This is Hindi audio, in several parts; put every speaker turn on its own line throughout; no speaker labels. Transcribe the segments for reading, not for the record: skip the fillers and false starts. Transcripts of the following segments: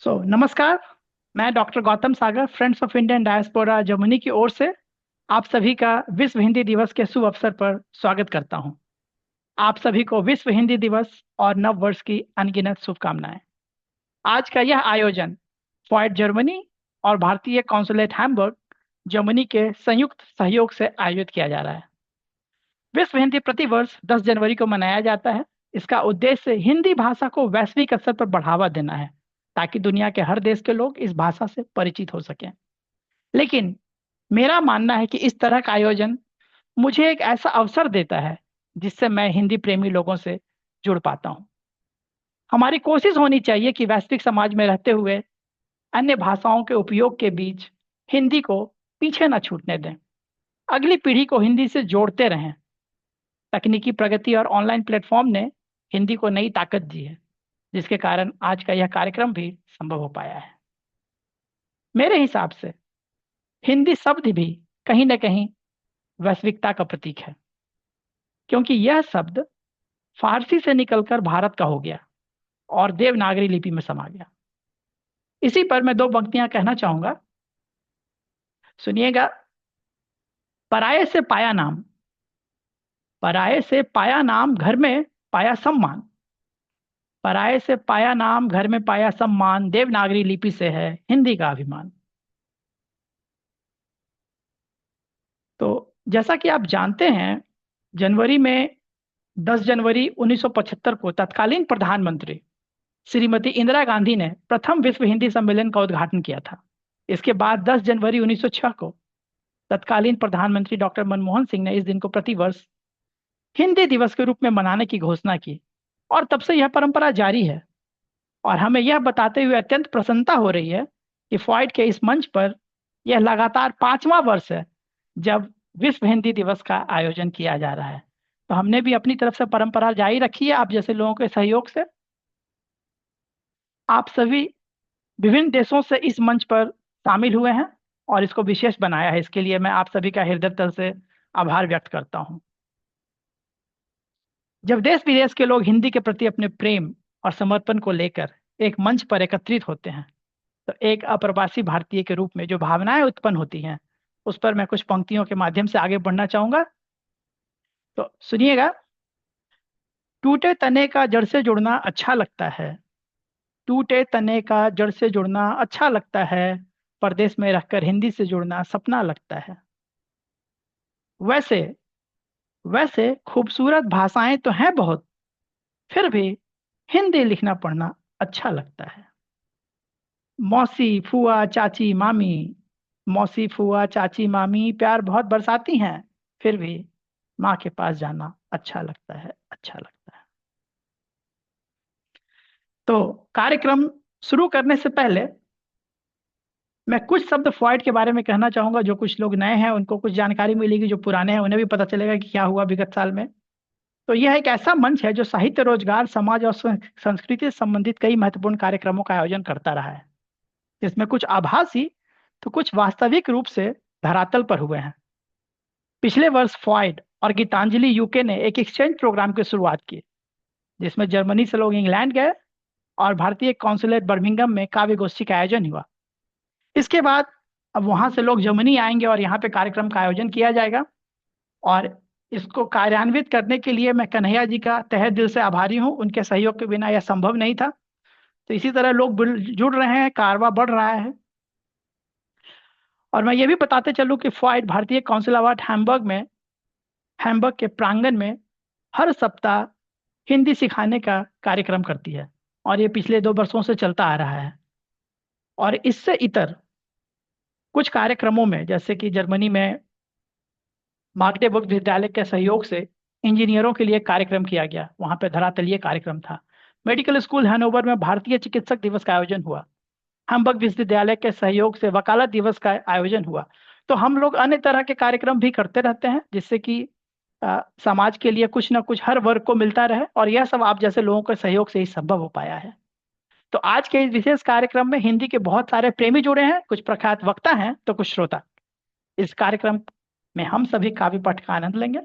नमस्कार। मैं doctor Gautam Sagar, friends of Indian diaspora Germany की ओर से आप सभी का विश्व हिंदी दिवस के शुभ अवसर पर स्वागत करता हूं। आप सभी को विश्व हिंदी दिवस और नव वर्ष की अनगिनत शुभकामनाएं। आज का यह आयोजन फॉयट जर्मनी और भारतीय कॉन्सुलेट हैम्बर्ग जर्मनी के संयुक्त सहयोग से आयोजित किया जा रहा है। विश्व हिंदी प्रतिवर्ष 10 जनवरी को मनाया जाता है। इसका उद्देश्य हिंदी भाषा को वैश्विक स्तर पर बढ़ावा देना है, ताकि दुनिया के हर देश के लोग इस भाषा से परिचित हो सकें। लेकिन मेरा मानना है कि इस तरह का आयोजन मुझे एक ऐसा अवसर देता है जिससे मैं हिंदी प्रेमी लोगों से जुड़ पाता हूं। हमारी कोशिश होनी चाहिए कि वैश्विक समाज में रहते हुए अन्य भाषाओं के उपयोग के बीच हिंदी को पीछे न छूटने दें, अगली पीढ़ी को हिंदी से जोड़ते रहें। तकनीकी प्रगति और ऑनलाइन प्लेटफॉर्म ने हिंदी को नई ताकत दी है, जिसके कारण आज का यह कार्यक्रम भी संभव हो पाया है। मेरे हिसाब से हिंदी शब्द भी कहीं न कहीं वैश्विकता का प्रतीक है, क्योंकि यह शब्द फारसी से निकलकर भारत का हो गया और देवनागरी लिपि में समा गया। इसी पर मैं दो पंक्तियां कहना चाहूंगा, सुनिएगा। पराये से पाया नाम, पराये से पाया नाम, घर में पाया सम्मान। पराये से पाया नाम, घर में पाया सम्मान, देवनागरी लिपि से है हिंदी का अभिमान। तो जैसा कि आप जानते हैं, जनवरी में 10 जनवरी 1975 को तत्कालीन प्रधानमंत्री श्रीमती इंदिरा गांधी ने प्रथम विश्व हिंदी सम्मेलन का उद्घाटन किया था। इसके बाद 10 जनवरी 1906 को तत्कालीन प्रधानमंत्री डॉक्टर मनमोहन सिंह ने इस दिन को प्रतिवर्ष हिंदी दिवस के रूप में मनाने की घोषणा की, और तब से यह परंपरा जारी है। और हमें यह बताते हुए अत्यंत प्रसन्नता हो रही है कि फॉयट के इस मंच पर यह लगातार 5वां वर्ष है जब विश्व हिंदी दिवस का आयोजन किया जा रहा है। तो हमने भी अपनी तरफ से परंपरा जारी रखी है, आप जैसे लोगों के सहयोग से। आप सभी विभिन्न देशों से इस मंच पर शामिल हुए हैं और इसको विशेष बनाया है। इसके लिए मैं आप सभी का हृदय तल से आभार व्यक्त करता हूं। जब देश विदेश के लोग हिंदी के प्रति अपने प्रेम और समर्पण को लेकर एक मंच पर एकत्रित होते हैं, तो एक अप्रवासी भारतीय के रूप में जो भावनाएं उत्पन्न होती हैं, उस पर मैं कुछ पंक्तियों के माध्यम से आगे बढ़ना चाहूंगा। तो सुनिएगा। टूटे तने का जड़ से जुड़ना अच्छा लगता है, टूटे तने का जड़ से जुड़ना अच्छा लगता है, परदेश में रहकर हिंदी से जुड़ना सपना लगता है। वैसे वैसे खूबसूरत भाषाएं तो हैं बहुत, फिर भी हिंदी लिखना पढ़ना अच्छा लगता है। मौसी फुआ चाची मामी, मौसी फुआ चाची मामी प्यार बहुत बरसाती हैं, फिर भी माँ के पास जाना अच्छा लगता है, अच्छा लगता है। तो कार्यक्रम शुरू करने से पहले मैं कुछ शब्द फ्लॉयड के बारे में कहना चाहूंगा। जो कुछ लोग नए हैं उनको कुछ जानकारी मिलेगी, जो पुराने हैं उन्हें भी पता चलेगा कि क्या हुआ विगत साल में। तो यह एक ऐसा मंच है जो साहित्य, रोजगार, समाज और संस्कृति से संबंधित कई महत्वपूर्ण कार्यक्रमों का आयोजन करता रहा है, जिसमें कुछ आभासी तो कुछ वास्तविक रूप से धरातल पर हुए हैं। पिछले वर्ष फ्लॉयड और गीतांजलि यूके ने एक एक्सचेंज प्रोग्राम की शुरुआत की, जिसमें जर्मनी से लोग इंग्लैंड गए और भारतीय कॉन्सुलेट बर्मिंघम में काव्य गोष्ठी का आयोजन हुआ। इसके बाद अब वहां से लोग जर्मनी आएंगे और यहाँ पे कार्यक्रम का आयोजन किया जाएगा। और इसको कार्यान्वित करने के लिए मैं कन्हैया जी का तहे दिल से आभारी हूँ। उनके सहयोग के बिना यह संभव नहीं था। तो इसी तरह लोग जुड़ रहे हैं, कारवां बढ़ रहा है। और मैं ये भी बताते चलूँ कि फ्लॉयड भारतीय काउंसिल अवार्ड हैम्बर्ग के प्रांगण में हर सप्ताह हिंदी सिखाने का कार्यक्रम करती है, और ये पिछले 2 वर्षों से चलता आ रहा है। और इससे इतर कुछ कार्यक्रमों में, जैसे कि जर्मनी में माग्देबुर्ग विश्वविद्यालय के सहयोग से इंजीनियरों के लिए कार्यक्रम किया गया, वहां पे धरातलीय कार्यक्रम था। मेडिकल स्कूल हैनोवर में भारतीय चिकित्सक दिवस का आयोजन हुआ। हैम्बर्ग विश्वविद्यालय के सहयोग से वकालत दिवस का आयोजन हुआ। तो हम लोग अन्य तरह के कार्यक्रम भी करते रहते हैं, जिससे कि समाज के लिए कुछ ना कुछ हर वर्ग को मिलता रहे, और यह सब आप जैसे लोगों के सहयोग से ही संभव हो पाया है। तो आज के इस विशेष कार्यक्रम में हिंदी के बहुत सारे प्रेमी जुड़े हैं, कुछ प्रख्यात वक्ता हैं तो कुछ श्रोता। इस कार्यक्रम में हम सभी काव्य पाठ का आनंद लेंगे।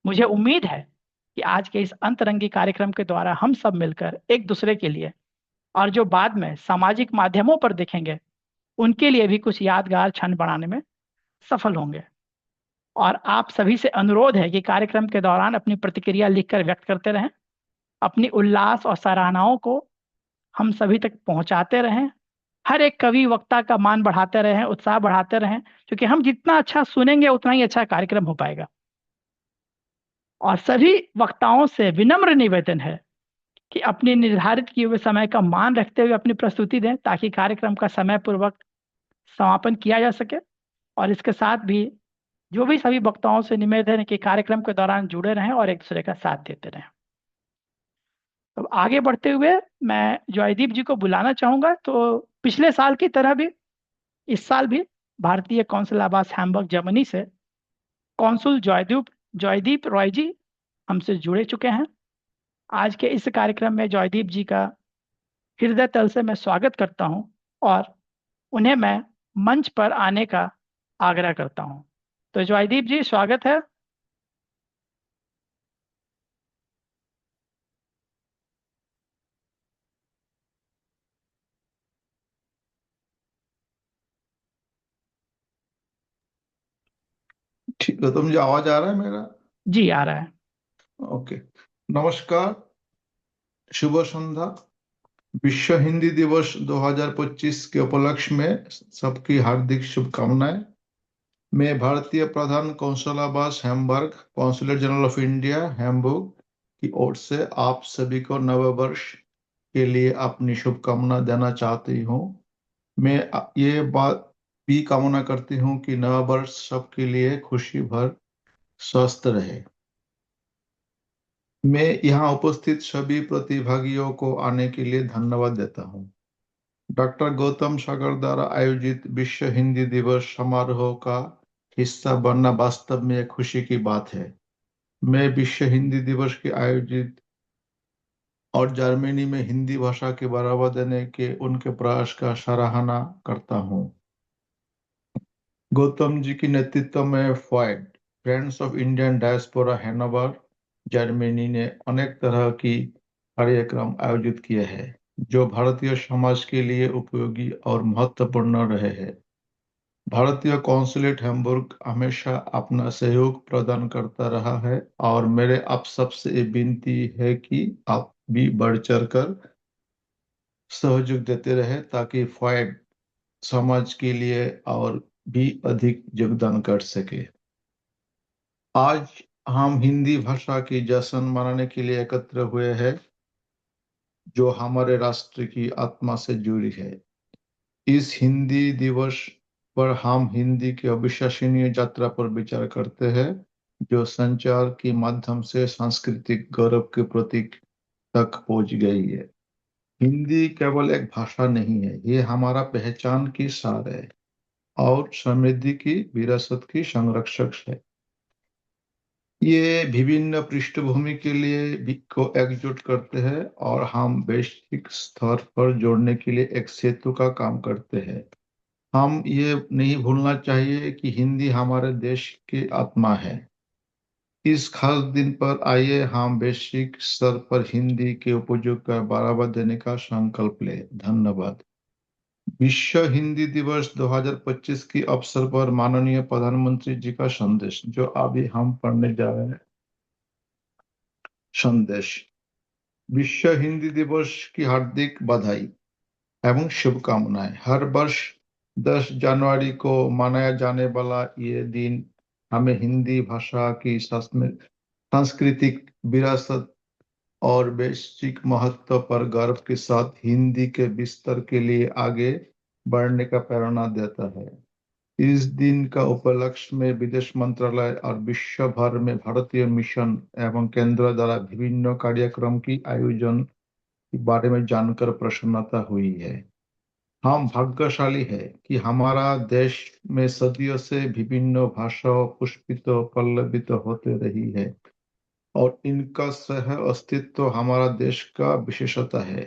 मुझे उम्मीद है कि आज के इस अंतरंगी कार्यक्रम के द्वारा हम सब मिलकर एक दूसरे के लिए और जो बाद में सामाजिक माध्यमों पर दिखेंगे उनके लिए भी कुछ यादगार क्षण बनाने में सफल होंगे। और आप सभी से अनुरोध है कि कार्यक्रम के दौरान अपनी प्रतिक्रिया लिखकर व्यक्त करते रहें। अपनी उल्लास और सराहनाओं को हम सभी तक पहुंचाते रहें। हर एक कवि वक्ता का मान बढ़ाते रहें, उत्साह बढ़ाते रहें, क्योंकि हम जितना अच्छा सुनेंगे उतना ही अच्छा कार्यक्रम हो पाएगा। और सभी वक्ताओं से विनम्र निवेदन है कि अपनी निर्धारित किए हुए समय का मान रखते हुए अपनी प्रस्तुति दें, ताकि कार्यक्रम का समय पूर्वक समापन किया जा सके। और इसके साथ भी जो भी सभी वक्ताओं से निवेदन है कि कार्यक्रम के दौरान जुड़े रहें और एक दूसरे का साथ देते रहें। अब आगे बढ़ते हुए मैं जॉयदीप जी को बुलाना चाहूंगा। तो पिछले साल की तरह भी इस साल भी भारतीय कौंसिल आवास हैम्बर्ग जर्मनी से कौंसुल जॉयदीप जॉयदीप रॉय जी हमसे जुड़े चुके हैं। आज के इस कार्यक्रम में जॉयदीप जी का हृदय तल से मैं स्वागत करता हूं और उन्हें मैं मंच पर आने का आग्रह करता हूं। तो जॉयदीप जी, स्वागत है।
ठीक है। तो मुझे आवाज आ रहा है मेरा?
जी, आ रहा है।
ओके। नमस्कार। शुभ संध्या। विश्व हिंदी दिवस 2025 के उपलक्ष्य में सबकी हार्दिक शुभकामनाएं। मैं भारतीय प्रधान कौंसलावास Hamburg, consulate general of India Hamburg की ओर से आप सभी को नव वर्ष के लिए अपनी शुभकामना देना चाहती हूँ। मैं ये बात भी कामना करती हूँ कि नव वर्ष सबके लिए खुशी भर स्वस्थ रहे। मैं यहाँ उपस्थित सभी प्रतिभागियों को आने के लिए धन्यवाद देता हूँ। डॉक्टर गौतम सागर द्वारा आयोजित विश्व हिंदी दिवस समारोह का हिस्सा बनना वास्तव में एक खुशी की बात है। मैं विश्व हिंदी दिवस के आयोजित और जर्मनी में हिंदी भाषा के बढ़ावा देने के उनके प्रयास का सराहना करता हूँ। गौतम जी के नेतृत्व में FOID, friends of Indian diaspora Hanover, Germany ने अनेक तरह की कार्यक्रम आयोजित किए हैं जो भारतीय समाज के लिए उपयोगी और महत्वपूर्ण रहे हैं। भारतीय कौंसुलेट हैम्बुर्ग हमेशा अपना सहयोग प्रदान करता रहा है और मेरे आप सबसे ये विनती है कि आप भी बढ़ चढ़ कर सहयोग देते रहे ताकि फॉयड समाज के लिए और भी अधिक योगदान कर सके। आज हम हिंदी भाषा की जश्न मनाने के लिए एकत्र हुए हैं जो हमारे राष्ट्र की आत्मा से जुड़ी है। इस हिंदी दिवस पर हम हिंदी की अविश्वसनीय यात्रा पर विचार करते हैं जो संचार के माध्यम से सांस्कृतिक गौरव के प्रतीक तक पहुंच गई है। हिंदी केवल एक भाषा नहीं है, ये हमारा पहचान की सार है और समृद्धि की विरासत की संरक्षक है। ये विभिन्न पृष्ठभूमि के लिए को एकजुट करते हैं और हम वैश्विक स्तर पर जोड़ने के लिए एक सेतु का काम करते हैं। हम ये नहीं भूलना चाहिए कि हिंदी हमारे देश की आत्मा है। इस खास दिन पर आइए हम वैश्विक स्तर पर हिंदी के उपयोग का बढ़ावा देने का संकल्प लें। धन्यवाद। विश्व हिंदी दिवस 2025 के अवसर पर माननीय प्रधानमंत्री जी का संदेश जो अभी हम पढ़ने जा रहे हैं। संदेश। विश्व हिंदी दिवस की हार्दिक बधाई एवं शुभकामनाएं। हर वर्ष 10 जनवरी को मनाया जाने वाला ये दिन हमें हिंदी भाषा की सांस्कृतिक विरासत और वैश्विक महत्व पर गर्व के साथ हिंदी के विस्तार के लिए आगे बढ़ने का प्रेरणा देता है। इस दिन का उपलक्ष्य में विदेश मंत्रालय और विश्व भर में भारतीय मिशन एवं केंद्र द्वारा विभिन्न कार्यक्रम की आयोजन के बारे में जानकर प्रसन्नता हुई है। हम भाग्यशाली है कि हमारा देश में सदियों से विभिन्न भाषाओं पुष्पित पल्लवित होते रही है और इनका सह अस्तित्व हमारा देश का विशेषता है।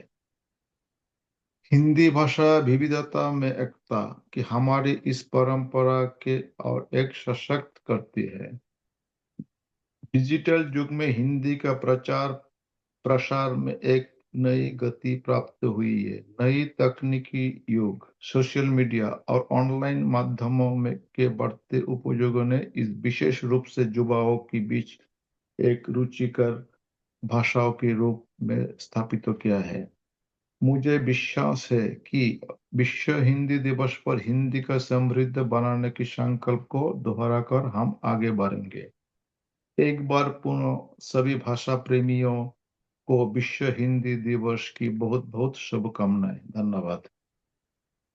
हिंदी भाषा विविधता में एकता की हमारी इस परंपरा के और एक सशक्त करती है। डिजिटल युग में हिंदी का प्रचार प्रसार में एक नई गति प्राप्त हुई है। नई तकनीकी युग, सोशल मीडिया और ऑनलाइन माध्यमों में के बढ़ते उपयोगों ने इस विशेष रूप से युवाओं के बीच एक रुचिकर भाषाओं के रूप में स्थापित किया है। मुझे विश्वास है कि विश्व हिंदी दिवस पर हिंदी का समृद्ध बनाने के संकल्प को दोहराकर हम आगे बढ़ेंगे। एक बार पुनः सभी भाषा प्रेमियों को विश्व हिंदी दिवस की बहुत बहुत शुभकामनाएं। धन्यवाद।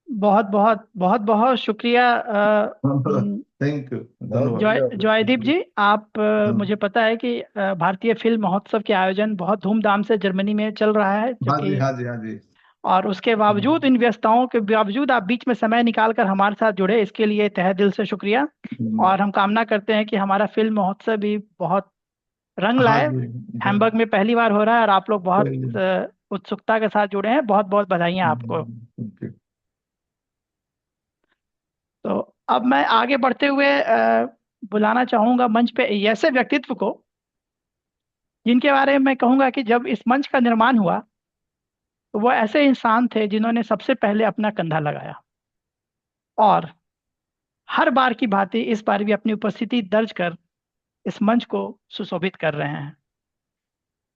बहुत बहुत बहुत बहुत शुक्रिया
थैंक यू, धन्यवाद।
जॉयदीप जी। आप
हाँ
मुझे पता है कि भारतीय फिल्म महोत्सव के आयोजन बहुत धूमधाम से जर्मनी में चल रहा है, जो
हाँ जी,
कि
हाँ जी, हाँ जी।
और उसके बावजूद,
हम्म,
इन व्यस्तताओं के बावजूद आप बीच में समय निकालकर हमारे साथ जुड़े, इसके लिए तहे दिल से शुक्रिया।
हम्म,
और हम कामना करते हैं कि हमारा फिल्म महोत्सव भी बहुत रंग
हाँ
लाए।
जी, हाँ।
हैम्बर्ग में पहली बार हो रहा है और आप लोग बहुत
थैंक
उत्सुकता के साथ जुड़े हैं। बहुत बहुत बधाइयाँ आपको।
यू।
तो अब मैं आगे बढ़ते हुए बुलाना चाहूंगा मंच पे ऐसे व्यक्तित्व को जिनके बारे में मैं कहूंगा कि जब इस मंच का निर्माण हुआ तो वो ऐसे इंसान थे जिन्होंने सबसे पहले अपना कंधा लगाया, और हर बार की भांति इस बार भी अपनी उपस्थिति दर्ज कर इस मंच को सुशोभित कर रहे हैं,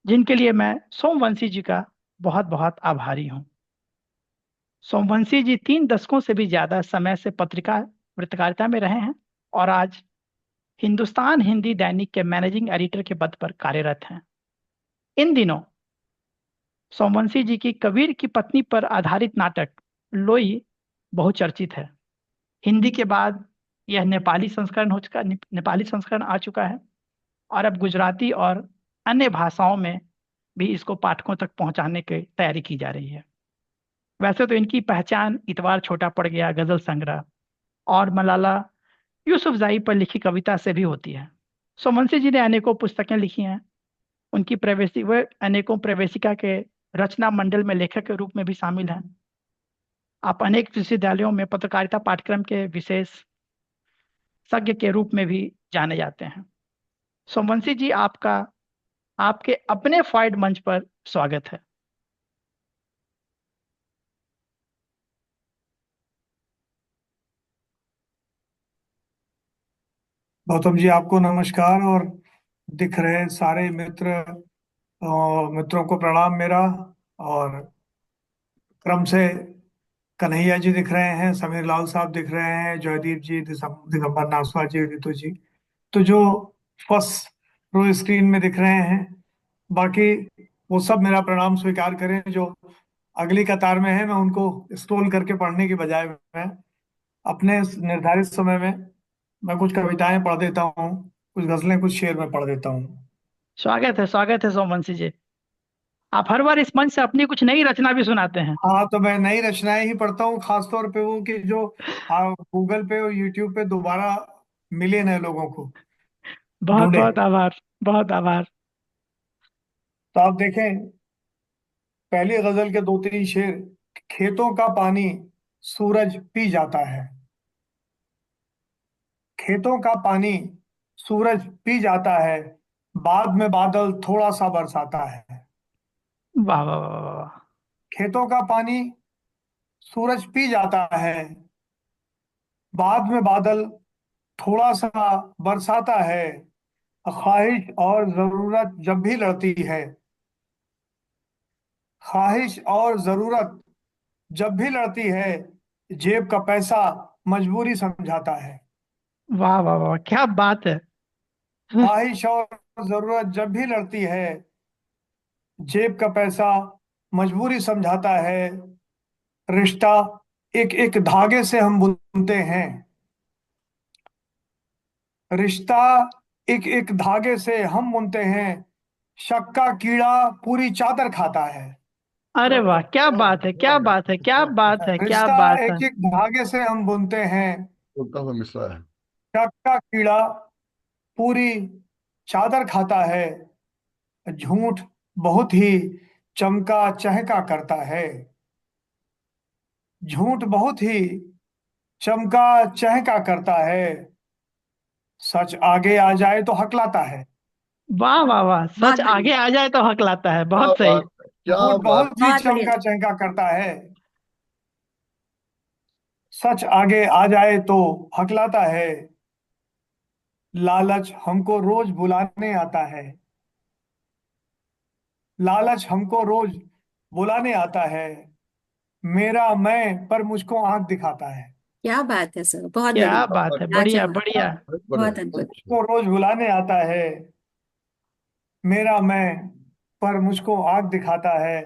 जिनके लिए मैं सोमवंशी जी का बहुत बहुत आभारी हूँ। सोमवंशी जी 3 दशकों से भी ज्यादा समय से पत्रकारिता में रहे हैं और आज हिंदुस्तान हिंदी दैनिक के मैनेजिंग एडिटर के पद पर कार्यरत हैं। इन दिनों सोमवंशी जी की कबीर की पत्नी पर आधारित नाटक लोई बहुचर्चित है। हिंदी के बाद यह नेपाली संस्करण हो चुका, नेपाली संस्करण आ चुका है, और अब गुजराती और अन्य भाषाओं में भी इसको पाठकों तक पहुंचाने की तैयारी की जा रही है। वैसे तो इनकी पहचान इतवार छोटा पड़ गया, गजल संग्रह और मलाला यूसुफजई पर लिखी कविता से भी होती है। सोमवंशी जी ने अनेकों पुस्तकें लिखी हैं। उनकी प्रवेशी वे अनेकों प्रवेशिका के रचना मंडल में लेखक के रूप में भी शामिल हैं। आप अनेक विश्वविद्यालयों में पत्रकारिता पाठ्यक्रम के विशेषज्ञ के रूप में भी जाने जाते हैं। सोमवंशी जी, आपका आपके अपने फॉइड मंच पर स्वागत है।
गौतम जी, आपको नमस्कार। और दिख रहे सारे मित्रों को प्रणाम मेरा। और क्रम से कन्हैया जी दिख रहे हैं, समीर लाल साहब दिख रहे हैं, जयदीप जी, दिगंबर नासवार जी, रितु जी। तो जो फर्स्ट रो स्क्रीन में दिख रहे हैं, बाकी वो सब मेरा प्रणाम स्वीकार करें। जो अगली कतार में है, मैं उनको स्क्रॉल करके पढ़ने की बजाय मैं अपने निर्धारित समय में मैं कुछ कविताएं पढ़ देता हूँ, कुछ गजलें, कुछ शेर में पढ़ देता हूँ।
स्वागत है सोमवंशी जी। आप हर बार इस मंच से अपनी कुछ नई रचना भी सुनाते हैं।
हाँ, तो मैं नई रचनाएं ही पढ़ता हूँ, खासतौर पे वो कि जो गूगल पे और यूट्यूब पे दोबारा मिले नए लोगों को
बहुत
ढूंढे।
बहुत आभार, बहुत आभार।
तो आप देखें, पहली गजल के दो तीन शेर। खेतों का पानी सूरज पी जाता है। खेतों का पानी सूरज पी जाता है। बाद में बादल थोड़ा सा बरसाता है।
वाह वाह वाह वाह वाह।
खेतों का पानी सूरज पी जाता है। बाद में बादल थोड़ा सा बरसाता है। ख्वाहिश और जरूरत जब भी लड़ती है। ख्वाहिश और जरूरत जब भी लड़ती है। जेब का पैसा मजबूरी समझाता है।
वाह वाह वाह, क्या बात है।
ख्वाहिश और जरूरत जब भी लड़ती है। जेब का पैसा मजबूरी समझाता है। रिश्ता एक एक धागे से हम बुनते हैं। रिश्ता एक एक धागे से हम बुनते हैं। शक का कीड़ा पूरी चादर खाता है।
अरे
क्या
वाह,
बात,
क्या
क्या
बात
बात,
है,
क्या
क्या
बात,
बात है, क्या
क्या
बात है, क्या
रिश्ता
बात है।
एक एक धागे से हम बुनते हैं।
बोलता हुआ मिसरा है।
शक का कीड़ा पूरी चादर खाता है। झूठ बहुत ही चमका चहका करता है। झूठ बहुत ही चमका चहका करता है। सच आगे आ जाए तो हकलाता है।
वाह वाह वाह,
मान
सच
ली।
आगे आ जाए तो हक लाता है।
क्या
बहुत सही।
बात है,
क्या
झूठ
बात।
बहुत ही
बहुत बढ़िया।
चमका चमका करता है, सच आगे आ जाए तो हकलाता है, लालच हमको रोज बुलाने आता है, लालच हमको रोज बुलाने आता है, मेरा मैं पर मुझको आंख दिखाता है।
क्या बात है सर, बहुत
क्या
बढ़िया।
बात है, बढ़िया
लाजवाब।
बढ़िया।
बहुत बढ़िया,
बहुत अद्भुत।
अच्छा।
को रोज बुलाने आता है, मेरा मैं पर मुझको आंख दिखाता है।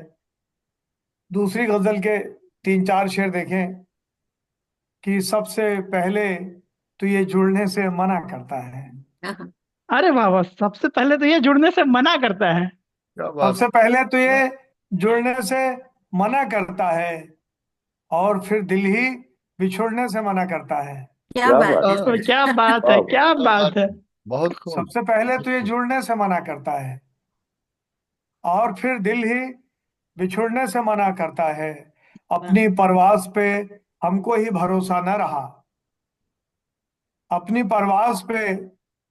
दूसरी गजल के तीन चार शेर देखें कि सबसे पहले तो ये जुड़ने से मना करता है,
हाँ।
अरे वाह वाह, सबसे पहले तो ये जुड़ने से मना करता है।
क्या बात।
सबसे पहले तो ये जुड़ने से मना करता है, और फिर दिल ही बिछुड़ने से मना करता है।
क्या
क्या
बात
बात
है
है।
तो
सर।
क्या बात है,
वाह
क्या
क्या
बात
बात
है।
है। बहुत खूब।
सबसे पहले तो
बहुत
ये
खूब।
जुड़ने से मना करता है, और फिर दिल ही बिछुड़ने से मना करता है। अपनी परवास पे हमको ही भरोसा न रहा, अपनी परवास पे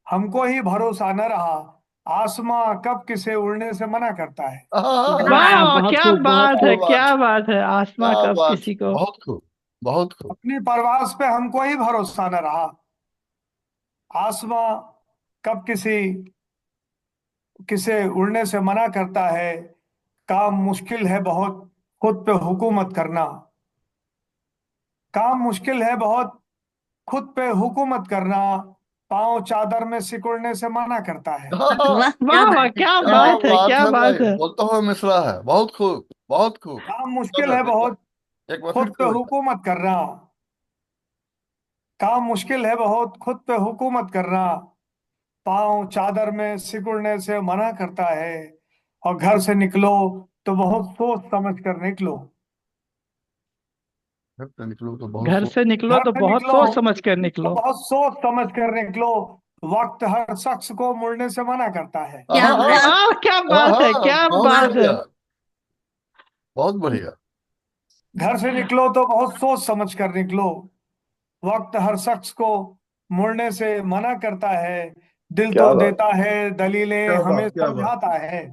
हमको ही भरोसा न रहा, आसमां कब किसे उड़ने से मना करता है।
क्या
वाह
बात
वाह,
है।
क्या बात
क्या
है,
बात।
क्या बात है। आसमां
क्या
कब
बात।
किसी को।
बहुत खूब। बहुत खूब।
अपनी परवास पे हमको ही भरोसा न रहा, आसमां कब किसी किसे उड़ने से मना करता है। काम मुश्किल है बहुत खुद पे हुकूमत करना, काम मुश्किल है बहुत खुद पे हुकूमत करना, पांव चादर में सिकुड़ने से मना करता है।
वाह, क्या
वाह वाह,
बात है।
क्या
क्या
बात है,
बात
क्या
है भाई,
बात है।
बोलता हुआ मिसरा है। बहुत खूब, बहुत खूब।
काम
सब
मुश्किल
है,
है बहुत
एक बार फिर
खुद पे
से भैया।
हुकूमत करना, काम मुश्किल है बहुत खुद पे हुकूमत करना, पांव चादर में सिकुड़ने से मना करता है। और घर से निकलो तो बहुत सोच समझ कर निकलो,
घर से निकलो तो बहुत
घर
सोच।
से निकलो
घर
तो
से
बहुत
निकलो
सोच समझ कर
तो
निकलो।
बहुत सोच समझ कर निकलो, वक्त हर शख्स को मुड़ने से मना करता है।
क्या
हाँ हाँ
बात।
वाह, क्या बात है,
हाँ,
क्या
बहुत
बात है।
बढ़िया। बहुत बढ़िया।
घर से निकलो तो बहुत सोच समझ कर निकलो, वक्त हर शख्स को मुड़ने से मना करता है, दिल
क्या
तो
बात।
देता है दलीलें
क्या
हमें
बात, क्या बात।
समझाता है।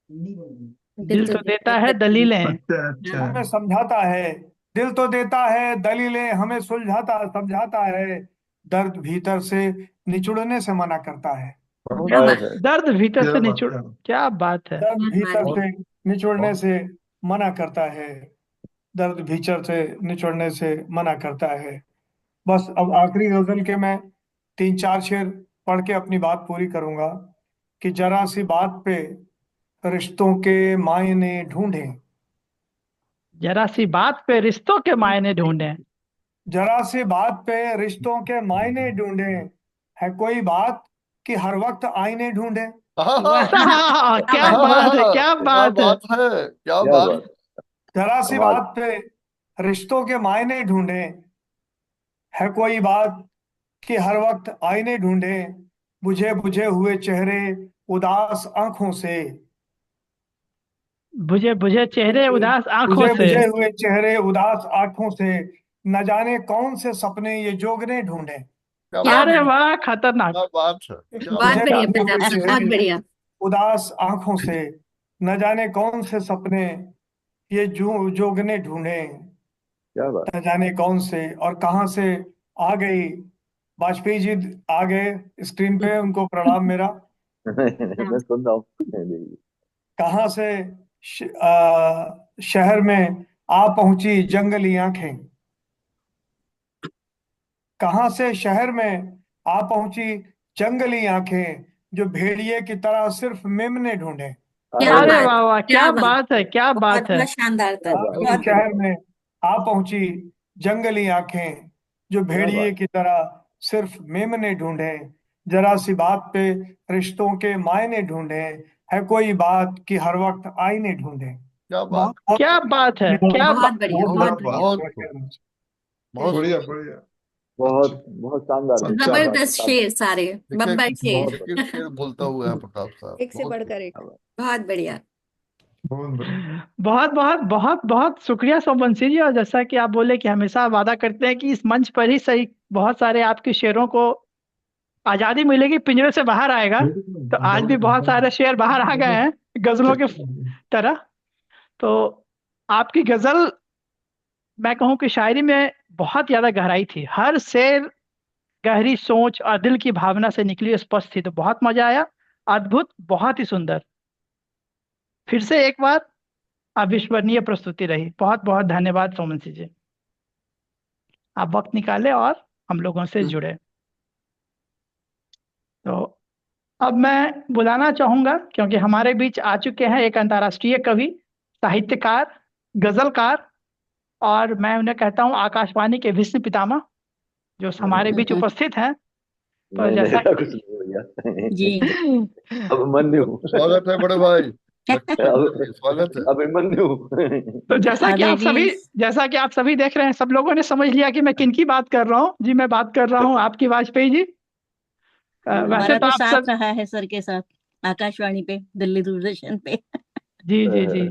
दिल
दिल
तो
तो
देता
देता है
है।
दलीलें।
अच्छा अच्छा।
हमें समझाता है, दिल तो देता है दलीलें हमें सुलझाता समझाता है, दर्द भीतर से निचुड़ने से मना करता है।
बहुत
क्या
हाय
बात।
बढ़िया।
हाय।
दर्द भीतर
क्या
से
बात,
निचुड़।
क्या बात।
क्या बात है।
दर्द
क्या बात
भीतर
है।
बहुत
से निचुड़ने
बहुत।
से मना करता है, दर्द भीतर से निचुड़ने से मना करता है। बस अब आखिरी गजल के मैं तीन चार शेर पढ़ के अपनी बात पूरी करूंगा कि जरा सी बात पे रिश्तों के मायने ढूंढें,
जरा सी बात पे रिश्तों के मायने ढूंढें।
जरा सी बात पे रिश्तों के मायने ढूंढें, है कोई बात कि हर वक्त आईने ढूंढें।
हाँ हाँ
वाह,
हाँ,
क्या
क्या
बात।
बात है,
हाँ,
क्या
क्या
बात है।
बात है। क्या
क्या
बात।
बात।
जरा सी
कमाल।
बात पे रिश्तों के मायने ढूंढें, है कोई बात कि हर वक्त आईने ढूंढें, बुझे बुझे हुए चेहरे उदास आंखों से,
बुझे बुझे चेहरे उदास आंखों
बुझे
से।
बुझे हुए चेहरे उदास आंखों से, न जाने कौन से सपने ये जोगने ढूंढे।
क्या
क्या
बात।
अरे
बात।
वाह, खतरनाक।
क्या बात है। क्या
बहुत
बुझे
बात।
बढ़िया
बुझे हुए
प्रताप सर, बहुत
चेहरे
बढ़िया।
उदास आंखों से, न जाने कौन से सपने ये जोगने ढूंढे,
क्या बात।
न जाने कौन से और कहाँ से आ गई। वाजपेयी जी आ गए स्क्रीन पे, उनको प्रणाम मेरा।
हाँ।
मैं सुन रहा हूँ। नहीं,
कहाँ से शहर में आ पहुंची जंगली आंखें, कहाँ से शहर में आ पहुंची जंगली आंखें, जो भेड़िए की तरह सिर्फ मेमने ढूंढे।
क्या
हाय
अरे
हाय।
बात।
वाह वाह,
क्या
क्या
बात।
बात है, क्या
बहुत
बात है।
बहुत शानदार था,
क्या बात।
पहुंची
बहुत
शहर
बढ़िया।
में आ पहुंची जंगली आंखें, जो
क्या
भेड़िए
बात।
की तरह सिर्फ मेमने ढूंढे, जरा सी बात पे रिश्तों के मायने ढूंढे, है कोई बात कि हर वक्त आईने ढूंढे।
क्या बात।
बहुत बहुत
क्या बात है, क्या
बहुत
बात।
बढ़िया,
बहुत
बहुत
बहुत
बहुत
बढ़िया।
बहुत
बहुत
खूब।
बहुत
बहुत
बढ़िया।
बढ़िया। अच्छा।
बहुत बहुत शानदार थे। क्या बात।
जबरदस्त शेर सारे।
देखिए,
बम्बर
बहुत
शेर।
बढ़िया।
एक शेर बोलता हुआ है प्रताप साहब,
एक से
बहुत खूब।
बढ़कर एक।
क्या बात।
बहुत बढ़िया।
बहुत बढ़िया।
बहुत बहुत बहुत बहुत शुक्रिया सोमवंशी जी। और जैसा कि आप बोले कि हमेशा वादा करते हैं कि इस मंच पर ही सही बहुत सारे आपके शेरों को आजादी मिलेगी, पिंजरे से बाहर आएगा। तो आज भी बहुत सारे शेर बाहर आ गए हैं, गजलों के तरह। तो आपकी गजल, मैं कहूँ कि शायरी में बहुत ज्यादा गहराई थी। हर शेर गहरी सोच और दिल की भावना से निकली, स्पष्ट थी। तो बहुत मजा आया। अद्भुत, बहुत ही सुंदर। फिर से एक बार अविस्मरणीय प्रस्तुति रही। बहुत बहुत धन्यवाद सोमन जी। आप वक्त निकाले और हम लोगों से जुड़े। तो अब मैं बुलाना चाहूंगा, क्योंकि हमारे बीच आ चुके हैं एक अंतर्राष्ट्रीय कवि, साहित्यकार, गजलकार, और मैं उन्हें कहता हूं आकाशवाणी के विश्व पितामह, जो हमारे बीच उपस्थित हैं। तो
नहीं नहीं,
जैसा
ऐसा कुछ नहीं भैया।
जी।
अभिमन्यु।
स्वागत है बड़े भाई,
अब-
स्वागत है।
अभिमन्यु।
तो
आदरणीय
जैसा कि आप सभी देख रहे हैं, सब लोगों ने समझ लिया कि मैं किनकी बात कर रहा हूँ। जी, मैं बात कर रहा हूँ आपकी वाजपेयी जी। वैसे
हमारा
तो
तो
आप
साथ
सब,
रहा है सर के साथ, आकाशवाणी पे, दिल्ली दूरदर्शन पे।
जी जी जी,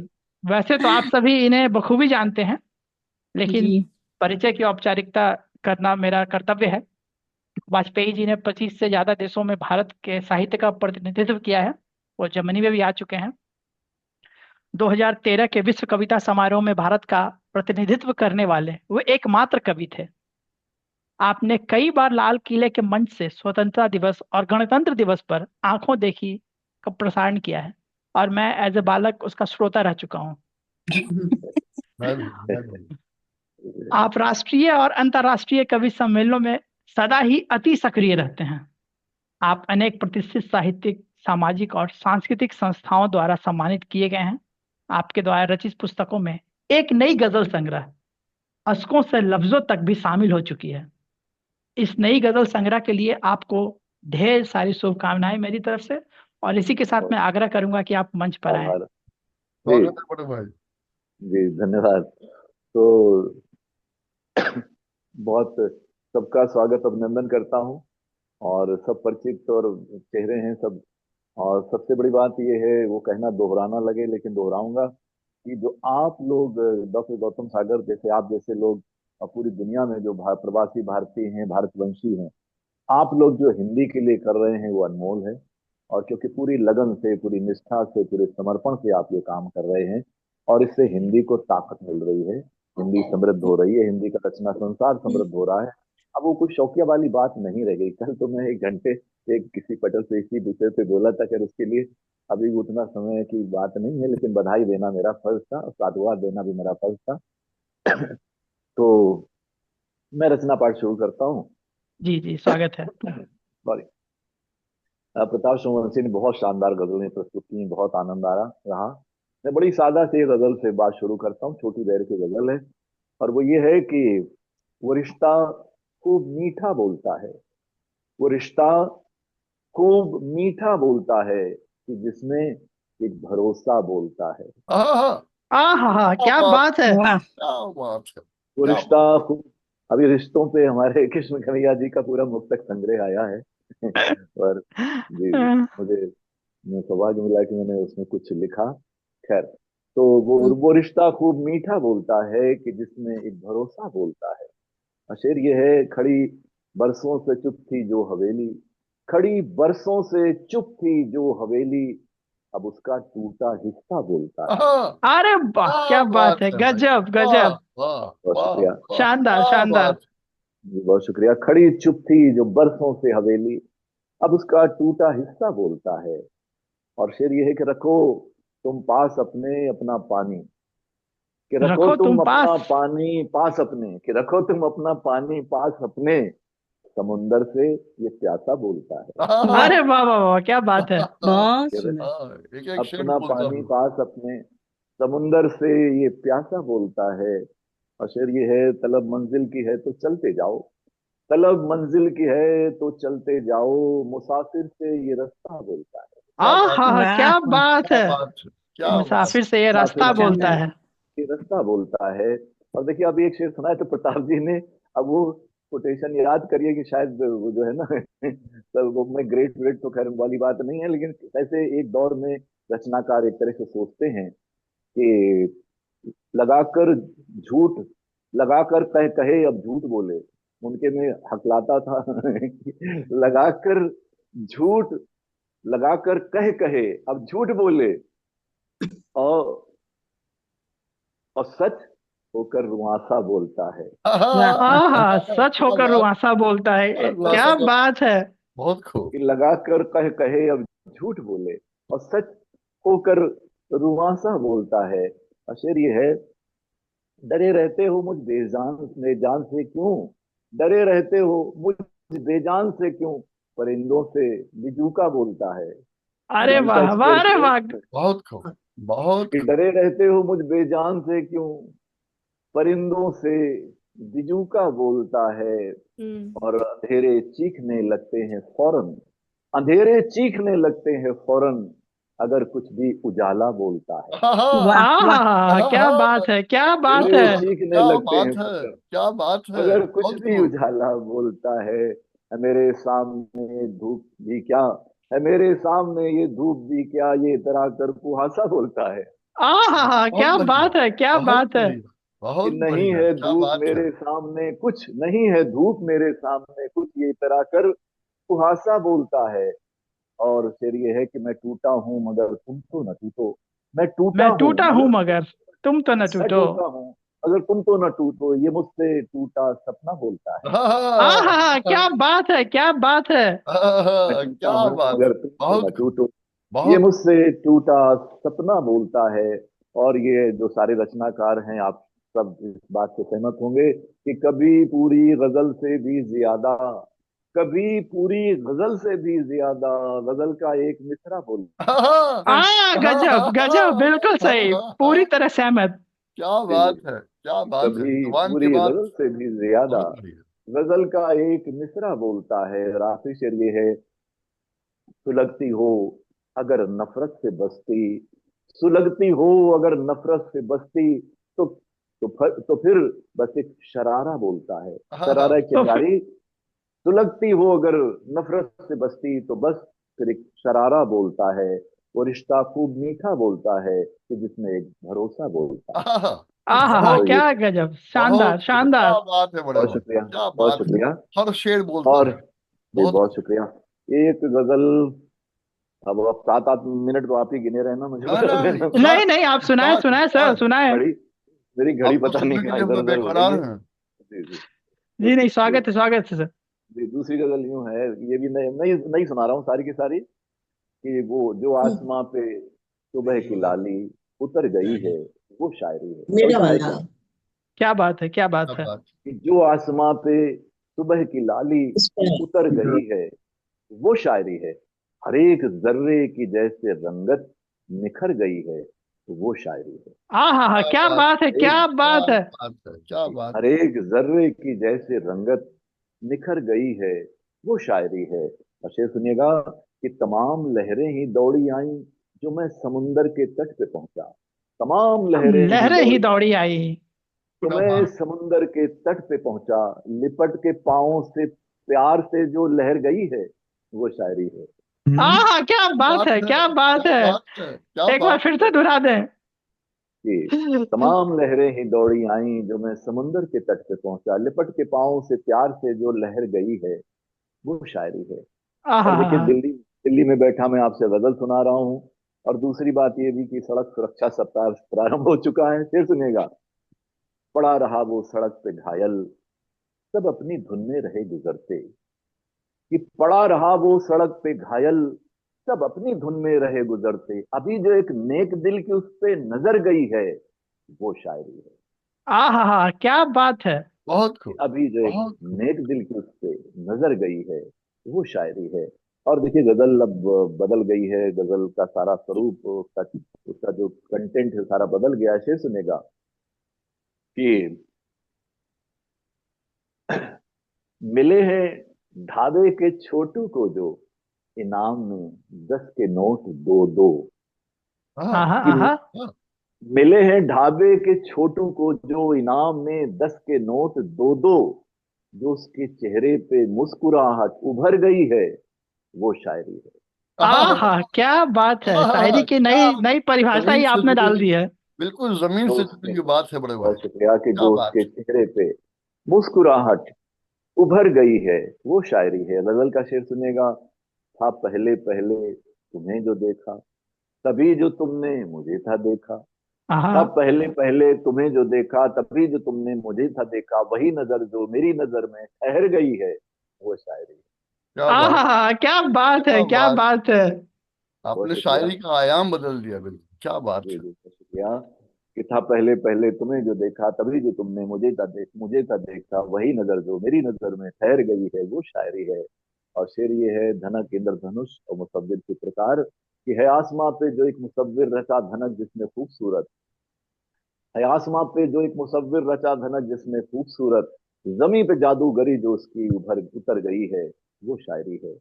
वैसे तो आप सभी इन्हें बखूबी जानते हैं, लेकिन
जी।
परिचय की औपचारिकता करना मेरा कर्तव्य है। वाजपेयी जी ने 25 से ज्यादा देशों में भारत के साहित्य का प्रतिनिधित्व किया है। वो जर्मनी में भी आ चुके हैं। 2013 के विश्व कविता समारोह में भारत का प्रतिनिधित्व करने वाले वो एकमात्र कवि थे। आपने कई बार लाल किले के मंच से स्वतंत्रता दिवस और गणतंत्र दिवस पर आंखों देखी का प्रसारण किया है, और मैं एज ए बालक उसका श्रोता रह चुका हूँ।
मैं भी।
आप राष्ट्रीय और अंतर्राष्ट्रीय कवि सम्मेलनों में सदा ही अति सक्रिय रहते हैं। आप अनेक प्रतिष्ठित साहित्यिक, सामाजिक और सांस्कृतिक संस्थाओं द्वारा सम्मानित किए गए हैं। आपके द्वारा रचित पुस्तकों में एक नई गजल संग्रह अशकों से लफ्जों तक भी शामिल हो चुकी है। इस नई गजल संग्रह के लिए आपको ढेर सारी शुभकामनाएं मेरी तरफ से, और इसी के साथ मैं आग्रह करूंगा कि आप मंच पर आए।
आभार। जी
स्वागत है बड़े भाई।
जी, धन्यवाद। तो बहुत सबका स्वागत अभिनंदन करता हूँ। और सब परिचित और चेहरे हैं सब। और सबसे बड़ी बात ये है, वो कहना दोहराना लगे लेकिन दोहराऊंगा, कि जो आप लोग, डॉक्टर गौतम सागर जैसे, आप जैसे लोग पूरी दुनिया में जो प्रवासी भारतीय हैं, भारतवंशी हैं, आप लोग जो हिंदी के लिए कर रहे हैं वो अनमोल है। और क्योंकि पूरी लगन से, पूरी निष्ठा से, पूरे समर्पण से आप ये काम कर रहे हैं, और इससे हिंदी को ताकत मिल रही है, हिंदी समृद्ध हो रही है, हिंदी का रचना संसार समृद्ध हो रहा है। अब वो कुछ शौकिया वाली बात नहीं रह गई। कल तो मैं 1 घंटे एक किसी पटल से इसी विषय पे बोला था, खैर उसके लिए अभी उतना समय की बात नहीं है, लेकिन बधाई देना मेरा फर्ज था और साधुवाद देना भी मेरा फर्ज था। तो मैं रचना पाठ शुरू करता हूँ।
जी जी, स्वागत है।
सॉरी। प्रताप सोमवंशी ने बहुत शानदार गजलें प्रस्तुत की, बहुत आनंद आ रहा। मैं बड़ी सादा सी गजल से बात शुरू करता हूँ, छोटी बैर की गजल है। और वो ये है कि वो रिश्ता खूब मीठा बोलता है, वो रिश्ता खूब मीठा बोलता है, कि जिसमें एक भरोसा बोलता है।
हाँ,
आ हा हा,
क्या
क्या
बात,
बात है।
वाह।
क्या बात है,
वो
क्या
रिश्ता
बात।
खूब। अभी रिश्तों पे हमारे कृष्ण कन्हैया जी का पूरा मुक्तक संग्रह आया है। और जी, मुझे सौभाग्य मिला कि मैंने उसमें कुछ लिखा। खैर, तो वो रिश्ता खूब मीठा बोलता है, कि जिसमें एक भरोसा बोलता है। और शेर ये है, खड़ी बरसों से चुप थी जो हवेली, खड़ी बरसों से चुप थी जो हवेली, अब उसका टूटा हिस्सा बोलता है।
हाँ,
अरे वाह,
क्या
क्या बात
बात
है।
है भाई,
गजब
वाह
गजब।
वाह
बहुत
वाह
शुक्रिया।
वाह,
शानदार
क्या
शानदार।
बात।
जी बहुत शुक्रिया। खड़ी चुप थी जो बरसों से हवेली, अब उसका टूटा हिस्सा बोलता है। और शेर ये है कि रखो तुम पास अपने अपना पानी, कि रखो
रखो तुम
तुम
पास।
अपना पानी पास अपने, कि रखो तुम अपना पानी पास अपने, समुंदर से ये प्यासा बोलता है।
वाह,
अरे वाह वाह वाह, क्या बात है।
बहुत
कि
सुंदर।
एक एक शेर
अपना
बोलता
पानी
हूँ।
पास अपने, समुंदर से ये प्यासा बोलता है। और शेर ये है, तलब मंजिल की है तो चलते जाओ, तलब मंजिल की है तो चलते जाओ, मुसाफिर से ये रास्ता बोलता है।
आ
क्या बात,
हा हा,
वाह
क्या
वाह,
बात
क्या
है।
बात है, क्या बात।
मुसाफिर से ये
मुसाफिर
रास्ता
से
बोलता
शानदार।
है।
ये रास्ता बोलता है। और देखिए, अभी एक शेर सुना है तो प्रताप जी ने, अब वो कोटेशन याद करिए कि शायद वो जो है ना, सब वो में ग्रेट ग्रेट तो खैर वाली बात नहीं है, लेकिन ऐसे एक दौर में रचनाकार एक तरह से सोचते हैं कि लगाकर झूठ, लगाकर कह कहे अब झूठ बोले, उनके में हकलाता था। लगाकर झूठ, लगाकर कह कहे अब झूठ बोले, और और सच होकर रुआसा बोलता है।
आहा, सच
क्या
होकर
बात।
रुआसा बोलता है।
अल्लाह
क्या
गजब,
बात है।
बहुत खूब।
कि लगा कर कह कहे अब झूठ बोले, और सच होकर रुआसा बोलता है। और शेर ये है, डरे रहते हो मुझ बेजान से क्यों, डरे रहते हो मुझ बेजान से क्यों, परिंदों से बिजूका बोलता है।
अरे
यानी
वाह
टच
वाह, अरे
करके
वाह।
बहुत खूब, बहुत
कि
खूब।
डरे रहते हो मुझ बेजान से क्यों, परिंदों से बिजूका बोलता है। और अंधेरे चीखने लगते हैं फौरन, अंधेरे चीखने लगते हैं फौरन, अगर कुछ भी उजाला बोलता है।
वाह वाह।
आहा, क्या बात है, क्या बात
अंधेरे
है।
चीखने
क्या
लगते
बात
हैं
है,
फौरन,
क्या बात है,
अगर कुछ
बहुत
भी
खूब।
उजाला बोलता है। मेरे सामने धूप भी क्या है, मेरे सामने ये धूप भी क्या, ये इतरा कर कुहासा बोलता है।
आहा,
बहुत
क्या
बढ़िया,
बात है, क्या
बहुत
बात है।
बढ़िया,
कि
बहुत
नहीं
बढ़िया,
है
क्या
धूप
बात है।
मेरे सामने कुछ, नहीं है धूप मेरे सामने कुछ, ये इतरा कर कुहासा बोलता है। और फिर ये है कि मैं टूटा हूं मगर तुम तो न टूटो, मैं टूटा
मैं
हूं
टूटा हूं
मगर
मगर तुम तो न
मैं
टूटो।
टूटा हूं मगर तुम तो न टूटो, ये मुझसे टूटा सपना बोलता है।
आहा, क्या बात है, क्या बात है।
मैं टूटा
क्या
हूं
बात है,
मगर तुम तो
बहुत
न
खूब,
टूटो, ये
बहुत खूब।
मुझसे टूटा सपना बोलता है। और ये जो सारे रचनाकार हैं, आप सब इस बात से सहमत होंगे कि कभी पूरी गजल से भी ज्यादा, कभी पूरी गजल से भी ज्यादा, गजल का एक मिसरा बोलता
गजब गजब, बिल्कुल सही, पूरी तरह सहमत।
क्या
है।
बात है, क्या बात है,
कभी
जुबान की
पूरी
बात।
गजल से भी ज्यादा,
बहुत बढ़िया।
गजल का एक मिसरा बोलता है। और आखिरी शेर ये है, सुलगती हो अगर नफरत से बसती, सुलगती हो अगर नफरत से बसती, तो फिर बस एक शरारा बोलता है। शरारा
तो फिर
किरदारी, सुलगती हो अगर नफरत से बसती तो बस फिर एक शरारा बोलता है। वो रिश्ता खूब मीठा बोलता है कि जिसमें एक भरोसा बोलता है।
आहा,
बहुत
तो ये,
क्या गजब, शानदार
बहुत खूब,
शानदार।
क्या बात है बड़े
बहुत
भाई,
शुक्रिया,
क्या
बहुत
बात है।
शुक्रिया।
हर शेर बोलता
और
है।
जी
बहुत
बहुत शुक्रिया। एक गजल, अब आप 7-8 मिनट तो आप ही गिने रहे ना, मुझे
ना
पता
ना,
मेरे
नहीं नहीं, आप सुनाए
इरशाद
सुनाए सर,
इरशाद।
सुनाए।
घड़ी, मेरी घड़ी
आपको
पता नहीं
सुनने के
कहाँ
लिए हम
इधर
लोग
उधर हो रही
बेकरार
है।
हैं।
जी जी। तो
जी नहीं,
जी
स्वागत है सर।
जी, दूसरी गजल यूं है, ये भी नई नई नई सुना रहा हूँ सारी की सारी, कि वो जो आसमां पे सुबह की लाली उतर गई है, वो शायरी है।
मेरा
समझ में आई
वाला
क्या?
क्या बात है, क्या
क्या
बात है।
बात।
कि जो आसमां पे सुबह की लाली
उस पर
उतर गई है, वो शायरी है। हर एक जर्रे की जैसे रंगत निखर गई है, वो शायरी है।
आहा,
क्या
क्या
बात,
बात है,
एक
क्या
क्या
बात है।
बात है, क्या बात
हर एक जर्रे की जैसे रंगत निखर गई है, वो शायरी है। और शेर सुनिएगा, कि तमाम लहरें ही दौड़ी आईं जो मैं समुंदर के तट पे पहुंचा, तमाम लहरें ही
लहरें ही
दौड़ी
दौड़ी
आईं
आई।
तो
क्या
मैं
बात।
समुंदर के तट पे पहुंचा, लिपट के पांवों से प्यार से जो लहर गई है, वो शायरी है।
आहा, क्या
क्या
बात
बात
है,
है,
क्या बात
क्या
है।
बात है, क्या
एक बार
बात
फिर
है।
से दोहरा दें।
कि तमाम लहरें ही दौड़ी आईं जो मैं समुंदर के तट पे पहुंचा, लिपट के पांवों से प्यार से जो लहर गई है, वो शायरी है। और देखिए,
आहा,
दिल्ली दिल्ली में बैठा मैं आपसे गजल सुना रहा हूँ। और दूसरी बात ये भी कि सड़क सुरक्षा सप्ताह प्रारंभ हो चुका है। फिर सुनिएगा, पड़ा रहा वो सड़क पे घायल, सब अपनी धुन में रहे गुजरते, कि पड़ा रहा वो सड़क पे घायल, सब अपनी धुन में रहे गुजरते, अभी जो एक नेक दिल की उस पे नजर गई है, वो शायरी है।
आहा, क्या बात है।
बहुत
कि
खूब,
अभी जो एक
बहुत खूब।
नेक दिल की उस पे नजर गई है, वो शायरी है। और देखिए, गजल अब बदल गई है, गजल का सारा स्वरूप, उसका जो कंटेंट है सारा बदल गया है। शेर सुनेगा कि मिले हैं ढाबे के छोटू को जो इनाम में 10 के नोट दो दो,
हाँ
आहा
कि
आहा।
हाँ।
मिले हैं ढाबे के छोटू को जो इनाम में 10 के नोट दो दो, जो उसके चेहरे पे मुस्कुराहट उभर गई है, वो शायरी है।
आहा, क्या बात है, शायरी की
क्या,
नई नई परिभाषा
जमीन
ही
से
आपने
जुड़ी
डाल
हुई,
दी है।
बिल्कुल जमीन
जो
से जुड़ी
उसके,
हुई बात है बड़े भाई।
बहुत शुक्रिया, कि
क्या
जो
बात।
उसके चेहरे पे मुस्कुराहट उभर गई है, वो शायरी है। गजल का शेर सुनेगा, था पहले पहले तुम्हें जो देखा, तभी जो तुमने मुझे था देखा, था
हाँ।
पहले पहले तुम्हें जो देखा, तभी जो तुमने मुझे था देखा, वही नजर जो मेरी नजर में ठहर गई है, वो शायरी है।
क्या बात,
क्या बात है,
क्या
क्या
बात।
बात है।
बहुत
आपने
शुक्रिया।
शायरी का आयाम बदल दिया, बिल्कुल क्या बात
जी
है।
जी, बहुत शुक्रिया। कि था पहले पहले तुम्हें जो देखा, तभी जो तुमने मुझे था देखा, वही नजर जो मेरी नजर में ठहर गई है, वो शायरी है। और शेर ये है, धनक इंद्रधनुष और मुसव्विर की प्रकार, कि है आसमां पे जो एक मुसव्विर रचा धनक जिसमें खूबसूरत, है आसमां पे जो एक मुसव्विर रचा धनक जिसमें खूबसूरत, जमी पे जादूगरी जो उसकी उभर उतर गई है, वो शायरी है।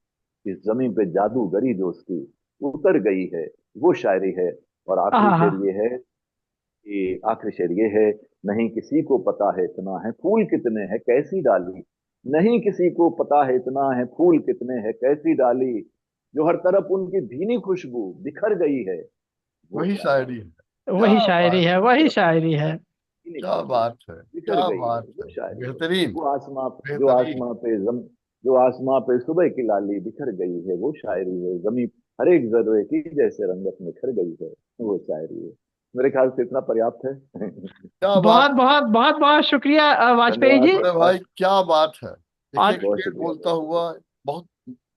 इस जमी पे जादूगरी जो उसकी उतर गई है, वो शायरी है। और आखिरी
आहा।
शेर ये है कि आखिरी शेर ये है, नहीं किसी को पता है इतना है फूल कितने हैं कैसी डाली, नहीं किसी को पता है इतना है फूल कितने हैं कैसी डाली, जो हर तरफ उनकी भीनी खुशबू बिखर गई है, वो
वही
शायरी
शायरी
है।
है।
वही
क्या
शायरी
बात,
है,
हर
वही
तरफ
शायरी है।
भीनी
क्या
खुशबू
बात है,
बिखर
क्या
गई है,
बात
वो
है।
शायरी है।
बेहतरीन,
जो
बेहतरीन।
आसमां पे जो आसमां पे सुबह की लाली बिखर गई है, वो शायरी है। जमी हर एक जर्रे की जैसे रंगत निखर गई है, वो शायरी है। मेरे ख्याल से इतना पर्याप्त है।
क्या बात।
बहुत बहुत बहुत बहुत शुक्रिया वाजपेयी
धन्यवाद
जी।
बड़े भाई क्या बात है। एक
और
एक
बहुत
शेर
शुक्रिया,
बोलता
बहुत शुक्रिया।
हुआ, बहुत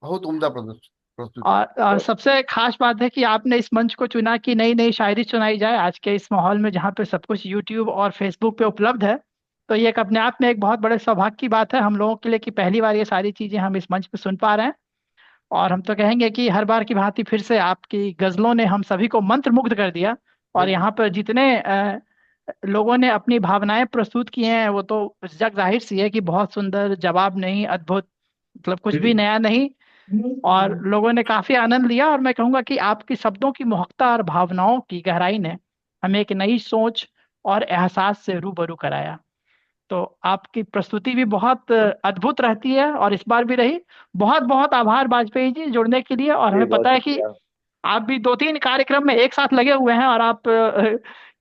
बहुत उम्दा प्रस्तुति।
बहुत
सबसे खास बात है कि आपने इस मंच को चुना कि नई नई शायरी सुनाई जाए आज के इस माहौल में जहाँ पे सब कुछ यूट्यूब और फेसबुक पे उपलब्ध है। तो ये एक अपने आप में एक बहुत बड़े सौभाग्य की बात है हम लोगों के लिए कि पहली बार ये सारी चीजें हम इस मंच पे सुन पा रहे हैं। और हम तो कहेंगे कि हर बार की भांति फिर से आपकी गजलों ने हम सभी को मंत्रमुग्ध कर दिया। और
बिल्कुल।
यहाँ पर जितने लोगों ने अपनी भावनाएं प्रस्तुत की हैं वो तो जग जाहिर सी है कि बहुत सुंदर, जवाब नहीं, अद्भुत, मतलब कुछ भी नया नहीं। और लोगों ने काफी आनंद लिया और मैं कहूंगा कि आपकी शब्दों की मोहकता और भावनाओं की गहराई ने हमें एक नई सोच और एहसास से रूबरू कराया। तो आपकी प्रस्तुति भी बहुत अद्भुत रहती है और इस बार भी रही। बहुत बहुत आभार वाजपेयी जी जुड़ने के लिए। और
जी,
हमें पता
बहुत
है कि
शुक्रिया।
आप भी दो तीन कार्यक्रम में एक साथ लगे हुए हैं और आप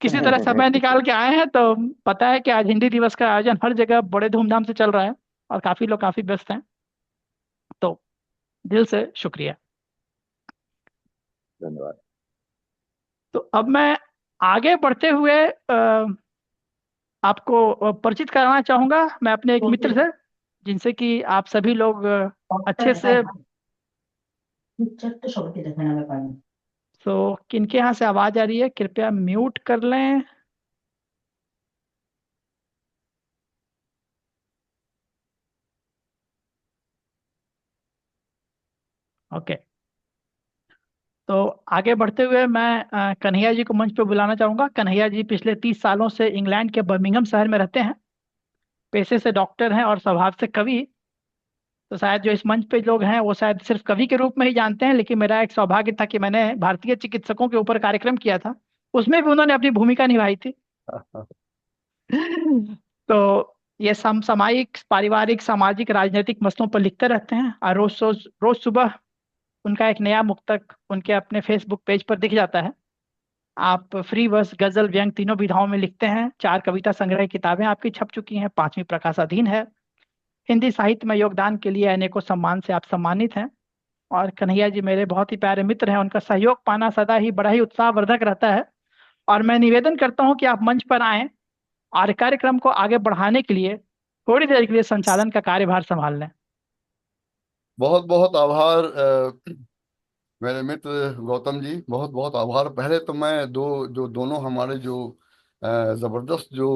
किसी तरह समय निकाल के आए हैं। तो पता है कि आज हिंदी दिवस का आयोजन हर जगह बड़े धूमधाम से चल रहा है और काफी लोग काफी व्यस्त हैं। तो दिल से शुक्रिया।
धन्यवाद।
तो अब मैं आगे बढ़ते हुए आपको परिचित कराना चाहूंगा मैं अपने एक मित्र से जिनसे कि आप सभी लोग अच्छे से। तो किनके यहाँ से आवाज आ रही है कृपया म्यूट कर लें। ओके। तो आगे बढ़ते हुए मैं कन्हैया जी को मंच पर बुलाना चाहूंगा। कन्हैया जी पिछले 30 सालों से इंग्लैंड के बर्मिंघम शहर में रहते हैं। पेशे से डॉक्टर हैं और स्वभाव से कवि। तो शायद जो इस मंच पे लोग हैं वो शायद सिर्फ कवि के रूप में ही जानते हैं, लेकिन मेरा एक सौभाग्य था कि मैंने भारतीय चिकित्सकों के ऊपर कार्यक्रम किया था। उसमें भी उन्होंने अपनी भूमिका निभाई थी। तो ये समसामयिक, पारिवारिक, सामाजिक, राजनीतिक मसलों पर लिखते रहते हैं और रोज रोज रोज सुबह उनका एक नया मुक्तक उनके अपने फेसबुक पेज पर दिख जाता है। आप फ्री वर्स, गजल, व्यंग तीनों विधाओं में लिखते हैं। 4 कविता संग्रह की किताबें आपकी छप चुकी हैं, 5वीं प्रकाशाधीन है। हिंदी साहित्य में योगदान के लिए अनेकों सम्मान से आप सम्मानित हैं। और कन्हैया जी मेरे बहुत ही प्यारे मित्र हैं, उनका सहयोग पाना सदा ही बड़ा ही उत्साहवर्धक रहता है। और मैं निवेदन करता हूं कि आप मंच पर आएं और कार्यक्रम को आगे बढ़ाने के लिए थोड़ी देर के लिए संचालन का कार्यभार संभाल लें।
बहुत बहुत आभार मेरे मित्र गौतम जी, बहुत बहुत आभार। पहले तो मैं दोनों हमारे जो जबरदस्त जो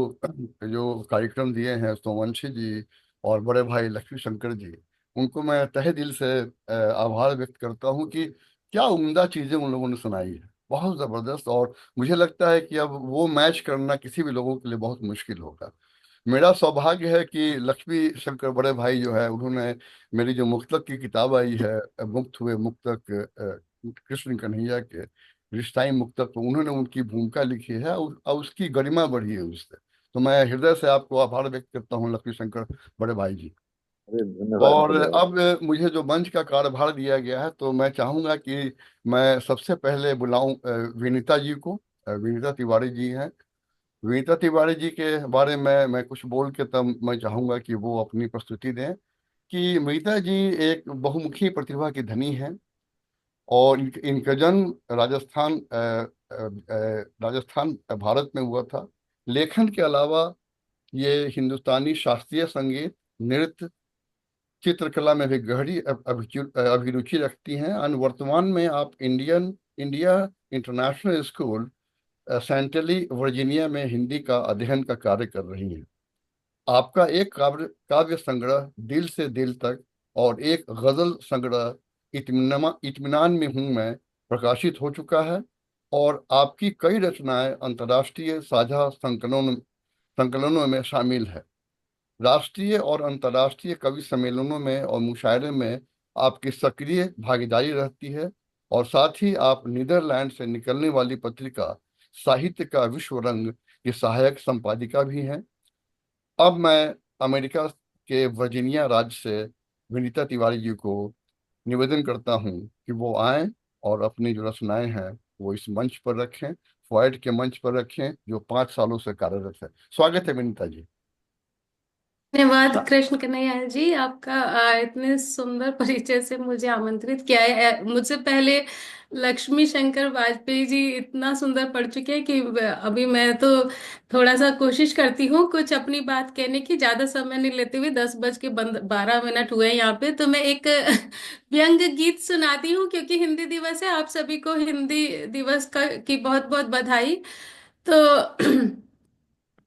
जो कार्यक्रम दिए हैं सोमवंशी जी और बड़े भाई लक्ष्मी शंकर जी, उनको मैं तहे दिल से आभार व्यक्त करता हूँ कि क्या उम्दा चीजें उन लोगों ने सुनाई है, बहुत जबरदस्त। और मुझे लगता है कि अब वो मैच करना किसी भी लोगों के लिए बहुत मुश्किल होगा। मेरा सौभाग्य है कि लक्ष्मी शंकर बड़े भाई जो है, उन्होंने मेरी जो मुक्तक की किताब आई है, मुक्त हुए मुक्तक, कृष्ण कन्हैया के रिश्ताई मुक्तक, तो उन्होंने उनकी भूमिका लिखी है और उसकी गरिमा बढ़ी है उससे। तो मैं हृदय से आपको आभार व्यक्त करता हूँ लक्ष्मी शंकर बड़े भाई जी।
अरे धन्यवाद,
और
धन्यवाद।
अब मुझे जो मंच का कार्यभार दिया गया है, तो मैं चाहूंगा कि मैं सबसे पहले बुलाऊं विनीता जी को। विनीता तिवारी जी हैं। विनीता तिवारी जी के बारे में मैं कुछ बोल के तब मैं चाहूंगा कि वो अपनी प्रस्तुति दें। कि विनीता जी एक बहुमुखी प्रतिभा की धनी है। और इनका जन्म राजस्थान भारत में हुआ था। लेखन के अलावा ये हिंदुस्तानी शास्त्रीय संगीत, नृत्य, चित्रकला में भी गहरी अभिरुचि रखती हैं। और वर्तमान में आप India international school saintly Virginia में हिंदी का अध्ययन का कार्य कर रही हैं। आपका एक काव्य काव्य संग्रह दिल से दिल तक और एक गजल संग्रह इत्मीनान में हूं मैं प्रकाशित हो चुका है, और आपकी कई रचनाएं अंतर्राष्ट्रीय साझा संकलनों में शामिल है। राष्ट्रीय और अंतर्राष्ट्रीय कवि सम्मेलनों में और मुशायरे में आपकी सक्रिय भागीदारी रहती है, और साथ ही आप नीदरलैंड से निकलने वाली पत्रिका साहित्य का विश्व रंग की सहायक संपादिका भी हैं। अब मैं अमेरिका के वर्जीनिया राज्य से विनीता तिवारी जी को निवेदन करता हूं कि वो आएं और अपनी जो रचनाएं हैं वो इस मंच पर रखें, फॉयड के मंच पर रखें, जो 5 सालों से कार्यरत है। स्वागत है विनीता जी।
धन्यवाद
स-
कृष्ण कन्हैया जी, आपका इतने सुंदर परिचय से मुझे आमंत्रित किया है। मुझसे पहले लक्ष्मी शंकर वाजपेयी जी इतना सुंदर पढ़ चुके हैं कि अभी मैं तो थोड़ा सा कोशिश करती हूँ कुछ अपनी बात कहने की, ज्यादा समय नहीं लेते हुए। 10:12 हुए हैं यहाँ पे, तो मैं एक व्यंग गीत सुनाती हूँ, क्योंकि हिंदी दिवस है। आप सभी को हिंदी दिवस की बहुत बहुत बधाई। तो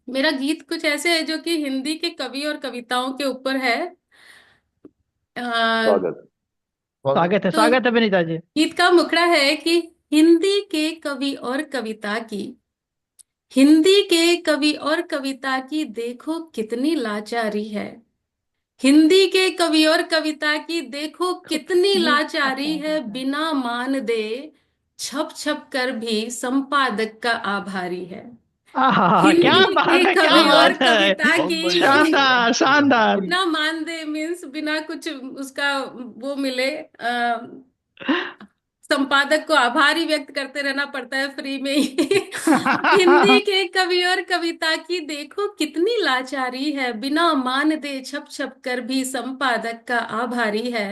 मेरा गीत कुछ ऐसे है जो कि हिंदी के कवि और कविताओं के ऊपर है। अ,
स्वागत।
स्वागत।
तो
स्वागत है विनीता जी।
गीत का मुखड़ा है कि हिंदी के कवि और कविता की, हिंदी के कवि और कविता की देखो कितनी लाचारी है। हिंदी के कवि और कविता की देखो कितनी लाचारी है, बिना मान दे छप छप कर भी संपादक का आभारी है।
आहा, क्या
हिंदी
बात
के
है, क्या
कवि और
बात है।
कविता
बहुत बढ़िया,
की
शानदार शानदार।
बिना मानदे मीन्स बिना कुछ उसका वो मिले, संपादक को आभारी व्यक्त करते रहना पड़ता है फ्री में ही। हिंदी के कवि और कविता की देखो कितनी लाचारी है, बिना मानदे छप छप कर भी संपादक का आभारी है।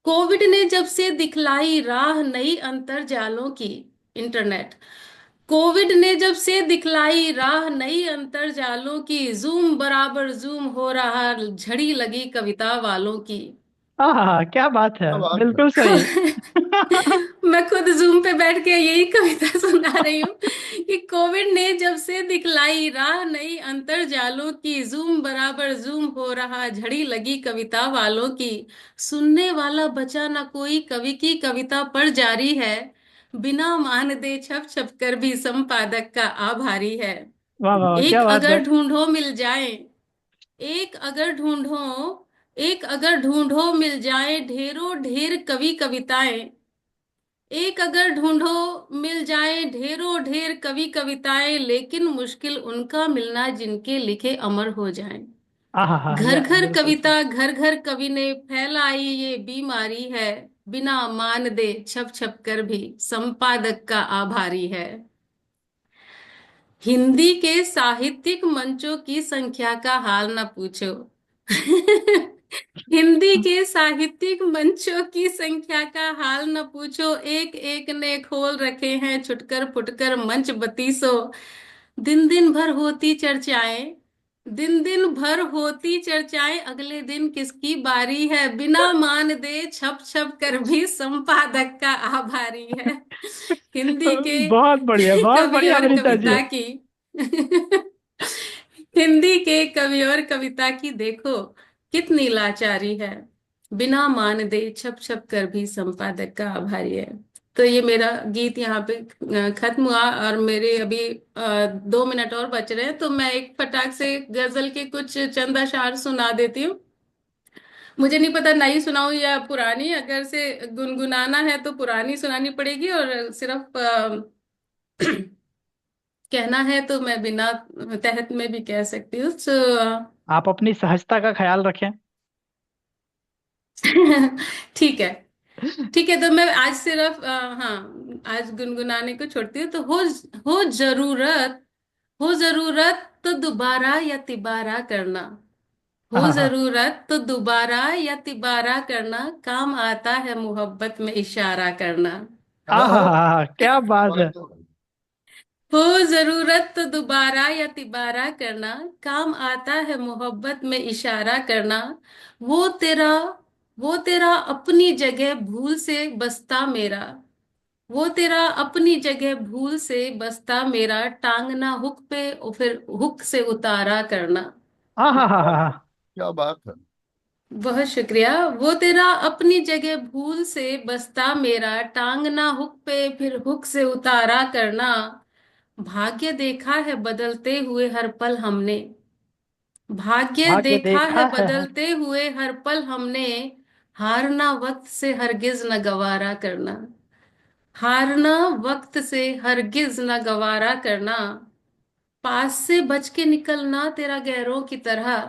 कोविड ने जब से दिखलाई राह नई अंतर्जालों की, इंटरनेट, कोविड ने जब से दिखलाई राह नई अंतर्जालों की, जूम बराबर जूम हो रहा झड़ी लगी कविता वालों की।
आहा, क्या बात है,
क्या बात है।
बिल्कुल सही।
मैं खुद जूम पे बैठ के यही कविता सुना रही हूँ कि कोविड ने जब से दिखलाई राह नई अंतर्जालों की, जूम बराबर जूम हो रहा झड़ी लगी कविता वालों की। सुनने वाला बचा ना कोई, कवि की कविता पर जारी है, बिना मान दे छप छप कर भी संपादक का आभारी है।
वाह वाह वाह,
एक
क्या बात
अगर
है।
ढूंढो मिल जाए, एक अगर ढूंढो एक अगर ढूंढो मिल जाए ढेरों ढेर कवि कविताएं, एक अगर ढूंढो मिल जाए ढेरों ढेर कवि कविताएं, लेकिन मुश्किल उनका मिलना जिनके लिखे अमर हो जाएं।
आहा हा,
घर
यह
घर
बिल्कुल सही।
कविता घर घर कवि ने फैलाई ये बीमारी है, बिना मान दे छप छप कर भी संपादक का आभारी है। हिंदी के साहित्यिक मंचों की संख्या का हाल न पूछो। हिंदी के साहित्यिक मंचों की संख्या का हाल न पूछो, एक एक ने खोल रखे हैं छुटकर फुटकर मंच बत्तीसो। दिन दिन भर होती चर्चाएं, दिन दिन भर होती चर्चाएं, अगले दिन किसकी बारी है, बिना मान दे छप छप कर भी संपादक का आभारी है। हिंदी के
बहुत
कवि
बढ़िया
और
विनीता जी।
कविता की हिंदी के कवि और कविता की देखो कितनी लाचारी है, बिना मान दे छप छप कर भी संपादक का आभारी है। तो ये मेरा गीत यहाँ पे खत्म हुआ, और मेरे अभी 2 मिनट और बच रहे हैं, तो मैं एक फटाक से गजल के कुछ चंद अशार सुना देती हूँ। मुझे नहीं पता नई सुनाऊं या पुरानी, अगर से गुनगुनाना है तो पुरानी सुनानी पड़ेगी, और सिर्फ कहना है तो मैं बिना तहत में भी कह सकती हूँ।
आप अपनी सहजता का ख्याल रखें।
ठीक है, ठीक है, तो मैं आज सिर्फ हाँ, आज गुनगुनाने को छोड़ती हूँ। तो हो जरूरत, हो जरूरत तो दोबारा या तिबारा करना, हो
हाँ हाँ
जरूरत तो दोबारा या तिबारा करना, काम आता है मोहब्बत में इशारा करना।
हाँ हाँ
हाँ,
हाँ हाँ, क्या बात है।
बात तो
हो जरूरत तो दोबारा या तिबारा करना, काम आता है मोहब्बत में इशारा करना। वो तेरा वो तेरा अपनी जगह भूल से बसता मेरा, वो तेरा अपनी जगह भूल से बसता मेरा, टांगना हुक पे और फिर हुक से उतारा करना।
हाँ हाँ हाँ हाँ हाँ।
क्या बात है।
बहुत शुक्रिया। वो तेरा अपनी जगह भूल से बसता मेरा, टांगना हुक पे फिर हुक से उतारा करना। भाग्य देखा है बदलते हुए हर पल हमने, भाग्य
भाग्य
देखा है
देखा है।
बदलते हुए हर पल हमने, हारना वक्त से हरगिज न गवारा करना, हारना वक्त से हरगिज न गवारा करना। पास से बच के निकलना तेरा गैरों की तरह,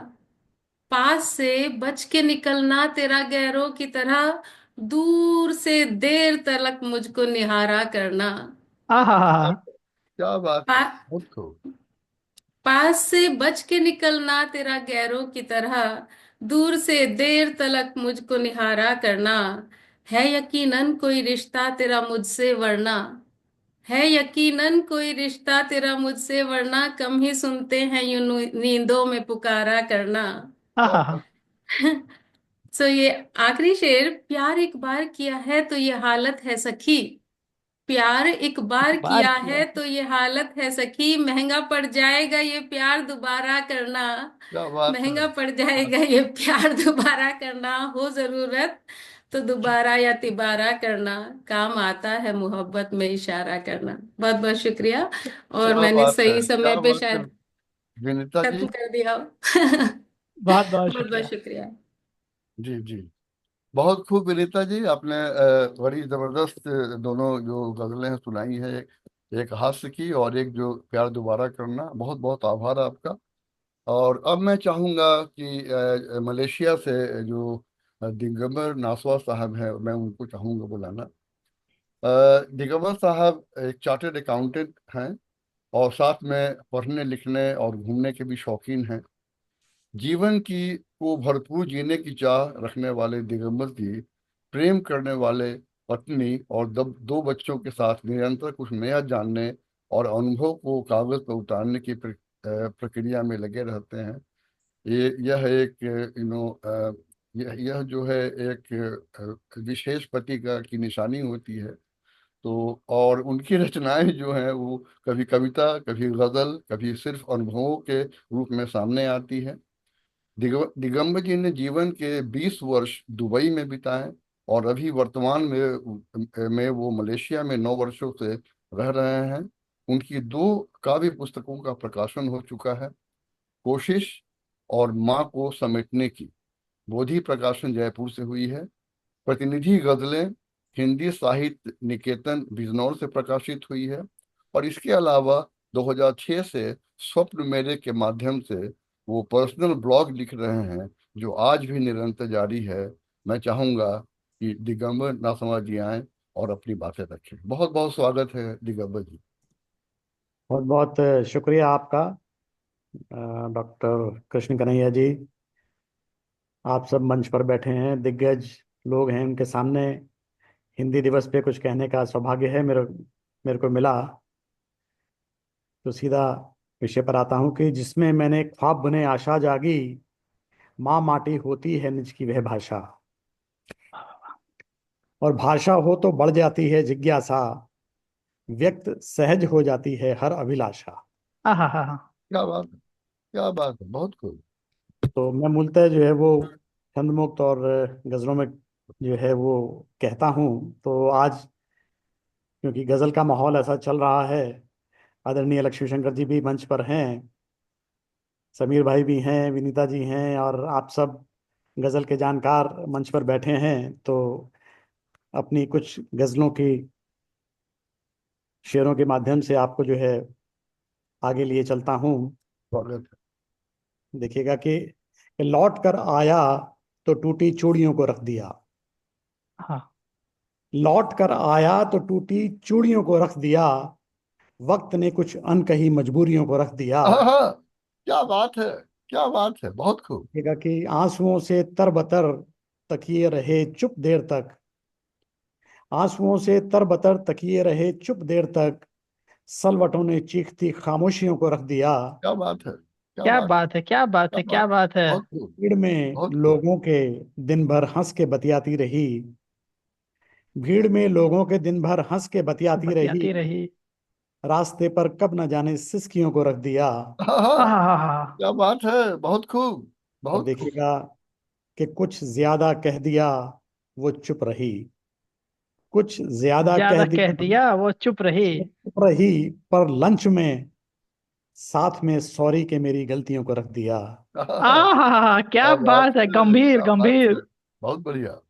पास से बच के निकलना तेरा गैरों की तरह, दूर से देर तलक मुझको निहारा करना।
हाँ हाँ हाँ हाँ।
क्या बात
पा,
है, बहुत खूब।
पास से बच के निकलना तेरा गैरों की तरह, दूर से देर तलक मुझको निहारा करना। है यकीनन कोई रिश्ता तेरा मुझसे वरना, है यकीनन कोई रिश्ता तेरा मुझसे वरना, कम ही सुनते हैं यूं नींदों में पुकारा करना।
हाँ
क्या
हाँ
बात।
हाँ।
सो ये आखिरी शेर, प्यार एक बार किया है तो ये हालत है सखी, प्यार एक
एक
बार
बार
किया
किया
है
है।
तो ये हालत है सखी, महंगा पड़ जाएगा ये प्यार दोबारा करना,
क्या बात है।
महंगा पड़ जाएगा ये प्यार दोबारा करना। हो जरूरत तो दोबारा या तिबारा करना, काम आता है मोहब्बत में इशारा करना। बहुत बहुत शुक्रिया। और
क्या
मैंने
बात है,
सही
क्या
समय पे
बात है
शायद
विनीता
खत्म
जी।
कर दिया।
बहुत बहुत
बहुत बहुत
शुक्रिया।
शुक्रिया।
जी जी, बहुत खूब विनीता जी, आपने बड़ी जबरदस्त दोनों जो गजलें हैं सुनाई है, एक हास्य की और एक जो प्यार दोबारा करना। बहुत बहुत आभार आपका। और अब मैं चाहूंगा कि मलेशिया से जो दिगंबर नासवा साहब है, मैं उनको चाहूंगा बुलाना। दिगंबर साहब एक चार्टर्ड अकाउंटेंट हैं और साथ में पढ़ने लिखने और घूमने के भी शौकीन हैं। जीवन की को भरपूर जीने की चाह रखने वाले दिगंबर जी प्रेम करने वाले पत्नी और दो बच्चों के साथ निरंतर कुछ नया जानने और अनुभव को कागज पर उतारने की प्रक्रिया में लगे रहते हैं। यह एक यह जो है एक विशेष पति का की निशानी होती है। तो और उनकी रचनाएं जो हैं वो कभी कविता, कभी गजल, कभी सिर्फ अनुभवों के रूप में सामने आती है। दिगंबर जी ने जीवन के 20 वर्ष दुबई में बिताए और अभी वर्तमान में वो मलेशिया में 9 वर्षों से रह रहे हैं। उनकी दो काव्य पुस्तकों का प्रकाशन हो चुका है, कोशिश और माँ को समेटने की। बोधि प्रकाशन जयपुर से हुई है। प्रतिनिधि गजलें हिंदी साहित्य निकेतन बिजनौर से प्रकाशित हुई है। और इसके अलावा 2006 से स्वप्न मेरे के माध्यम से वो पर्सनल ब्लॉग लिख रहे हैं जो आज भी निरंतर जारी है। मैं चाहूंगा कि दिगंबर नासमा जी आए और अपनी बातें रखें। बहुत बहुत स्वागत है दिगंबर जी।
बहुत बहुत शुक्रिया आपका, डॉक्टर कृष्ण कन्हैया जी। आप सब मंच पर बैठे हैं, दिग्गज लोग हैं, उनके सामने हिंदी दिवस पे कुछ कहने का सौभाग्य है मेरे मेरे को मिला। तो सीधा विषय पर आता हूँ कि जिसमें मैंने ख्वाब बुने आशा जागी, माँ माटी होती है निज की वह भाषा, और भाषा हो तो बढ़ जाती है जिज्ञासा, व्यक्त सहज हो जाती है हर अभिलाषा।
हाँ हाँ हाँ हाँ।
क्या बात है, क्या बात है, बहुत खूब।
तो मैं मूलतः जो है वो छंदमुक्त और गजलों में जो है वो कहता हूँ। तो आज क्योंकि गजल का माहौल ऐसा चल रहा है, आदरणीय लक्ष्मी शंकर जी भी मंच पर हैं, समीर भाई भी हैं, विनीता जी हैं, और आप सब गजल के जानकार मंच पर बैठे हैं। तो अपनी कुछ गजलों की शेरों के माध्यम से आपको जो है आगे लिए चलता हूँ।
स्वागत है।
देखिएगा कि लौट कर आया तो टूटी चूड़ियों को रख दिया,
हाँ
लौट कर आया तो टूटी चूड़ियों को रख दिया, वक्त ने कुछ अनकही मजबूरियों को रख दिया।
हाँ हाँ, क्या बात है। क्या बात है, बहुत खूब।
देखिएगा कि आंसुओं से तरबतर तकिए रहे चुप देर तक, आंसुओं से तरबतर तकिए रहे चुप देर तक, सलवटों ने चीखती खामोशियों को रख दिया।
क्या बात है, क्या
क्या
बात,
बात है, क्या बात
क्या
है,
बात,
क्या बात है।
बहुत खूब,
भीड़ में
बहुत खूब।
लोगों के दिन भर हंस के बतियाती रही, भीड़ में लोगों के दिन भर हंस के बतियाती रही,
बतियाती रही।
रास्ते पर कब न जाने सिसकियों को रख दिया।
हाँ हाँ,
हाँ।
क्या बात है, बहुत खूब,
और
बहुत खूब।
देखिएगा कि कुछ ज्यादा कह दिया वो चुप रही, कुछ ज्यादा कह
ज्यादा कह
दिया
दिया वो चुप रही।
वो चुप रही, पर लंच में साथ में सॉरी के मेरी गलतियों को रख दिया।
हाँ,
क्या
क्या बात
बात है,
है,
गंभीर
क्या बात
गंभीर।
है, बहुत बढ़िया।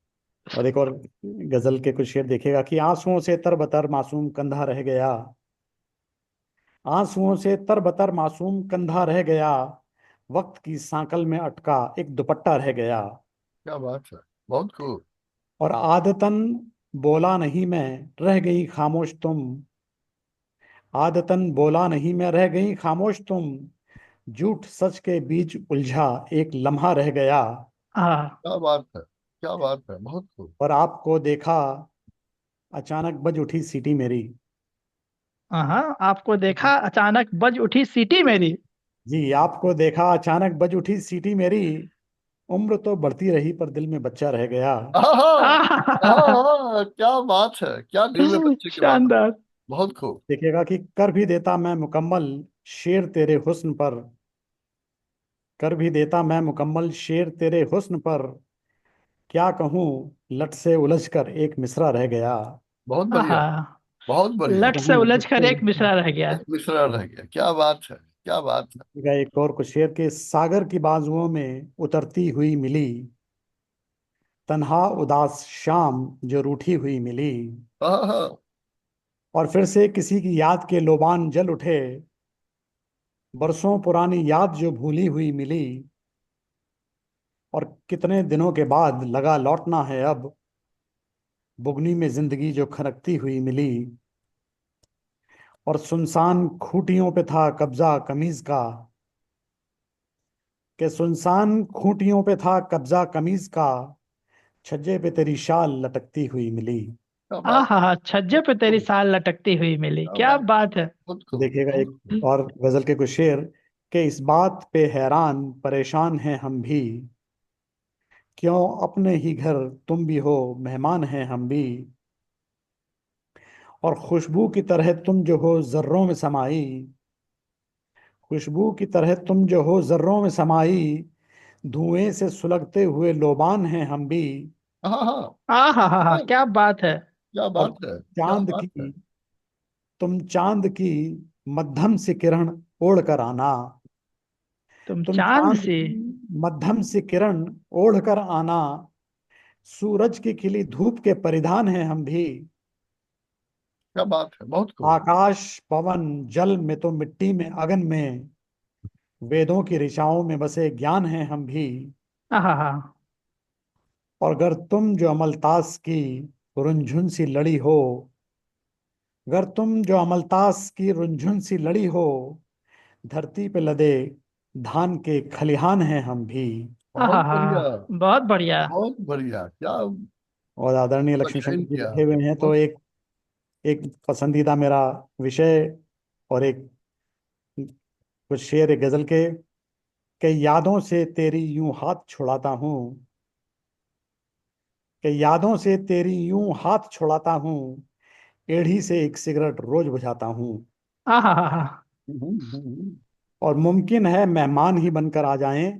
और एक और गजल के कुछ शेर देखिएगा कि आंसुओं से तरबतर मासूम कंधा रह गया, आंसुओं से तरबतर मासूम कंधा रह गया, वक्त की सांकल में अटका एक दुपट्टा रह गया।
क्या बात है, बहुत खूब।
और आदतन बोला नहीं मैं, रह गई खामोश तुम, आदतन बोला नहीं मैं, रह गई खामोश तुम, झूठ सच के बीच उलझा एक लम्हा रह गया।
हाँ
क्या बात है, क्या बात है, बहुत खूब।
और आपको देखा अचानक बज उठी सीटी मेरी,
हाँ, आपको देखा अचानक बज उठी सीटी मेरी।
जी आपको देखा अचानक बज उठी सीटी मेरी, उम्र तो बढ़ती रही पर दिल में बच्चा रह गया।
हाँ हाँ
आहा,
हाँ हाँ, क्या बात है, क्या दिल में बच्चे की बात है,
शानदार।
बहुत खूब।
देखिएगा कि कर भी देता मैं मुकम्मल शेर तेरे हुस्न पर, कर भी देता मैं मुकम्मल शेर तेरे हुस्न पर, क्या कहूँ लट से उलझ कर एक मिसरा रह गया।
बहुत बढ़िया,
आहा,
बहुत बढ़िया।
लट से
कहूँ
उलझ
लट
कर
से
एक मिसरा रह गया।
एक मिश्रा रह गया, क्या बात है, क्या बात है।
देखिएगा एक और कुछ शेर के सागर की बाजुओं में उतरती हुई मिली, तन्हा उदास शाम जो रूठी हुई मिली,
हाँ हाँ,
और फिर से किसी की याद के लोबान जल उठे, बरसों पुरानी याद जो भूली हुई मिली, और कितने दिनों के बाद लगा लौटना है अब, बुगनी में जिंदगी जो खनकती हुई मिली, और सुनसान खूंटियों पे था कब्जा कमीज का, कि सुनसान खूंटियों पे था कब्जा कमीज का, छज्जे पे तेरी शाल लटकती हुई मिली।
क्या बात,
छज्जे पे तेरी
खूब,
साल लटकती हुई मिली,
क्या
क्या
बात,
बात है।
बहुत खूब,
देखिएगा
बहुत
एक
खूब।
और गजल के कुछ शेर कि इस बात पे हैरान परेशान हैं हम भी, क्यों अपने ही घर तुम भी हो मेहमान हैं हम भी, और खुशबू की तरह तुम जो हो जर्रों में समाई, खुशबू की तरह तुम जो हो जर्रों में समाई, धुएं से सुलगते हुए लोबान हैं हम भी,
हाँ हाँ हाँ,
क्या बात है।
क्या
और
बात है, क्या
चांद
बात है।
की तुम चांद की मध्यम से किरण ओढ़ कर आना,
तुम
तुम
चांद
चांद
सी।
की मध्यम से किरण ओढ़ कर आना, सूरज की खिली धूप के परिधान हैं हम भी,
क्या बात है, बहुत खूब।
आकाश पवन जल में तो मिट्टी में अगन में, वेदों की ऋचाओं में बसे ज्ञान हैं हम भी,
आहा।
और अगर तुम जो अमलतास की रुंझुन सी लड़ी हो, अगर तुम जो अमलतास की रुंझुन सी लड़ी हो, धरती पे लदे धान के खलिहान हैं हम भी।
बहुत बढ़िया,
बहुत बढ़िया।
बहुत बढ़िया, क्या
और आदरणीय लक्ष्मी
चयन
शंकर जी
किया,
बैठे हुए हैं तो
बहुत।
एक एक पसंदीदा मेरा विषय और एक कुछ शेर एक गजल के, कई यादों से तेरी यूं हाथ छुड़ाता हूँ, कई यादों से तेरी यूं हाथ छुड़ाता हूँ, एड़ी से एक सिगरेट रोज बुझाता हूँ,
आहा।
और मुमकिन है मेहमान ही बनकर आ जाएं,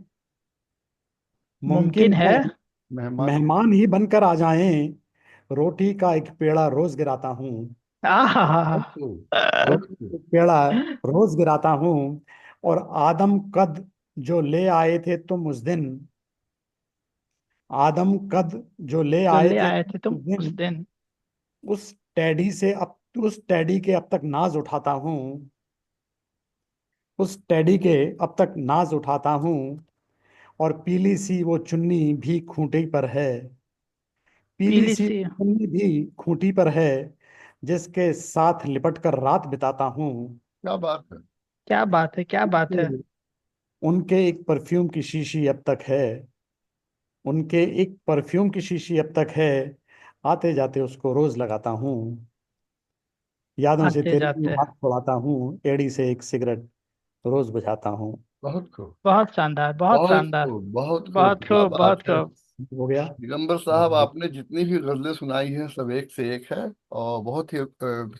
मुमकिन
मुमकिन है।
है
मेहमान।
मेहमान ही बनकर आ जाएं, रोटी का एक पेड़ा रोज गिराता हूँ,
आहा।
बहुत खूब, बहुत
रोटी का
खूब।
एक पेड़ा रोज गिराता हूँ, और आदम कद जो ले आए थे तुम उस दिन, आदम कद जो ले
जो
आए
ले
थे
आए थे तुम
उस
उस
दिन,
दिन।
उस टैडी से अब उस टैडी के अब तक नाज उठाता हूँ, उस टैडी के अब तक नाज उठाता हूँ, और पीली सी वो चुन्नी भी खूंटी पर है, पीली
पीली
सी
सी।
चुन्नी भी खूंटी पर है, जिसके साथ लिपट कर रात बिताता हूँ।
क्या बात है,
क्या बात है, क्या बात है।
उनके एक परफ्यूम की शीशी अब तक है, उनके एक परफ्यूम की शीशी अब तक है, आते जाते उसको रोज लगाता हूँ, यादों से
आते
तेरे यूं
जाते।
हाथ छुड़ाता हूँ, एड़ी से एक सिगरेट रोज बुझाता हूँ।
बहुत खूब,
बहुत शानदार, बहुत
बहुत
शानदार।
खूब, बहुत खूब,
बहुत
क्या
खूब, बहुत
बात है।
खूब।
हो गया।
दिगंबर साहब, आपने जितनी भी गजलें सुनाई हैं सब एक से एक है, और बहुत ही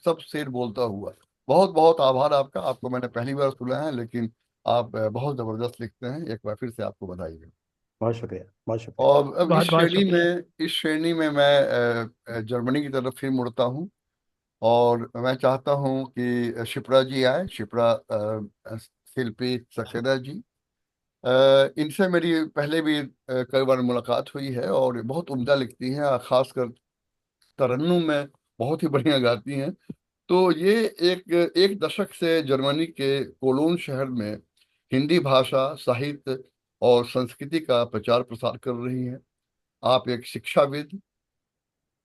सब शेर बोलता हुआ। बहुत बहुत आभार आपका, आपको मैंने पहली बार सुना है, लेकिन आप बहुत जबरदस्त लिखते हैं। एक बार फिर से आपको बधाई है।
बहुत शुक्रिया, बहुत शुक्रिया।
और अब
बहुत बहुत शुक्रिया।
इस श्रेणी में मैं जर्मनी की तरफ फिर मुड़ता हूँ, और मैं चाहता हूँ कि शिप्रा जी आए, शिप्रा शिल्पी सक्सेना जी। इनसे मेरी पहले भी कई बार मुलाकात हुई है, और बहुत उम्दा लिखती हैं, और खासकर तरन्नुम में बहुत ही बढ़िया गाती हैं। तो ये एक एक दशक से जर्मनी के कोलोन शहर में हिंदी भाषा, साहित्य और संस्कृति का प्रचार प्रसार कर रही हैं। आप एक शिक्षाविद,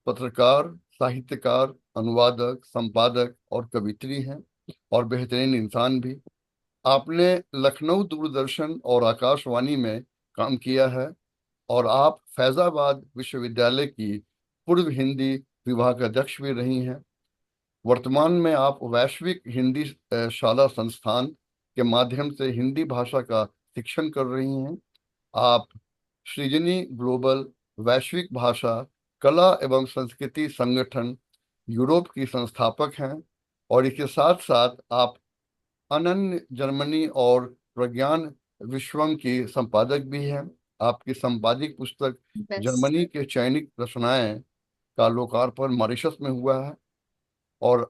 पत्रकार, साहित्यकार, अनुवादक, संपादक और कवित्री हैं, और बेहतरीन इंसान भी। आपने लखनऊ दूरदर्शन और आकाशवाणी में काम किया है, और आप फैजाबाद विश्वविद्यालय की पूर्व हिंदी विभाग अध्यक्ष भी रही हैं। वर्तमान में आप वैश्विक हिंदी शाला संस्थान के माध्यम से हिंदी भाषा का शिक्षण कर रही हैं। आप सृजनी ग्लोबल वैश्विक भाषा, कला एवं संस्कृति संगठन यूरोप की संस्थापक हैं, और इसके साथ साथ आप अनन्य जर्मनी और प्रज्ञान विश्वम की संपादक भी हैं। आपकी संपादित पुस्तक
बस।
जर्मनी के चयनित रचनाएं का लोकार्पण मॉरिशस में हुआ है, और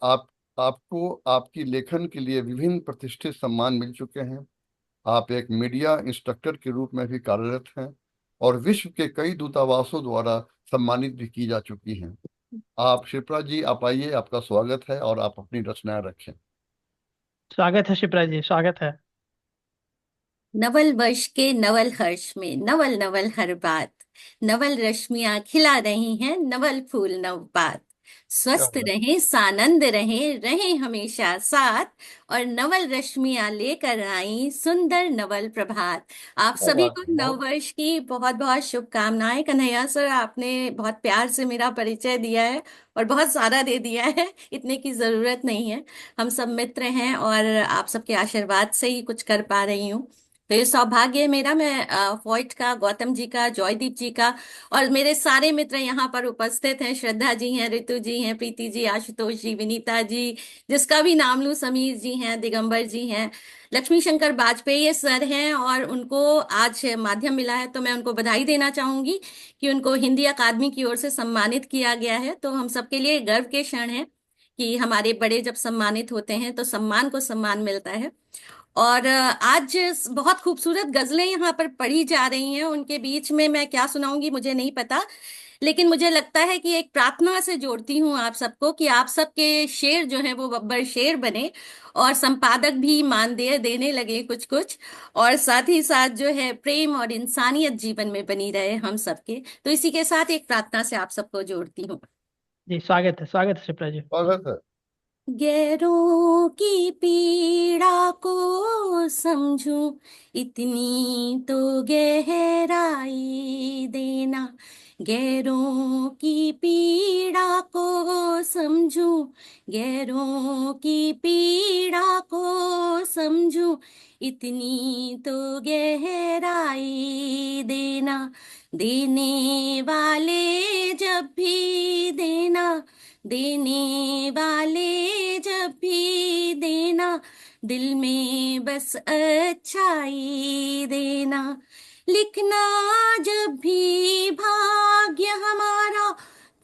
आपको आपकी लेखन के लिए विभिन्न प्रतिष्ठित सम्मान मिल चुके हैं। आप एक मीडिया इंस्ट्रक्टर के रूप में भी कार्यरत हैं, और विश्व के कई दूतावासों द्वारा सम्मानित भी की जा चुकी हैं। आप शिप्रा जी, आप आइए, आपका स्वागत है, और आप अपनी रचनाएं रखें।
स्वागत है शिप्रा जी, स्वागत है।
नवल वर्ष के नवल हर्ष में नवल नवल हर बात, नवल रश्मियां खिला रही हैं, नवल फूल नव बात।
क्या
स्वस्थ
बात
रहें, सानंद रहें, रहें हमेशा साथ, और नवल रश्मियां लेकर आई सुंदर नवल प्रभात। आप
क्या
सभी
बात
को
है, बहुत
नववर्ष की बहुत बहुत शुभकामनाएं। कन्हैया सर, आपने बहुत प्यार से मेरा परिचय दिया है, और बहुत सारा दे दिया है, इतने की जरूरत नहीं है। हम सब मित्र हैं, और आप सबके आशीर्वाद से ही कुछ कर पा रही हूँ। तो ये सौभाग्य है मेरा, मैं फॉइट का, गौतम जी का, जॉयदीप जी का, और मेरे सारे मित्र यहाँ पर उपस्थित हैं। श्रद्धा जी हैं, ऋतु जी हैं, प्रीति जी, आशुतोष जी, विनीता जी, जिसका भी नाम लूं, समीर जी हैं, दिगंबर जी हैं, लक्ष्मी शंकर वाजपेयी ये सर हैं, और उनको आज माध्यम मिला है तो मैं उनको बधाई देना चाहूंगी कि उनको हिंदी अकादमी की ओर से सम्मानित किया गया है। तो हम सबके लिए गर्व के क्षण है कि हमारे बड़े जब सम्मानित होते हैं तो सम्मान को सम्मान मिलता है। और आज बहुत खूबसूरत गजलें यहाँ पर पढ़ी जा रही हैं, उनके बीच में मैं क्या सुनाऊंगी मुझे नहीं पता, लेकिन मुझे लगता है कि एक प्रार्थना से जोड़ती हूँ आप सबको कि आप सबके शेर जो है वो बब्बर शेर बने, और संपादक भी मानदेय देने लगे कुछ कुछ, और साथ ही साथ जो है प्रेम और इंसानियत जीवन में बनी रहे हम सबके। तो इसी के साथ एक प्रार्थना से आप सबको जोड़ती हूँ।
जी, स्वागत है शिप्रा जी।
स्वागत है।
गैरों की पीड़ा को समझूं, इतनी तो गहराई देना। गैरों की पीड़ा को समझूं, गैरों की पीड़ा को समझूं, इतनी तो गहराई देना। देने वाले जब भी देना, देने वाले जब भी देना, दिल में बस अच्छाई देना। लिखना जब भी भाग्य हमारा,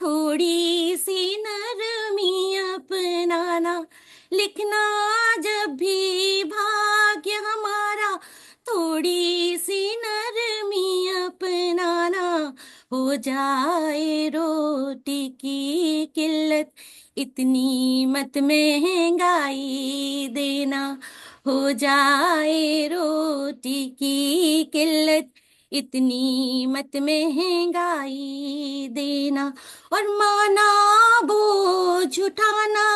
थोड़ी सी नरमी अपनाना। लिखना जब भी भाग्य हमारा, थोड़ी सी नरमी अपनाना। हो जाए रोटी की किल्लत, इतनी मत महंगाई देना। हो जाए रोटी की किल्लत, इतनी मत महंगाई देना। और माना बोझ उठाना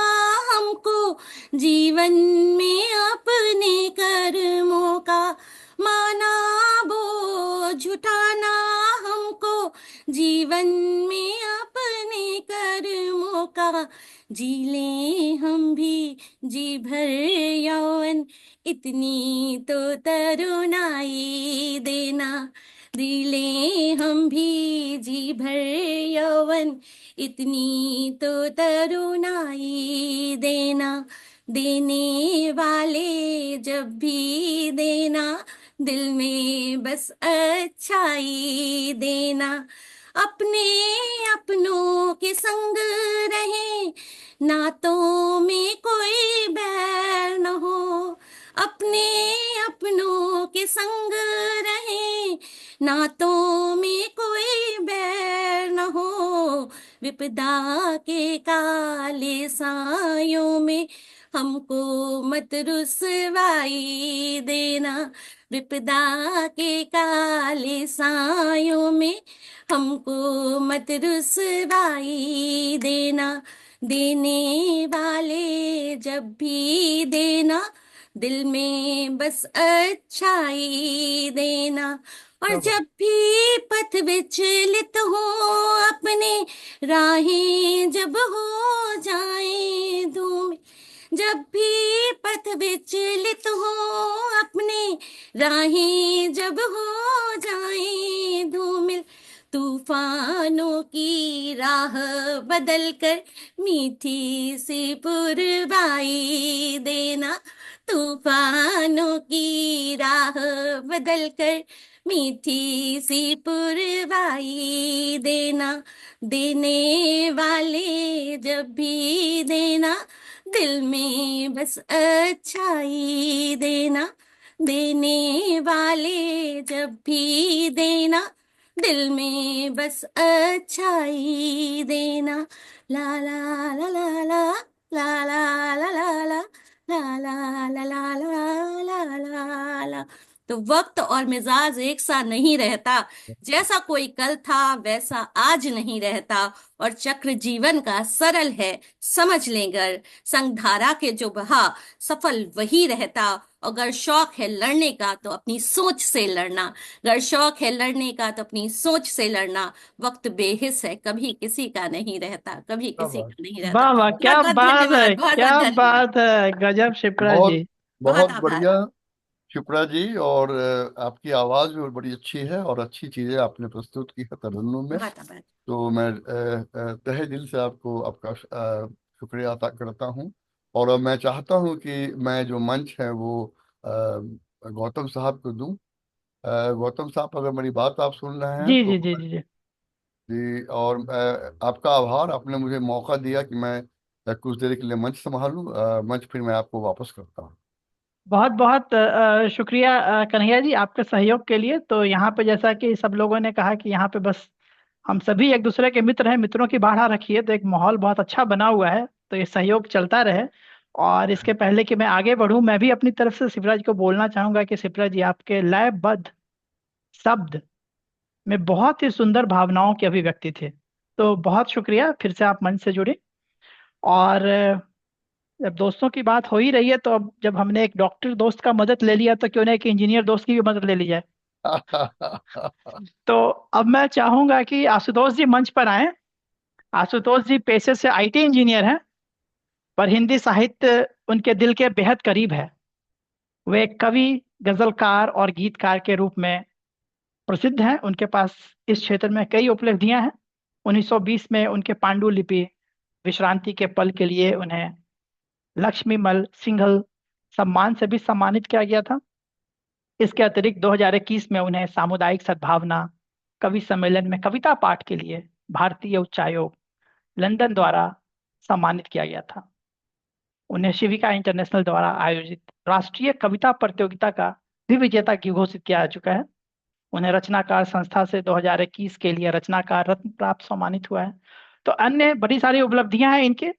हमको जीवन में अपने कर्मों का, माना बोझ उठाना हमको जीवन में अपने कर्मों का, जी ले हम भी जी भर यौवन, इतनी तो तरुणाई देना, दिले हम भी जी भर यौवन, इतनी तो तरुणाई देना, देने वाले जब भी देना, दिल में बस अच्छाई देना, अपने अपनों के संग रहे, नातों में कोई बैर न हो, अपने अपनों के संग रहे, नातों में कोई बैर न हो, विपदा के काले सायों में हमको मत रुसवाई देना, विपदा के काले सायों में हमको मत रुसवाई देना, देने वाले जब भी देना, दिल में बस अच्छाई देना, और
क्या बात।
जब भी पथ विचलित हो अपने राहें जब हो जाए धूम, जब भी पथ विचलित हो अपने राहें जब हो जाए धूमिल, तूफानों की राह बदल कर मीठी सी पुरवाई देना, तूफानों की राह बदल कर मीठी सी पुरवाई देना, देने वाले जब भी देना, दिल में बस अच्छाई देना, देने वाले जब भी देना, दिल में बस अच्छाई देना, ला ला ला ला ला ला ला ला ला ला ला ला ला ला ला ला ला ला। तो वक्त और मिजाज एक सा नहीं रहता, जैसा कोई कल था वैसा आज नहीं रहता, और चक्र जीवन का सरल है समझ लें गर, संगधारा के जो बहा सफल वही रहता, अगर शौक है लड़ने का तो अपनी सोच से लड़ना, अगर शौक है लड़ने का तो अपनी सोच से लड़ना, वक्त बेहिस है कभी किसी का नहीं रहता, कभी
क्या
किसी
बात।
का नहीं रहता।
वाह वाह,
बहुत
क्या
बहुत
बात है,
धन्यवाद, बहुत बहुत
क्या
धन्यवाद,
बात है, गजब शिप्रा
बहुत
जी।
बहुत
बहुत
आभार।
बढ़िया शिप्रा जी। और आपकी आवाज़ भी बड़ी अच्छी है और अच्छी चीज़ें आपने प्रस्तुत की है तरन्नुम में।
बहुत आभार।
तो मैं तहे दिल से आपको आपका शुक्रिया अदा करता हूँ। और अब मैं चाहता हूँ कि मैं जो मंच है वो गौतम साहब को दूं। गौतम साहब, अगर मेरी बात आप सुन रहे हैं
जी
तो
जी जी जी जी।
जी। और आपका आभार, आपने मुझे मौका दिया कि मैं कुछ देर के लिए मंच संभालूं। मंच फिर मैं आपको वापस करता हूँ।
बहुत बहुत शुक्रिया कन्हैया जी, आपके सहयोग के लिए। तो यहाँ पे जैसा कि सब लोगों ने कहा कि यहाँ पे बस हम सभी एक दूसरे के मित्र हैं, मित्रों की बाढ़ रखिए, तो एक माहौल बहुत अच्छा बना हुआ है, तो ये सहयोग चलता रहे। और इसके पहले कि मैं आगे बढ़ूं, मैं भी अपनी तरफ से शिवराज को बोलना चाहूंगा कि शिवराज जी, आपके लयबद्ध शब्द में बहुत ही सुंदर भावनाओं की अभिव्यक्ति थे। तो बहुत शुक्रिया, फिर से आप मंच से जुड़े। और जब दोस्तों की बात हो ही रही है, तो अब जब हमने एक डॉक्टर दोस्त का मदद ले लिया, तो क्यों ना एक इंजीनियर दोस्त की भी मदद ले ली जाए। तो अब मैं चाहूंगा कि आशुतोष जी मंच पर आए। आशुतोष जी पेशे से आईटी इंजीनियर हैं, पर हिंदी साहित्य उनके दिल के बेहद करीब है। वे एक कवि, गजलकार और गीतकार के रूप में प्रसिद्ध हैं। उनके पास इस क्षेत्र में कई उपलब्धियां हैं। 1920 में उनके पांडुलिपि विश्रांति के पल के लिए उन्हें लक्ष्मीमल सिंघल सम्मान से भी सम्मानित किया गया था। इसके अतिरिक्त 2021 में उन्हें सामुदायिक सद्भावना कवि सम्मेलन में कविता पाठ के लिए भारतीय उच्चायोग लंदन द्वारा सम्मानित किया गया था। उन्हें शिविका इंटरनेशनल द्वारा आयोजित राष्ट्रीय कविता प्रतियोगिता का भी विजेता की घोषित किया जा चुका है। उन्हें रचनाकार संस्था से 2021 के लिए रचनाकार रत्न प्राप्त सम्मानित हुआ है। तो अन्य बड़ी सारी उपलब्धियां हैं इनके,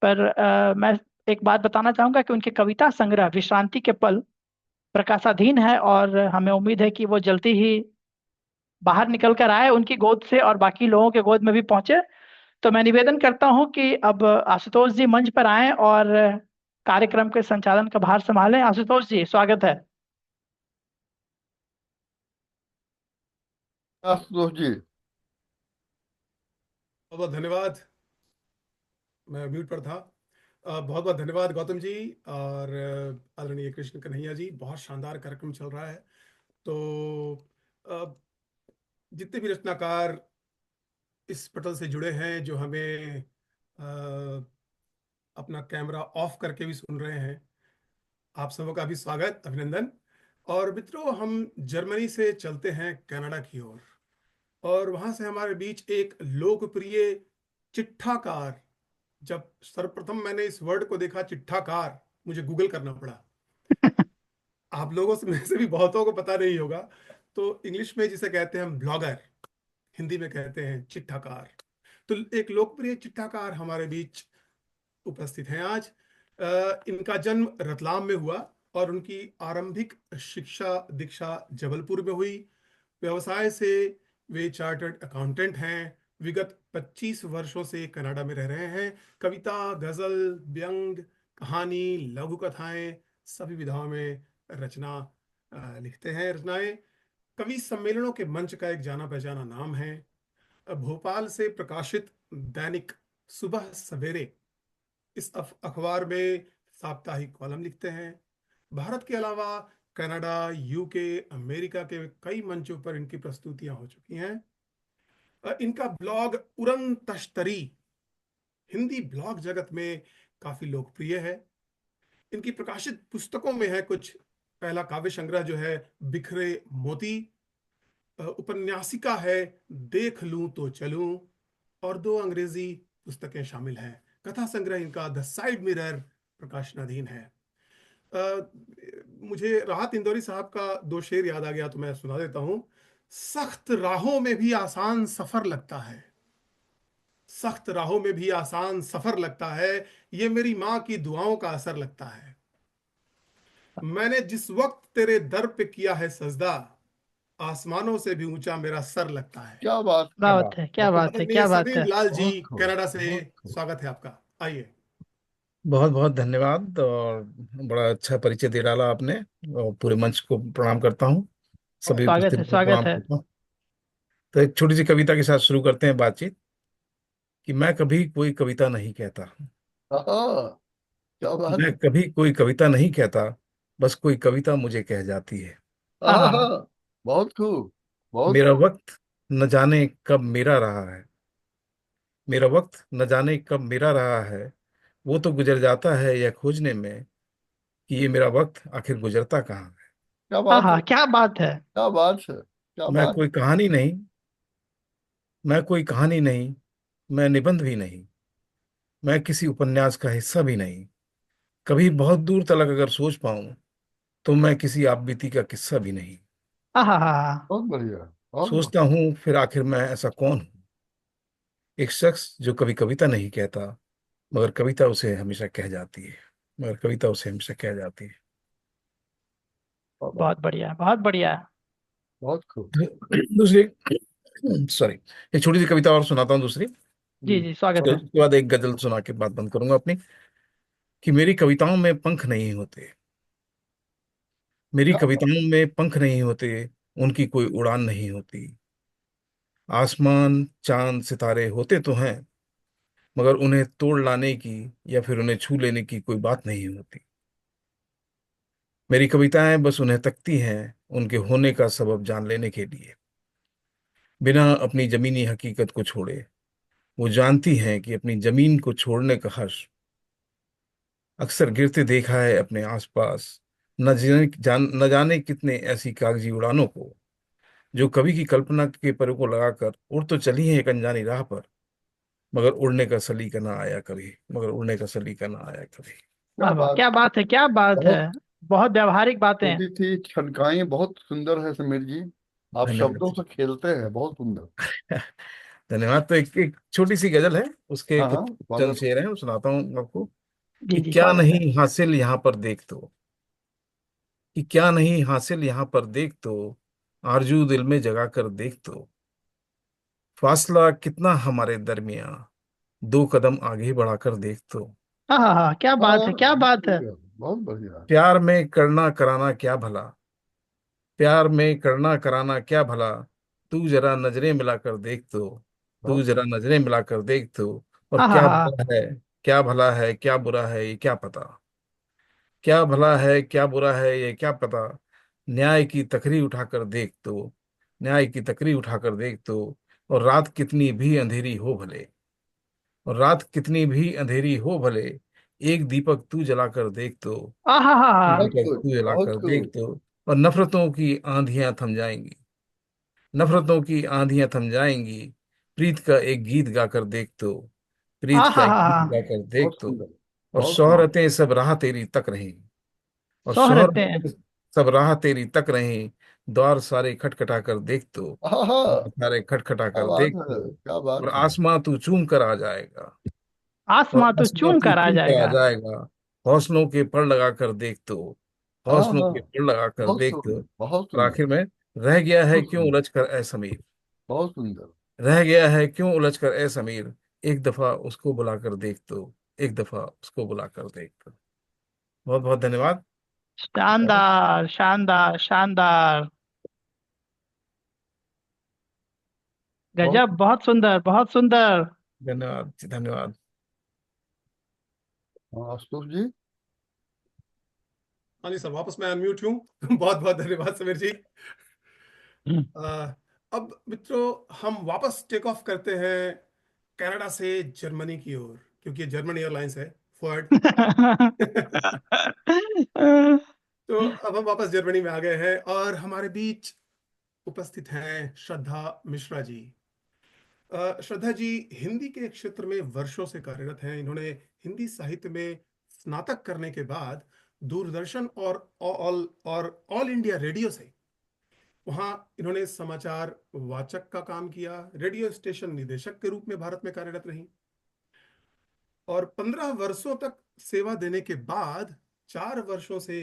पर मैं एक बात बताना चाहूंगा कि उनके कविता संग्रह विश्रांति के पल प्रकाशाधीन है, और हमें उम्मीद है कि वो जल्दी ही बाहर निकल कर आए उनकी गोद से और बाकी लोगों के गोद में भी पहुंचे। तो मैं निवेदन करता हूं कि अब आशुतोष जी मंच पर आएं और कार्यक्रम के संचालन का भार संभालें। आशुतोष जी, स्वागत है।
आशुतोष जी।
बहुत बहुत धन्यवाद। मैं म्यूट पर था। बहुत बहुत धन्यवाद गौतम जी और आदरणीय कृष्ण कन्हैया जी। बहुत शानदार कार्यक्रम चल रहा है। तो अ, जितने भी रचनाकार इस पटल से जुड़े हैं, जो हमें अपना कैमरा ऑफ करके भी सुन रहे हैं, आप सबों का भी स्वागत, अभिनंदन। और मित्रों, हम जर्मनी से चलते हैं कनाडा की ओर, और वहां से हमारे बीच एक लोकप्रिय चिट्ठाकार। जब सर्वप्रथम मैंने इस वर्ड को देखा, चिट्ठाकार, मुझे गूगल करना पड़ा। आप लोगों से में से भी बहुतों को पता नहीं होगा। तो इंग्लिश में जिसे कहते हैं हम ब्लॉगर, हिंदी में कहते हैं चिट्ठाकार। तो एक लोकप्रिय चिट्ठाकार हमारे बीच उपस्थित हैं आज। इनका जन्म रतलाम में हुआ और उनकी आरंभिक शिक्षा दीक्षा जबलपुर में हुई। व्यवसाय से वे चार्टर्ड अकाउंटेंट हैं। विगत 25 वर्षों से कनाडा में रह रहे हैं। कविता, गजल, व्यंग, कहानी, लघु कथाएं, सभी विधाओं में रचना लिखते हैं, रचनाएं। कवि सम्मेलनों के मंच का एक जाना पहचाना नाम है। भोपाल से प्रकाशित दैनिक सुबह सवेरे, इस अखबार में साप्ताहिक कॉलम लिखते हैं। भारत के अलावा कनाडा, यूके, अमेरिका के कई मंचों पर इनकी प्रस्तुतियां हो चुकी हैं। इनका ब्लॉग उरन तश्तरी हिंदी ब्लॉग जगत में काफी लोकप्रिय है। इनकी प्रकाशित पुस्तकों में है कुछ। पहला काव्य संग्रह जो है बिखरे मोती, उपन्यासिका है देख लूं तो चलूं, और 2 अंग्रेजी पुस्तकें शामिल हैं। कथा संग्रह इनका द साइड मिरर प्रकाशनाधीन है। मुझे राहत इंदौरी साहब का 2 शेर याद आ गया, तो मैं सुना देता हूं। सख्त राहों में भी आसान सफर लगता है, सख्त राहों में भी आसान सफर लगता है, ये मेरी माँ की दुआओं का असर लगता है। मैंने जिस वक्त तेरे दर पे किया है सजदा, आसमानों से भी ऊंचा मेरा सर लगता है।
क्या बात,
क्या
क्या
बात
बात।
है, क्या
तो
बात है,
आदरणीय
क्या बात
समीर
है।
लाल जी,
बहुत खूब,
कनाडा से
बहुत खूब।
स्वागत है आपका। आइए।
बहुत बहुत धन्यवाद, और बड़ा अच्छा परिचय दे डाला आपने। और पूरे मंच को प्रणाम करता हूँ, सभी
स्वागत
उपस्थित
है,
को प्रणाम
स्वागत है।
करता हूँ। तो एक छोटी सी कविता के साथ शुरू करते हैं बातचीत। कि मैं कभी कोई कविता नहीं कहता,
हाँ, क्या बात
मैं
है।
कभी कोई कविता नहीं कहता, बस कोई कविता मुझे कह जाती है।
हाँ
हाँ
हाँ।
हाँ, बहुत खूब, बहुत
मेरा
खूब।
वक्त न जाने कब मेरा रहा है, मेरा वक्त न जाने कब मेरा रहा है, वो तो गुजर जाता है यह खोजने में कि ये मेरा वक्त आखिर गुजरता कहाँ है।
क्या
हाँ
बात है,
हाँ, क्या बात है।
क्या बात है, क्या
मैं
बात।
कोई कहानी नहीं, मैं कोई कहानी नहीं, मैं निबंध भी नहीं, मैं किसी उपन्यास का हिस्सा भी नहीं। कभी बहुत दूर तलक अगर सोच पाऊं, तो मैं किसी आपबीती का किस्सा भी नहीं।
हाँ हाँ हाँ हाँ।
बहुत बढ़िया, बहुत बढ़िया।
सोचता हूँ फिर आखिर मैं ऐसा कौन हूँ, एक शख्स जो कभी कविता नहीं कहता, मगर कविता उसे हमेशा कह जाती है, मगर कविता उसे हमेशा कह जाती है।
बहुत बात,
बहुत बढ़िया, बहुत बढ़िया।
बहुत खूब।
दूसरी, सॉरी, एक छोटी सी कविता और सुनाता हूँ दूसरी।
जी जी, स्वागत है।
उसके बाद एक गजल सुना के बात बंद करूंगा अपनी। कि मेरी कविताओं में पंख नहीं होते, मेरी
क्या बात।
कविताओं में पंख नहीं होते, उनकी कोई उड़ान नहीं होती। आसमान चांद सितारे होते तो हैं, मगर उन्हें तोड़ लाने की या फिर उन्हें छू लेने की कोई बात नहीं होती। मेरी कविताएं बस उन्हें तकती हैं उनके होने का सबब जान लेने के लिए, बिना अपनी जमीनी हकीकत को छोड़े। वो जानती हैं कि अपनी जमीन को छोड़ने का हर्ष अक्सर गिरते देखा है अपने आसपास, न जाने कितने ऐसी कागजी उड़ानों को, जो कवि की कल्पना के पर को लगाकर उड़ तो चली है एक अनजानी राह पर, मगर उड़ने का सलीका ना आया कभी, मगर उड़ने का सलीका ना आया कभी।
क्या
वाह वाह,
बात।
क्या बात है, क्या बात है।
बहुत
बहुत व्यावहारिक बातें हैं।
छोटी सी छनकाएं बहुत सुंदर है समीर जी। आप
धन्यवाद।
शब्दों से खेलते हैं, बहुत सुंदर।
धन्यवाद। तो एक छोटी सी गजल है, उसके
हाँ हाँ,
कुछ चंद
स्वागत।
शेर हैं, वो सुनाता हूँ आपको।
जी
कि
जी,
क्या
स्वागत है।
नहीं हासिल यहाँ पर देख तो, कि क्या नहीं हासिल यहाँ पर देख तो, आरजू दिल में जगा कर देख तो, फासला कितना हमारे दरमियां, 2 कदम आगे बढ़ाकर देख तो।
हाँ हाँ हाँ, क्या
हाँ,
बात है, क्या
बहुत
बात है।
बढ़िया, बहुत बढ़िया।
प्यार में करना कराना क्या भला, प्यार में करना कराना क्या भला, तू जरा नजरें मिलाकर देख तो, तू
बहुत
जरा नजरें मिलाकर देख तो, और क्या
आहा।
भला है, क्या भला है, क्या बुरा है, ये क्या पता। क्या भला है, क्या बुरा है, ये क्या पता। न्याय की तकरी उठाकर देख तो, न्याय की तकरी उठाकर देख तो, और रात कितनी भी अंधेरी हो भले, और रात कितनी भी अंधेरी हो भले, एक दीपक तू जलाकर देख तो, एक
आहा।
बहुत
दीपक
कुछ,
तू
बहुत
जलाकर देख
कुछ।
तो, और नफरतों की आंधियां थम जाएंगी, नफरतों की आंधियां थम जाएंगी। प्रीत का एक गीत गाकर देख तो, प्रीत का एक गीत
आहा।
गाकर देख
बहुत
तो,
सुंदर,
और
बहुत सुंदर।
शोहरतें सब राह तेरी तक रहीं, और
शोहरतें।
शोहरतें सब राह तेरी तक रहीं। द्वार सारे खटखटा कर देख तो,
आहा,
द्वार सारे खटखटा
क्या
कर
बात
देख
है,
तो,
क्या
और
बात है।
आसमां तू चूम कर आ जाएगा, और
आसमां तो
आसमां
चूम
तू
कर आ
चूम कर आ
जाएगा।
जाएगा। हौसलों के पर लगा कर देख तो, हौसलों
आहा,
के पर लगा कर
बहुत
देख तो,
सुंदर, बहुत
और
सुंदर,
आखिर में, रह गया है
बहुत
क्यों
सुंदर,
उलझ कर ए समीर,
बहुत सुंदर।
रह गया है क्यों उलझ कर ए समीर, एक दफा उसको बुलाकर देख तो, एक दफा उसको बुलाकर देख तो। बहुत बहुत धन्यवाद।
शानदार शानदार शानदार।
बहुत।
गजब, बहुत सुंदर बहुत सुंदर।
धन्यवाद जी, धन्यवाद।
हाँ, आशुतोष जी।
हाँ जी सर, वापस मैं अनम्यूट हूँ। बहुत बहुत धन्यवाद समीर जी। अ, अब मित्रों हम वापस टेक ऑफ करते हैं कनाडा से जर्मनी की ओर, क्योंकि ये जर्मन एयरलाइंस है, फॉर्ड। तो अब हम वापस जर्मनी में आ गए हैं और हमारे बीच उपस्थित हैं श्रद्धा मिश्रा जी। श्रद्धा जी हिंदी के क्षेत्र में वर्षों से कार्यरत हैं। इन्होंने हिंदी साहित्य में स्नातक करने के बाद दूरदर्शन और ऑल इंडिया रेडियो से वहां इन्होंने समाचार वाचक का काम किया, रेडियो स्टेशन निदेशक के रूप में भारत में कार्यरत रही, और 15 वर्षों तक सेवा देने के बाद 4 वर्षों से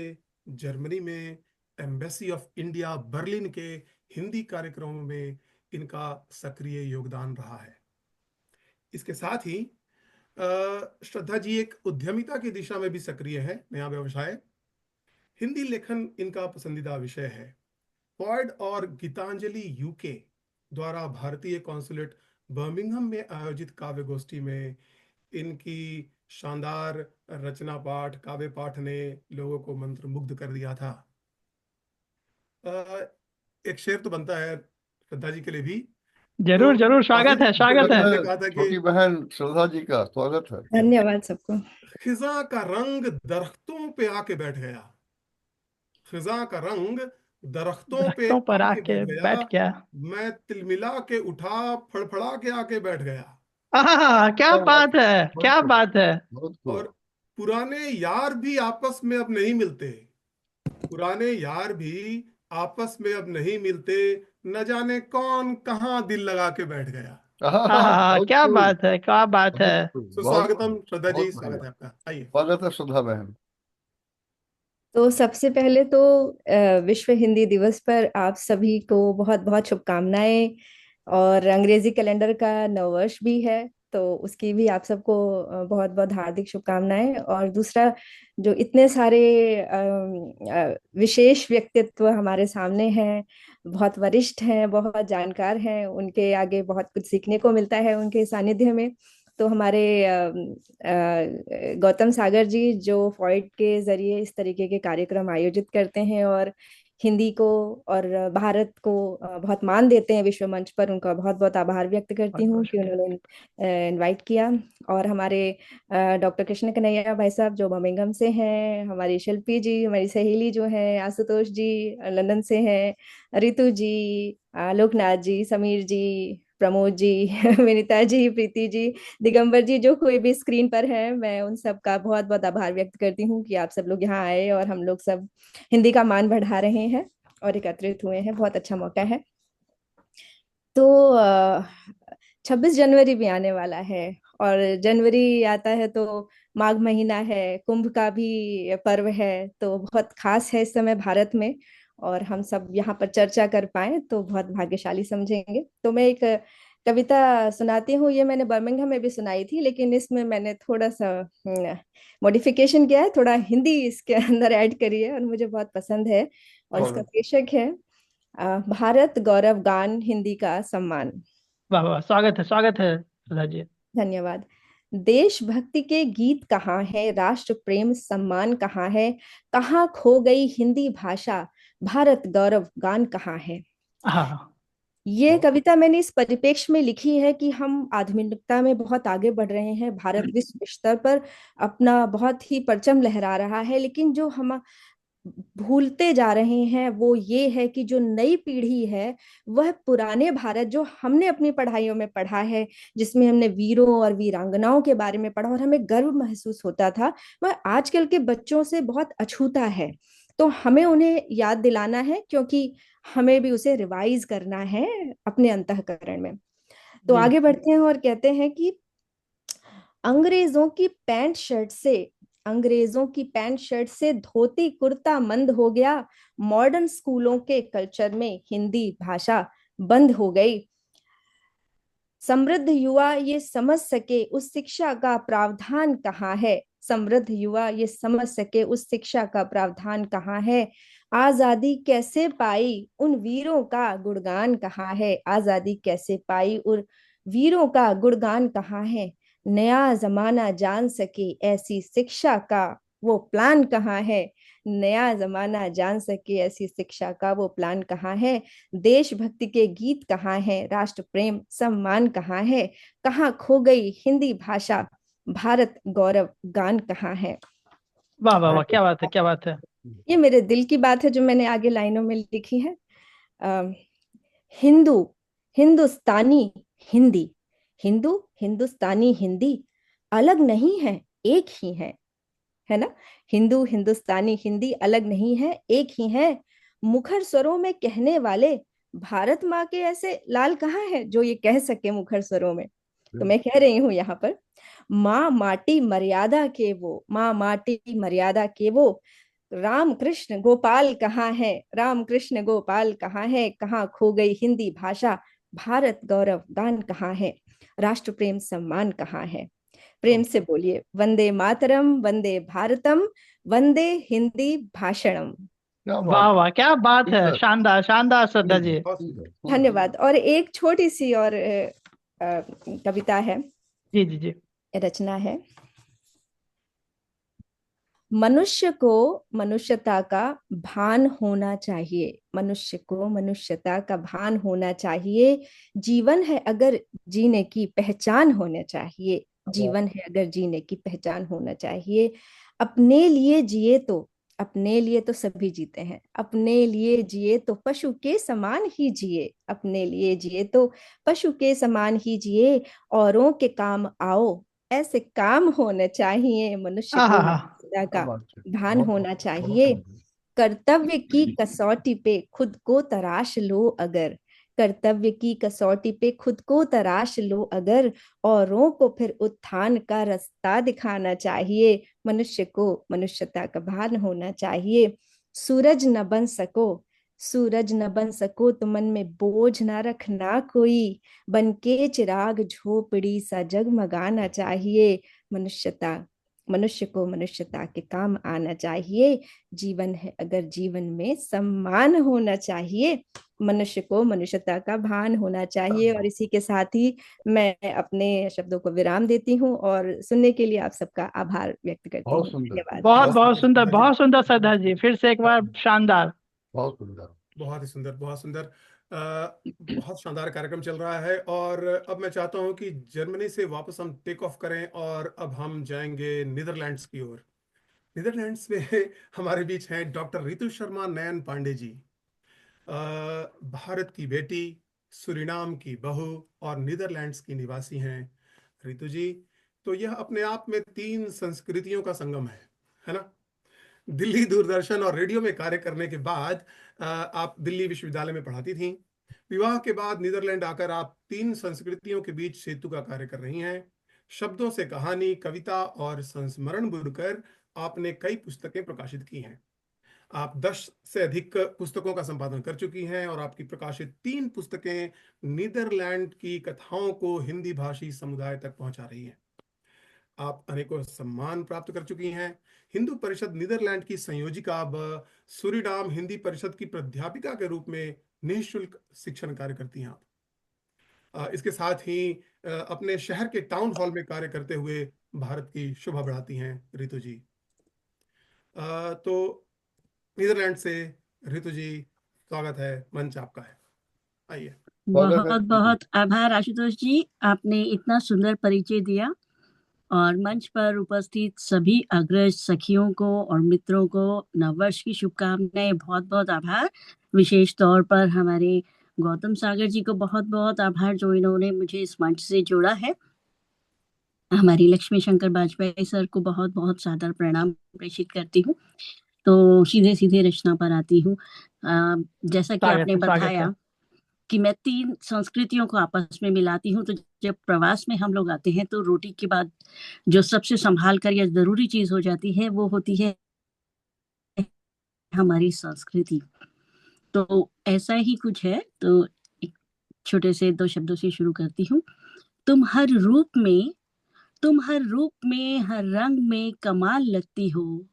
जर्मनी में एम्बेसी ऑफ इंडिया बर्लिन के हिंदी कार्यक्रमों में इनका सक्रिय योगदान रहा है। इसके साथ ही श्रद्धा जी एक उद्यमिता की दिशा में भी सक्रिय है, नया व्यवसाय। हिंदी लेखन इनका पसंदीदा विषय है। पॉड और गीतांजलि यूके द्वारा भारतीय कॉन्सुलेट बर्मिंघम में आयोजित काव्य गोष्ठी में इनकी शानदार रचना पाठ, काव्य पाठ ने लोगों को मंत्रमुग्ध कर दिया था। एक शेर तो बनता है श्रद्धा जी के लिए भी।
जरूर
तो
जरूर,
काफी
स्वागत है
दिनों
स्वागत
पहले
है।
हमने कहा था कि
छोटी बहन श्रद्धा जी का स्वागत है।
धन्यवाद सबको।
खिजा का रंग दरख्तों पे आके बैठ गया, खिजा का रंग दरख्तों पे
दरख्तों पर
आके
आके
बैठ गया,
बैठ गया।
मैं तिलमिला के उठा, फड़फड़ा के आके बैठ गया।
आहा, क्या
बहुत
बात है, क्या
खूब,
बात है।
बहुत खूब।
और पुराने यार भी आपस में अब नहीं मिलते, पुराने यार भी आपस में अब नहीं मिलते, न जाने कौन कहाँ दिल लगा के बैठ गया।
आहा,
बहुत
क्या
खूब,
बात है, क्या बात है।
बहुत खूब, बहुत
सुस्वागतम
खूब,
श्रद्धा जी,
बहुत
स्वागत
बढ़िया।
है आपका, आइए।
स्वागत है श्रद्धा बहन।
तो सबसे पहले तो विश्व हिंदी दिवस पर आप सभी को बहुत बहुत शुभकामनाएं। और अंग्रेजी कैलेंडर का नववर्ष भी है, तो उसकी भी आप सबको बहुत बहुत हार्दिक शुभकामनाएं। और दूसरा, जो इतने सारे विशेष व्यक्तित्व हमारे सामने हैं, बहुत वरिष्ठ हैं, बहुत जानकार हैं, उनके आगे बहुत कुछ सीखने को मिलता है उनके सानिध्य में। तो हमारे गौतम सागर जी जो फॉइड के जरिए इस तरीके के कार्यक्रम आयोजित करते हैं और हिंदी को और भारत को बहुत मान देते हैं विश्व मंच पर, उनका बहुत बहुत आभार व्यक्त करती
बहुत
हूँ
बहुत
कि
शुक्रिया।
उन्होंने इनवाइट किया। और हमारे डॉक्टर कृष्ण कन्हैया भाई साहब जो बर्मिंघम से हैं, हमारी शिल्पी जी, हमारी सहेली जो है, आशुतोष जी लंदन से हैं, रितु जी, लोकनाथ जी, समीर जी, प्रमोद जी, विनीता जी, प्रीति जी, दिगंबर जी, जो कोई भी स्क्रीन पर है, मैं उन सब का बहुत बहुत आभार व्यक्त करती हूँ कि आप सब लोग यहाँ आए और हम लोग सब हिंदी का मान बढ़ा रहे हैं और एकत्रित हुए हैं। बहुत अच्छा मौका है। तो 26 जनवरी भी आने वाला है, और जनवरी आता है तो माघ महीना है, कुंभ का भी पर्व है, तो बहुत खास है इस समय भारत में। और हम सब यहाँ पर चर्चा कर पाए तो बहुत भाग्यशाली समझेंगे। तो मैं एक कविता सुनाती हूँ। ये मैंने बर्मिंघम में भी सुनाई थी, लेकिन इसमें मैंने थोड़ा सा मॉडिफिकेशन किया है, थोड़ा हिंदी इसके अंदर ऐड करी है और मुझे बहुत पसंद है। और इसका
स्वागत।
शीर्षक है भारत गौरव गान हिंदी का सम्मान।
वाह वाह, स्वागत है सुधा जी।
धन्यवाद। देशभक्ति के गीत कहाँ है, राष्ट्र प्रेम सम्मान कहाँ है, कहाँ खो गई हिंदी भाषा, भारत गौरव गान कहाँ है।
हाँ
ये कविता मैंने इस परिप्रेक्ष्य में लिखी है कि हम आधुनिकता में बहुत आगे बढ़ रहे हैं, भारत विश्व स्तर पर अपना बहुत ही परचम लहरा रहा है, लेकिन जो हम भूलते जा रहे हैं वो ये है कि जो नई पीढ़ी है वह पुराने भारत जो हमने अपनी पढ़ाइयों में पढ़ा है, जिसमें हमने वीरों और वीरांगनाओं के बारे में पढ़ा और हमें गर्व महसूस होता था, वह आजकल के बच्चों से बहुत अछूता है। तो हमें उन्हें याद दिलाना है, क्योंकि हमें भी उसे रिवाइज करना है अपने अंतःकरण में। तो
जी।
आगे बढ़ते हैं और कहते हैं कि अंग्रेजों की पैंट शर्ट से अंग्रेजों की पैंट शर्ट से धोती कुर्ता मंद हो गया, मॉडर्न स्कूलों के कल्चर में हिंदी भाषा बंद हो गई। समृद्ध युवा ये समझ सके उस शिक्षा का प्रावधान कहाँ है, समृद्ध युवा ये समझ सके उस शिक्षा का प्रावधान कहाँ है। आजादी कैसे पाई उन वीरों का गुणगान कहाँ है, आजादी कैसे पाई उन वीरों का गुणगान कहाँ है। नया जमाना जान सके ऐसी शिक्षा का वो प्लान कहाँ है, नया जमाना जान सके ऐसी शिक्षा का वो प्लान कहाँ है। देशभक्ति के गीत कहाँ है, राष्ट्र प्रेम सम्मान कहाँ है, कहाँ खो गई हिंदी भाषा, भारत गौरव गान कहाँ है।
वाह वाह वाह, क्या बात है, क्या बात है।
ये मेरे दिल की बात है जो मैंने आगे लाइनों में लिखी है। अ, हिंदू हिंदुस्तानी हिंदी, हिंदू हिंदुस्तानी हिंदी अलग नहीं है, एक ही है ना। हिंदू हिंदुस्तानी हिंदी अलग नहीं है, एक ही है। मुखर स्वरों में कहने वाले भारत माँ के ऐसे लाल कहाँ है जो ये कह सके मुखर स्वरों में। तो मैं कह रही हूँ यहाँ पर, माँ माटी मर्यादा के वो, माँ माटी मर्यादा के वो, राम कृष्ण गोपाल कहाँ है, राम कृष्ण गोपाल कहाँ है, कहाँ खो गई हिंदी भाषा, भारत गौरव गान कहाँ है, राष्ट्र प्रेम सम्मान कहाँ है। प्रेम से बोलिए, वंदे मातरम, वंदे भारतम, वंदे हिंदी भाषणम।
क्या
वाह
बात
वाह, क्या बात है,
है।
शानदार शानदार श्रद्धा जी।
बहुत सुंदर।
धन्यवाद। और एक छोटी सी और कविता है,
जी जी जी।
रचना है। मनुष्य को मनुष्यता का भान होना चाहिए, मनुष्य को मनुष्यता का भान होना चाहिए। जीवन है अगर जीने की पहचान होना चाहिए, जीवन है अगर जीने की पहचान होना चाहिए। अपने लिए जिए तो, अपने लिए तो सभी जीते हैं, अपने लिए जिए तो पशु के समान ही जिए, अपने लिए जिए तो पशु के समान ही जिए। औरों के काम आओ ऐसे काम होने चाहिए, मनुष्य
हाँ
को
हाँ।
मर्यादा
क्या
का
बात है।
भान
बहुत
होना
बहुत
चाहिए।
सुंदर।
कर्तव्य की कसौटी पे खुद को तराश लो अगर, कर्तव्य की कसौटी पे खुद को तराश लो अगर, औरों को फिर उत्थान का रास्ता दिखाना चाहिए, मनुष्य को मनुष्यता का भान होना चाहिए। सूरज न बन सको, सूरज न बन सको तो मन में बोझ न रखना कोई, बन के चिराग झोपड़ी सा जगमगाना चाहिए। मनुष्यता, मनुष्य को मनुष्यता के काम आना चाहिए। जीवन है अगर जीवन में सम्मान होना चाहिए, मनुष्य को मनुष्यता का भान होना चाहिए। और इसी के साथ ही मैं अपने शब्दों को विराम देती हूँ और सुनने के लिए आप सबका आभार व्यक्त करती
बहुत
हूँ।
सुंदर।
धन्यवाद।
बहुत
बहुत
बहुत
सुंदर
सुंदर,
श्रद्धा जी।
बहुत सुंदर श्रद्धा जी, फिर से एक बार शानदार।
बहुत सुंदर।
बहुत ही सुंदर, बहुत सुंदर। बहुत शानदार कार्यक्रम चल रहा है और अब मैं चाहता हूं कि जर्मनी से वापस हम टेक ऑफ करें और अब हम जाएंगे नीदरलैंड्स की ओर। नीदरलैंड्स में हमारे बीच हैं डॉक्टर रितु शर्मा नयन पांडे जी। भारत की बेटी, सूरीनाम की बहू और नीदरलैंड्स की निवासी हैं रितु जी। तो यह अपने आप में 3 संस्कृतियों का संगम है ना। दिल्ली दूरदर्शन और रेडियो में कार्य करने के बाद आप दिल्ली विश्वविद्यालय में पढ़ाती थीं। विवाह के बाद नीदरलैंड आकर आप 3 संस्कृतियों के बीच सेतु का कार्य कर रही हैं। शब्दों से कहानी, कविता और संस्मरण बुनकर आपने कई पुस्तकें प्रकाशित की हैं। आप 10 से अधिक पुस्तकों का संपादन कर चुकी हैं और आपकी प्रकाशित 3 पुस्तकें नीदरलैंड की कथाओं को हिंदी भाषी समुदाय तक पहुंचा रही हैं। आप अनेकों सम्मान प्राप्त कर चुकी हैं। हिंदू परिषद नीदरलैंड की संयोजिका, अब सूरीनाम हिंदी परिषद की प्राध्यापिका के रूप में निःशुल्क शिक्षण कार्य करती हैं आप। इसके साथ ही अपने शहर के टाउन हॉल में कार्य करते हुए भारत की शोभा बढ़ाती हैं रितु जी। तो नीदरलैंड से रितु जी, स्वागत है, मंच आपका है, आइए।
स्वागत है
बहुत बहुत आभार आशुतोष जी, आपने इतना सुंदर परिचय दिया और मंच पर उपस्थित सभी अग्रज सखियों को और मित्रों को नववर्ष की शुभकामनाएं। बहुत बहुत आभार। विशेष तौर पर हमारे गौतम सागर जी को बहुत बहुत आभार जो इन्होंने मुझे इस मंच से जोड़ा है। हमारी लक्ष्मी शंकर वाजपेयी सर को बहुत बहुत सादर प्रणाम प्रेषित करती हूँ। तो सीधे सीधे रचना पर आती हूँ। जैसा कि आपने बताया कि मैं 3 संस्कृतियों को आपस में मिलाती हूँ, तो जब प्रवास में हम लोग आते हैं तो रोटी के बाद जो सबसे संभाल कर या जरूरी चीज हो जाती है वो होती है हमारी संस्कृति। तो ऐसा ही कुछ है, तो एक छोटे से 2 शब्दों से शुरू करती हूँ। तुम हर रूप में हर रंग में कमाल लगती हो,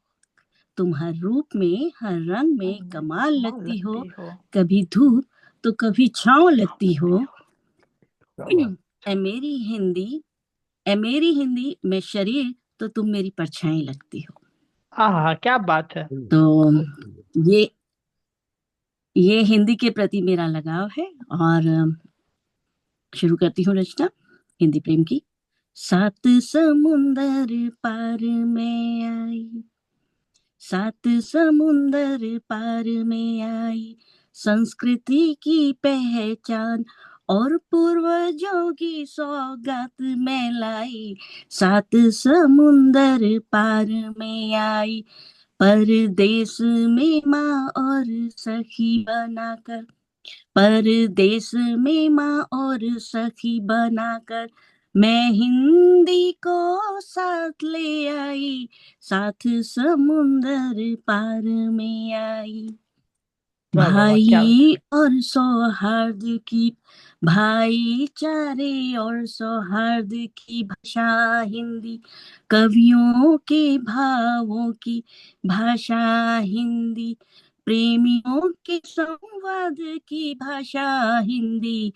तुम हर रूप में हर रंग में कमाल लगती हो, कभी धूप तो कभी छांव लगती हो। ए मेरी हिंदी में शरीर तो तुम मेरी परछाई लगती हो।
हाँ, क्या बात है।
तो ये हिंदी के प्रति मेरा लगाव है और शुरू करती हूँ रचना हिंदी प्रेम की। 7 समुंदर पार में आई, 7 समुंदर पार में आई, संस्कृति की पहचान और पूर्वजों की सौगात में लाई। 7 समुंदर पार में आई, परदेश में माँ और सखी बनाकर, परदेश में माँ और सखी बनाकर मैं हिंदी को साथ ले आई, 7 समुंदर पार में आई। भाई और सौहार्द की, भाईचारे और सौहार्द की भाषा हिंदी, कवियों के भावों की भाषा हिंदी, प्रेमियों के संवाद की भाषा हिंदी,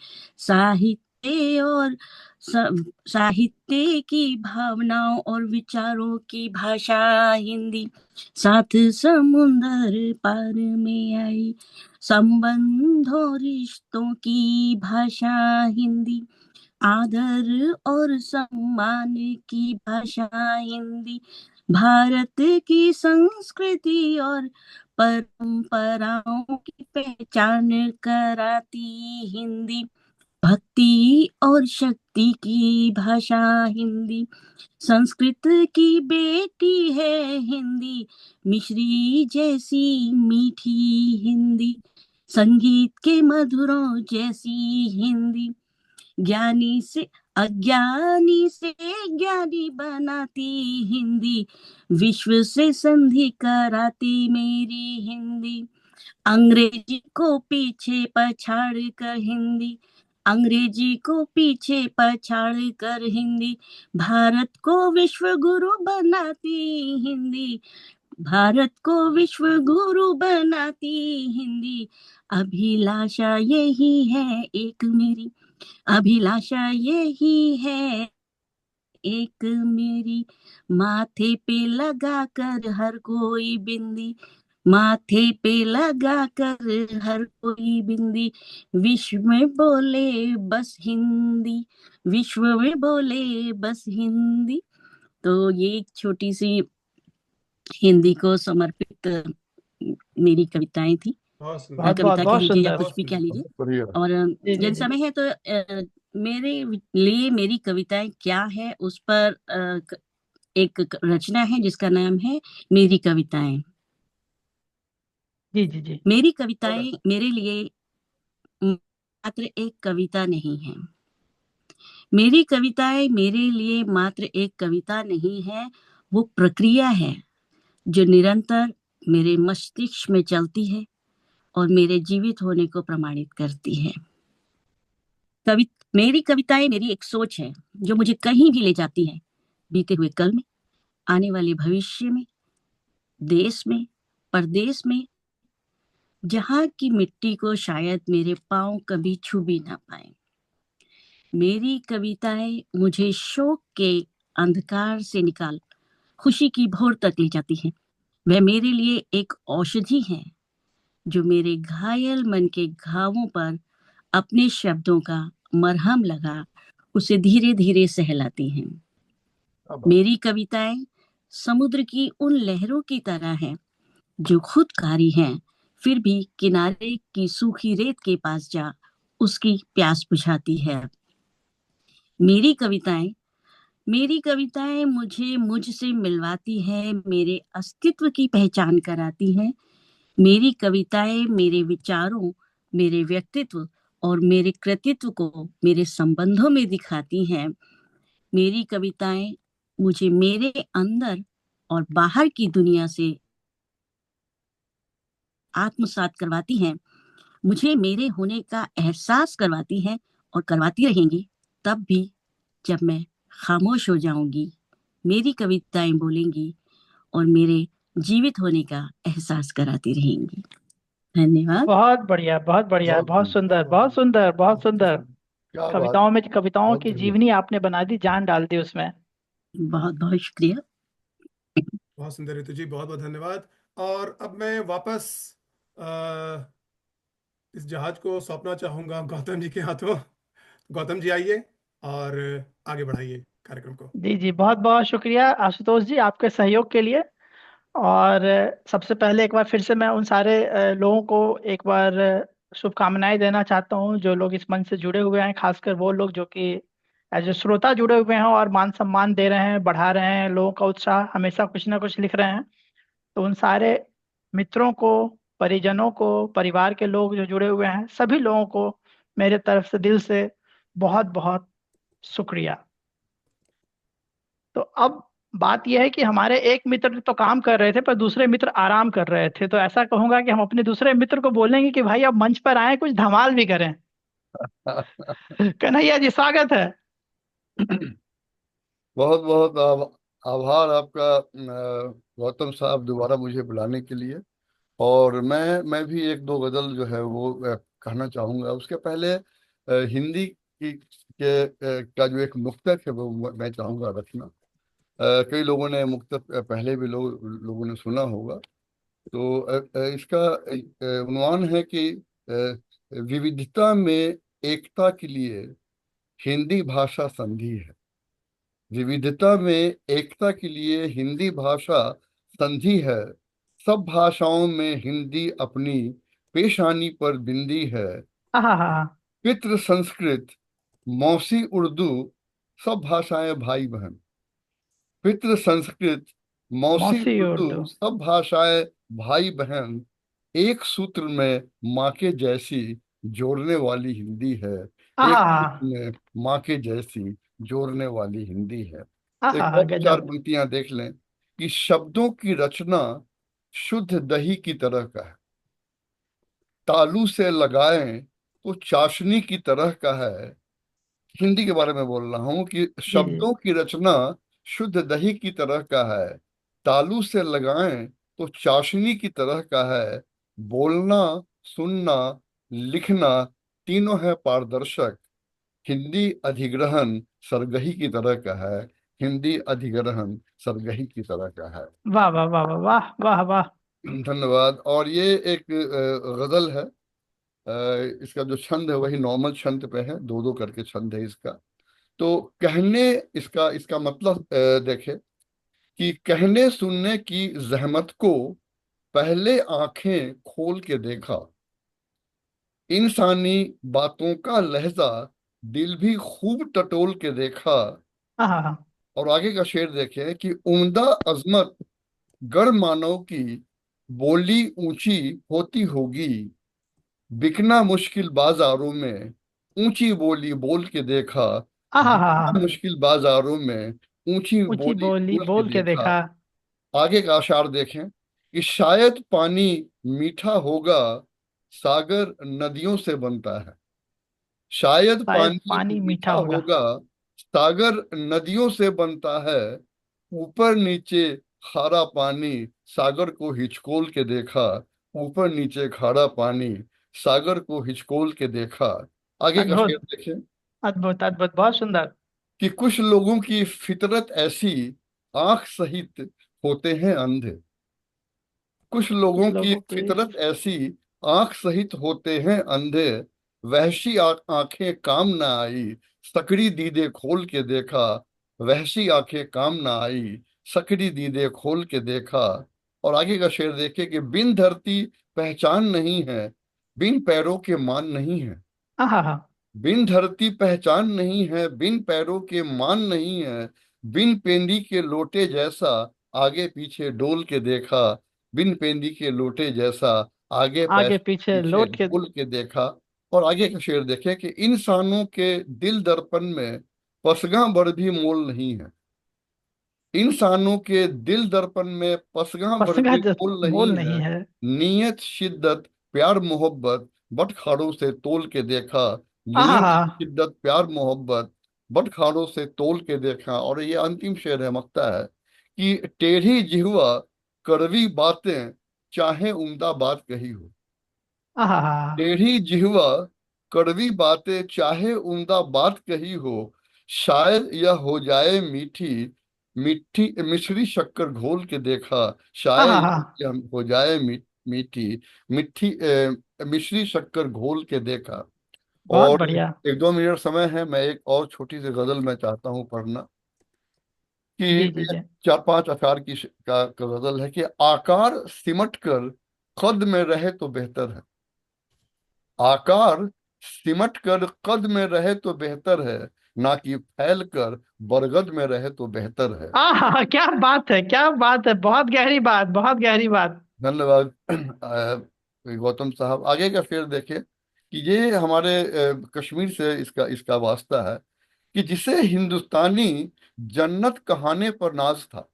साहित्य की भावनाओं और विचारों की भाषा हिंदी, 7 समुंदर पार में आई। संबंधों रिश्तों की भाषा हिंदी, आदर और सम्मान की भाषा हिंदी, भारत की संस्कृति और परंपराओं की पहचान कराती हिंदी, भक्ति और शक्ति की भाषा हिंदी, संस्कृत की बेटी है हिंदी, मिश्री जैसी मीठी हिंदी, संगीत के मधुरों जैसी हिंदी, ज्ञानी से ज्ञानी बनाती हिंदी, विश्व से संधि कराती मेरी हिंदी, अंग्रेजी को पीछे पछाड़ कर हिंदी, अंग्रेजी को पीछे पछाड़ कर हिंदी, भारत को विश्व गुरु बनाती हिंदी, भारत को विश्व गुरु बनाती हिंदी, अभिलाषा यही है एक मेरी, अभिलाषा यही है एक मेरी, माथे पे लगा कर हर कोई बिंदी, माथे पे लगा कर हर कोई बिंदी, विश्व में बोले बस हिंदी, विश्व में बोले बस हिंदी। तो ये एक छोटी सी हिंदी को समर्पित मेरी कविताएं थी। कविता कह लीजिए या कुछ भी कह लीजिए। और यदि समय है तो मेरे लिए मेरी कविताएं क्या है उस पर एक रचना है जिसका नाम है मेरी कविताएं।
जी।
मेरी कविताएं मेरे लिए मात्र एक कविता नहीं है, मेरी कविताएं मेरे लिए मात्र एक कविता नहीं है, वो प्रक्रिया है जो निरंतर मेरे मस्तिष्क में चलती है और मेरे जीवित होने को प्रमाणित करती है। मेरी कविताएं मेरी एक सोच है जो मुझे कहीं भी ले जाती है, बीते हुए कल में, आने वाले भविष्य में, देश में, परदेश में, जहाँ की मिट्टी को शायद मेरे पाँव कभी छू भी ना पाए। मेरी कविताएं मुझे शोक के अंधकार से निकाल खुशी की भोर तक ले जाती हैं। वह मेरे लिए एक औषधि है जो मेरे घायल मन के घावों पर अपने शब्दों का मरहम लगा उसे धीरे धीरे सहलाती हैं। मेरी कविताएं समुद्र की उन लहरों की तरह हैं जो खुदकारी हैं, फिर भी किनारे की सूखी रेत के पास जा उसकी प्यास बुझाती है। मेरी कविताएं मेरी कविताएं मुझे मुझसे मिलवाती है, मेरे अस्तित्व की पहचान कराती हैं। मेरी कविताएं मेरे विचारों, मेरे व्यक्तित्व और मेरे कृतित्व को मेरे संबंधों में दिखाती हैं। मेरी कविताएं मुझे मेरे अंदर और बाहर की दुनिया से आत्मसात करवाती हैं, मुझे मेरे होने का एहसास करवाती हैं और करवाती रहेंगी तब भी जब मैं खामोश हो जाऊंगी। मेरी कविताएं बोलेंगी और मेरे जीवित होने का एहसास कराती रहेंगी। धन्यवाद।
बहुत बढ़िया, बहुत बढ़िया,
बहुत
बहुत सुंदर, बहुत सुंदर, बहुत सुंदर।
क्या बात,
कविताओं
बहुत
की
बढ़िया।
जीवनी आपने बना दी, जान डाल दी उसमें।
बहुत बहुत शुक्रिया।
बहुत सुंदर ऋतु जी, बहुत बहुत धन्यवाद। और अब मैं वापस इस जहाज को सौंपना चाहूंगा गौतम जी के हाथों। गौतम जी आइए और आगे बढ़ाइए कार्यक्रम को।
जी जी, बहुत बहुत शुक्रिया आशुतोष जी आपके सहयोग के लिए। और सबसे पहले एक बार फिर से मैं उन सारे लोगों को एक बार शुभकामनाएं देना चाहता हूं जो लोग इस मंच से जुड़े हुए हैं, खासकर वो लोग जो कि एज ए श्रोता जुड़े हुए हैं और मान सम्मान दे रहे हैं, बढ़ा रहे हैं, लोगों का उत्साह हमेशा कुछ ना कुछ लिख रहे हैं। तो उन सारे मित्रों को, परिजनों को, परिवार के लोग जो जुड़े हुए हैं, सभी लोगों को मेरे तरफ से दिल से बहुत बहुत शुक्रिया। तो अब बात यह है कि हमारे एक मित्र तो काम कर रहे थे पर दूसरे मित्र आराम कर रहे थे, तो ऐसा कहूंगा कि हम अपने दूसरे मित्र को बोलेंगे कि भाई अब मंच पर आए, कुछ धमाल भी करें। कन्हैया जी, स्वागत है।
बहुत बहुत आभार आपका गौतम साहब, दोबारा मुझे बुलाने के लिए। और मैं भी एक दो गजल जो है वो कहना चाहूंगा। उसके पहले हिंदी का जो एक मुक्तक है वो मैं चाहूंगा रखना। कई लोगों ने मुक्तक पहले भी लोगों ने सुना होगा। तो इसका उन्वान है कि विविधता में एकता के लिए हिंदी भाषा संधि है। विविधता में एकता के लिए हिंदी भाषा संधि है। सब भाषाओं में हिंदी अपनी पेशानी पर बिंदी है।
हाँ हाँ।
पितृ संस्कृत, मौसी उर्दू, सब भाषाएं भाई बहन। पितृ संस्कृत, मौसी
मौसी
उर्दू,
उर्दू।
सब भाषाएं भाई बहन। एक सूत्र में माँ के जैसी जोड़ने वाली हिंदी है। एक सूत्र
हाँ
में माँ के जैसी जोड़ने वाली हिंदी है।
हाँ
तो एक
हाँ,
और चार
गजब।
पंक्तियां देख लें कि शब्दों की रचना शुद्ध दही की तरह का है। तालू से लगाएं तो चाशनी की तरह का है। हिंदी के बारे में बोल रहा हूं कि
जी जी।
शब्दों की रचना शुद्ध दही की तरह का है। तालू से लगाएं तो चाशनी की तरह का है। बोलना, सुनना, लिखना तीनों है पारदर्शक। हिंदी अधिग्रहण सरगही की तरह का है। हिंदी अधिग्रहण सरगही की तरह का है।
वाह वाह वाह वाह वाह वाह वाह।
धन्यवाद। और ये एक गजल है। इसका जो छंद है वही नॉर्मल छंद पे है, दो दो करके छंद है इसका। तो कहने, इसका इसका मतलब देखे कि कहने सुनने की जहमत को पहले आंखें खोल के देखा। इंसानी बातों का लहजा दिल भी खूब टटोल के देखा।
हाँ हाँ हाँ।
और आगे का शेर देखें कि उम्दा अजमत गढ़ मानव की बोली ऊंची होती होगी। बिकना मुश्किल बाजारों में ऊंची बोली बोल के देखा।
हाँ हाँ हाँ
बिकना
हाँ।
मुश्किल बाजारों में ऊंची
ऊंची
बोली
बोली
बोल के
बोल के
देखा।
देखा।
आगे का आशार देखें कि शायद पानी मीठा होगा, सागर नदियों से बनता है। शायद
शायद
पानी
पानी मीठा
मीठा
होगा।
होगा, सागर नदियों से बनता है। ऊपर नीचे खारा पानी सागर को हिचकोल के देखा। ऊपर नीचे खारा पानी, सागर को हिचकोल के देखा। आगे का शेर
अद्भुत
देखें
अद्भुत अद्भुत, बहुत सुंदर।
कि कुछ लोगों की फितरत ऐसी, आंख सहित होते हैं अंधे। कुछ
कुछ
लोगों की
लोगों के
फितरत ऐसी, आंख सहित होते हैं अंधे। वहशी आंखें काम ना आई, सकड़ी दीदे खोल के देखा। वहशी आंखें काम ना आई, सकड़ी दीदे खोल के देखा। और आगे का शेर देखे कि बिन धरती पहचान नहीं है, बिन पैरों के मान नहीं है।
हाँ हाँ।
बिन धरती पहचान नहीं है, बिन पैरों के मान नहीं है। बिन पेंदी के लोटे जैसा, आगे पीछे डोल के देखा। बिन पेंदी के लोटे जैसा, आगे
आगे
पैसे
पीछे
पीछे
लौट के।
डोल के देखा। और आगे का शेर देखे कि इंसानों के दिल दर्पण में पसगा भर भी मोल नहीं है। इंसानों के दिल दर्पण में पसगा भर
पसंगा
भी मोल नहीं
मोल
है।
नहीं है।
नीयत शिद्दत प्यार मोहब्बत, बटखारों से तोल के देखा।
हाँ
नीयत
हाँ।
शिद्दत प्यार मोहब्बत, बटखारों से तोल के देखा। और ये अंतिम शेर है, मकता है कि टेढ़ी जिह्वा कड़वी बातें, चाहे उम्दा बात कही हो।
हाँ हाँ।
टेढ़ी जिह्वा कड़वी बातें, चाहे उम्दा बात कही हो। शायद यह हो जाए मीठी, मीठी मिश्री शक्कर घोल के देखा।
हाँ हाँ
शायद
हाँ।
यह हो जाए मीठी, मिठी मिश्री शक्कर घोल के देखा।
बहुत
और
बढ़िया।
एक दो मिनट समय है, मैं एक और छोटी सी गजल मैं चाहता हूँ पढ़ना। कि
जी जी
ये
जी।
चार पांच अशार की का गजल है कि आकार सिमट कर कद में रहे तो बेहतर है। आकार सिमट कर कद में रहे तो बेहतर है, ना कि फैल कर बरगद में रहे तो बेहतर है।
हाँ, क्या बात है, क्या बात है, बहुत गहरी बात, बहुत गहरी बात।
धन्यवाद गौतम साहब। आगे का शेर देखें कि ये हमारे कश्मीर से इसका इसका वास्ता है कि जिसे हिंदुस्तानी जन्नत कहाने पर नाज था।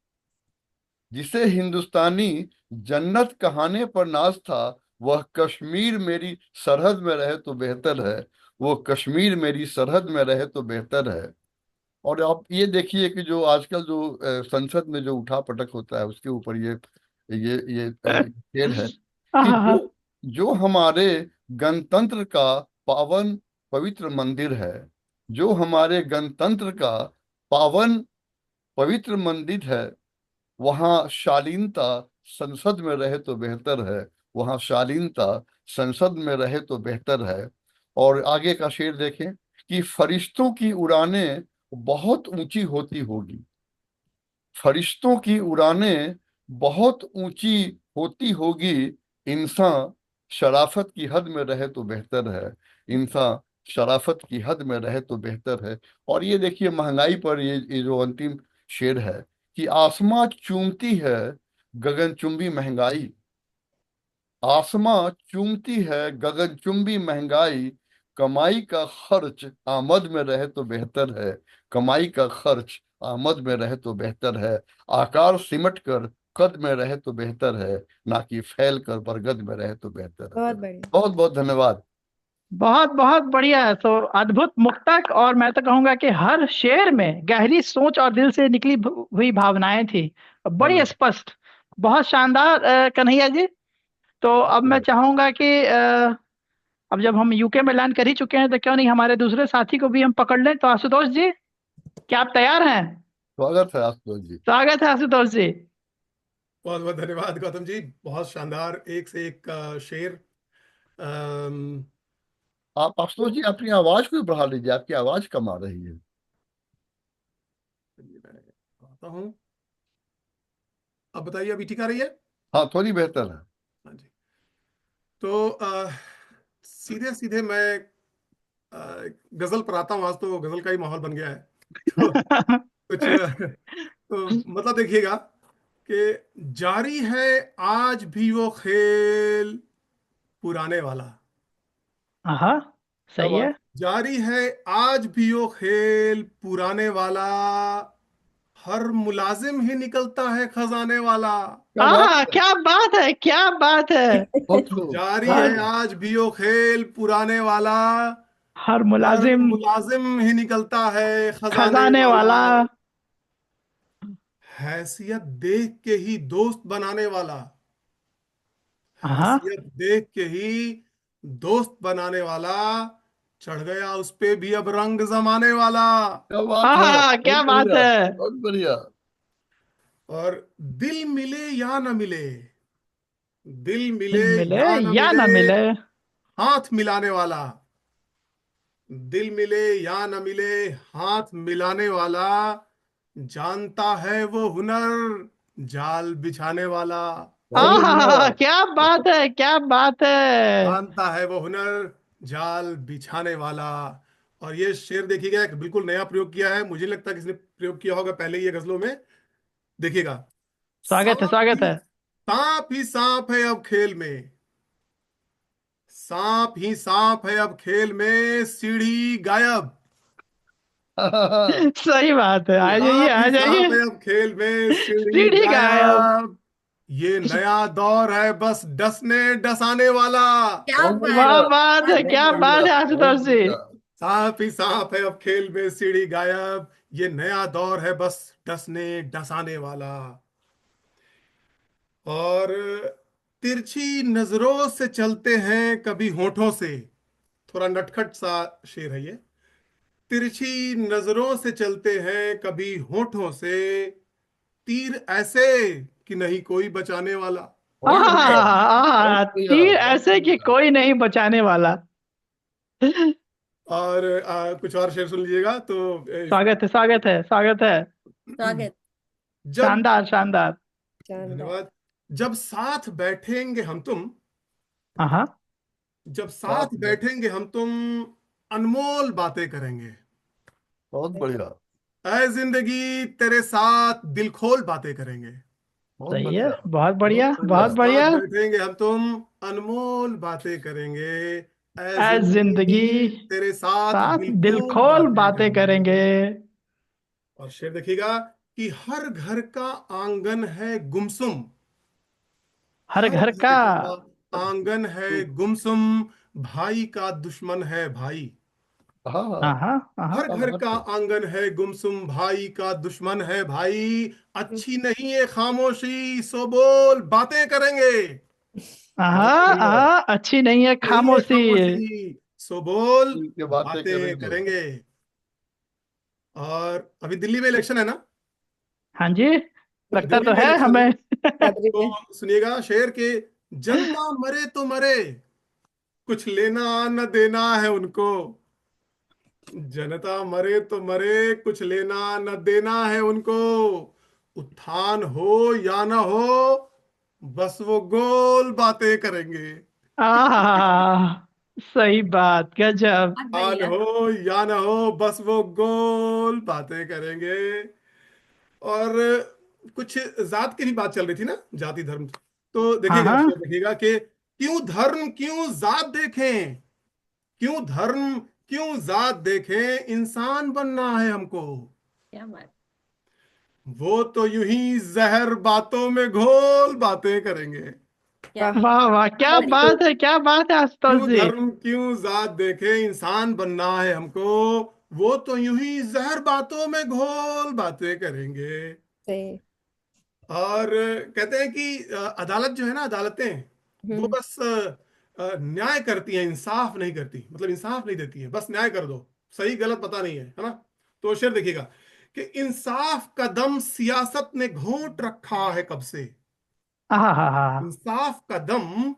जिसे हिंदुस्तानी जन्नत कहाने पर नाज था, वह कश्मीर मेरी सरहद में रहे तो बेहतर है। वो कश्मीर मेरी सरहद में रहे तो बेहतर है। और आप ये देखिए कि जो आजकल जो संसद में जो उठा पटक होता है, उसके ऊपर ये शेर है
हाँ
कि
हाँ हाँ।
जो जो हमारे गणतंत्र का पावन पवित्र मंदिर है। जो हमारे गणतंत्र का पावन पवित्र मंदिर है, वहाँ शालीनता संसद में रहे तो बेहतर है। वहाँ शालीनता संसद में रहे तो बेहतर है। और आगे का शेर देखें कि फरिश्तों की उड़ानें बहुत ऊंची होती होगी। फरिश्तों की उड़ानें बहुत ऊंची होती होगी। इंसान शराफत की हद में रहे तो बेहतर है। इंसान शराफत की हद में रहे तो बेहतर है। और ये देखिए महंगाई पर ये जो अंतिम शेर है कि आसमां चूमती है गगनचुंबी महंगाई। आसमां चूमती है गगनचुंबी महंगाई। कमाई का खर्च आमद में रहे तो बेहतर है। कमाई का खर्च आमद में रहे तो बेहतर है। आकार सिमट कर कद में रहे तो बेहतर है, ना कि फैल कर बरगद में रहे तो बेहतर है।
बहुत बढ़िया।
बहुत बहुत धन्यवाद।
बहुत बहुत बढ़िया। तो अद्भुत मुक्तक, और मैं तो कहूंगा कि हर शेर में गहरी सोच और दिल से निकली हुई भावनाएं थी, बड़ी
धन्यवाद।
स्पष्ट। बहुत शानदार कन्हैया जी। तो अब मैं चाहूंगा कि अब जब हम यूके में लैंड कर ही चुके हैं, तो क्यों नहीं हमारे दूसरे साथी को भी हम पकड़ लें। तो आशुतोष जी, क्या आप तैयार हैं?
स्वागत है आशुतोष जी।
स्वागत है आशुतोष जी।
बहुत बहुत धन्यवाद गौतम जी, बहुत शानदार, एक से एक शेर।
आप आशुतोष जी अपनी आवाज को बढ़ा लीजिए, आपकी आवाज कम आ रही है।
चलिए मैं आता हूँ। अब बताइए, अभी ठीक आ रही है?
हाँ, थोड़ी बेहतर है।
हाँ जी। तो सीधे सीधे मैं गजल पर आता हूँ। आज तो गजल का ही माहौल बन गया है। तो कुछ तो मतलब देखिएगा कि जारी है आज भी वो खेल पुराने वाला।
हाँ,
क्या
सही है।
बात।
जारी है आज भी वो खेल पुराने वाला। हर मुलाजिम ही निकलता है खजाने वाला।
क्या बात है।
क्या बात है, क्या बात है।
बहुत खूब।
जारी है
हर
आज भी वो खेल पुराने वाला।
हर
हर
मुलाजिम
मुलाजिम ही निकलता है खजाने
खजाने
वाला।
वाला।
हैसियत देख के ही दोस्त बनाने वाला।
हाँ
हैसियत देख के ही दोस्त बनाने वाला, चढ़ गया उस पे भी अब रंग जमाने वाला।
क्या बात है,
क्या
बहुत
बात
बढ़िया,
है।
बहुत बढ़िया।
और दिल मिले या न मिले, दिल मिले
दिल मिले
या न
या
मिले,
ना मिले।
हाथ मिलाने वाला, दिल मिले या न मिले, हाथ मिलाने वाला, जानता है वो हुनर, जाल बिछाने वाला।
बहुत बढ़िया।
क्या बात है, क्या बात है।
जानता है वो हुनर, जाल बिछाने वाला। और ये शेर देखिएगा, एक बिल्कुल नया प्रयोग किया है, मुझे नहीं लगता किसी ने प्रयोग किया होगा पहले ये गजलों में। देखिएगा,
स्वागत है,
सांप
स्वागत
ही
है।
सांप ही सांप है अब खेल में, सांप ही सांप है अब खेल में, सीढ़ी गायब।
सही बात है, आ जाइए,
सांप
आ
ही
जाइए।
सांप है अब खेल में, सीढ़ी
सीढ़ी गायब।
गायब। ये नया दौर है बस डसने डसाने वाला।
क्या
बहुत
बात,
बढ़िया,
वाह बात है,
बहुत
बहुत
क्या
बढ़िया।
बात
बढ़िया,
है
बहुत
आशुतोष जी।
बढ़िया।
सांप ही सांप है अब खेल में, सीढ़ी गायब। ये नया दौर है बस डसने डसाने वाला। और तिरछी नजरों से चलते हैं कभी होठों से, थोड़ा नटखट सा शेर है ये। तिरछी नजरों से चलते हैं कभी होठों से, तीर ऐसे कि नहीं कोई बचाने वाला।
बहुत बढ़िया, बहुत बढ़िया,
तीर
बहुत
ऐसे कि
बढ़िया।
कोई नहीं बचाने वाला।
और कुछ और शेर सुन लीजिएगा तो
स्वागत है, स्वागत है, स्वागत है।
स्वागत।
जब,
शानदार, शानदार।
शानदार।
धन्यवाद। जब साथ बैठेंगे हम तुम,
हाँ
जब
साथ
साथ
में,
बैठेंगे हम तुम, अनमोल बातें करेंगे।
बहुत बढ़िया,
ऐ जिंदगी तेरे साथ दिल खोल बातें करेंगे।
बहुत
सही है,
बढ़िया,
बहुत
बहुत
बढ़िया,
जब
बहुत
बढ़िया।
बढ़िया।
साथ बैठेंगे हम तुम, अनमोल बातें करेंगे। ऐ
ऐ जिंदगी
जिंदगी तेरे साथ
साथ
दिल
दिल
खोल
खोल
बातें
बातें
करेंगे।
करेंगे।
और शेर देखिएगा कि हर घर का आंगन है गुमसुम,
हर
हर
घर
घर
का।
का आंगन है गुमसुम, भाई का दुश्मन है भाई।
हाँ हाँ,
हाँ हाँ।
हर
क्या
घर
बात
का
है।
आंगन है गुमसुम, भाई का दुश्मन है भाई। अच्छी नहीं है खामोशी, सो बोल बातें करेंगे।
बहुत बढ़िया,
अच्छी नहीं है
नहीं है
खामोशी।
खामोशी, सो बोल
ठीक है, बातें
बातें
करेंगे।
करेंगे। और अभी दिल्ली में इलेक्शन है ना,
हाँ जी,
तो
लगता
दिल्ली
तो
में
है
इलेक्शन है,
हमें।
रात्रि में।
तो सुनिएगा शेर के, जनता मरे तो मरे, कुछ लेना न देना है उनको। जनता मरे तो मरे, कुछ लेना न देना है उनको। उत्थान हो या न हो, बस वो गोल बातें करेंगे।
सही बात, गजब।
बहुत
उत्थान
बढ़िया।
हो या न हो, बस वो गोल बातें करेंगे। और कुछ जात की भी बात चल रही थी ना, जाति धर्म, तो
हाँ
देखिएगा शेर
हाँ।
देखिएगा कि क्यों धर्म क्यों जात देखें, क्यों धर्म क्यों जात देखें, इंसान बनना है हमको।
क्या बात।
वो तो यूं ही जहर बातों में घोल बातें करेंगे।
क्या
वाह।
वाह वाह,
बहुत
क्या
बढ़िया।
बात है, क्या बात है आशुतोष
क्यों
जी।
धर्म क्यों जात देखे, इंसान बनना है हमको। वो तो यूं ही जहर बातों में घोल बातें करेंगे।
सही।
और कहते हैं कि अदालत जो है ना, अदालतें वो
हम्म।
बस न्याय करती हैं, इंसाफ नहीं करती, मतलब इंसाफ नहीं देती है, बस न्याय कर दो, सही गलत पता नहीं है ना। तो शेर देखिएगा कि इंसाफ का दम सियासत ने घोंट रखा है कब से,
हाँ।
इंसाफ का दम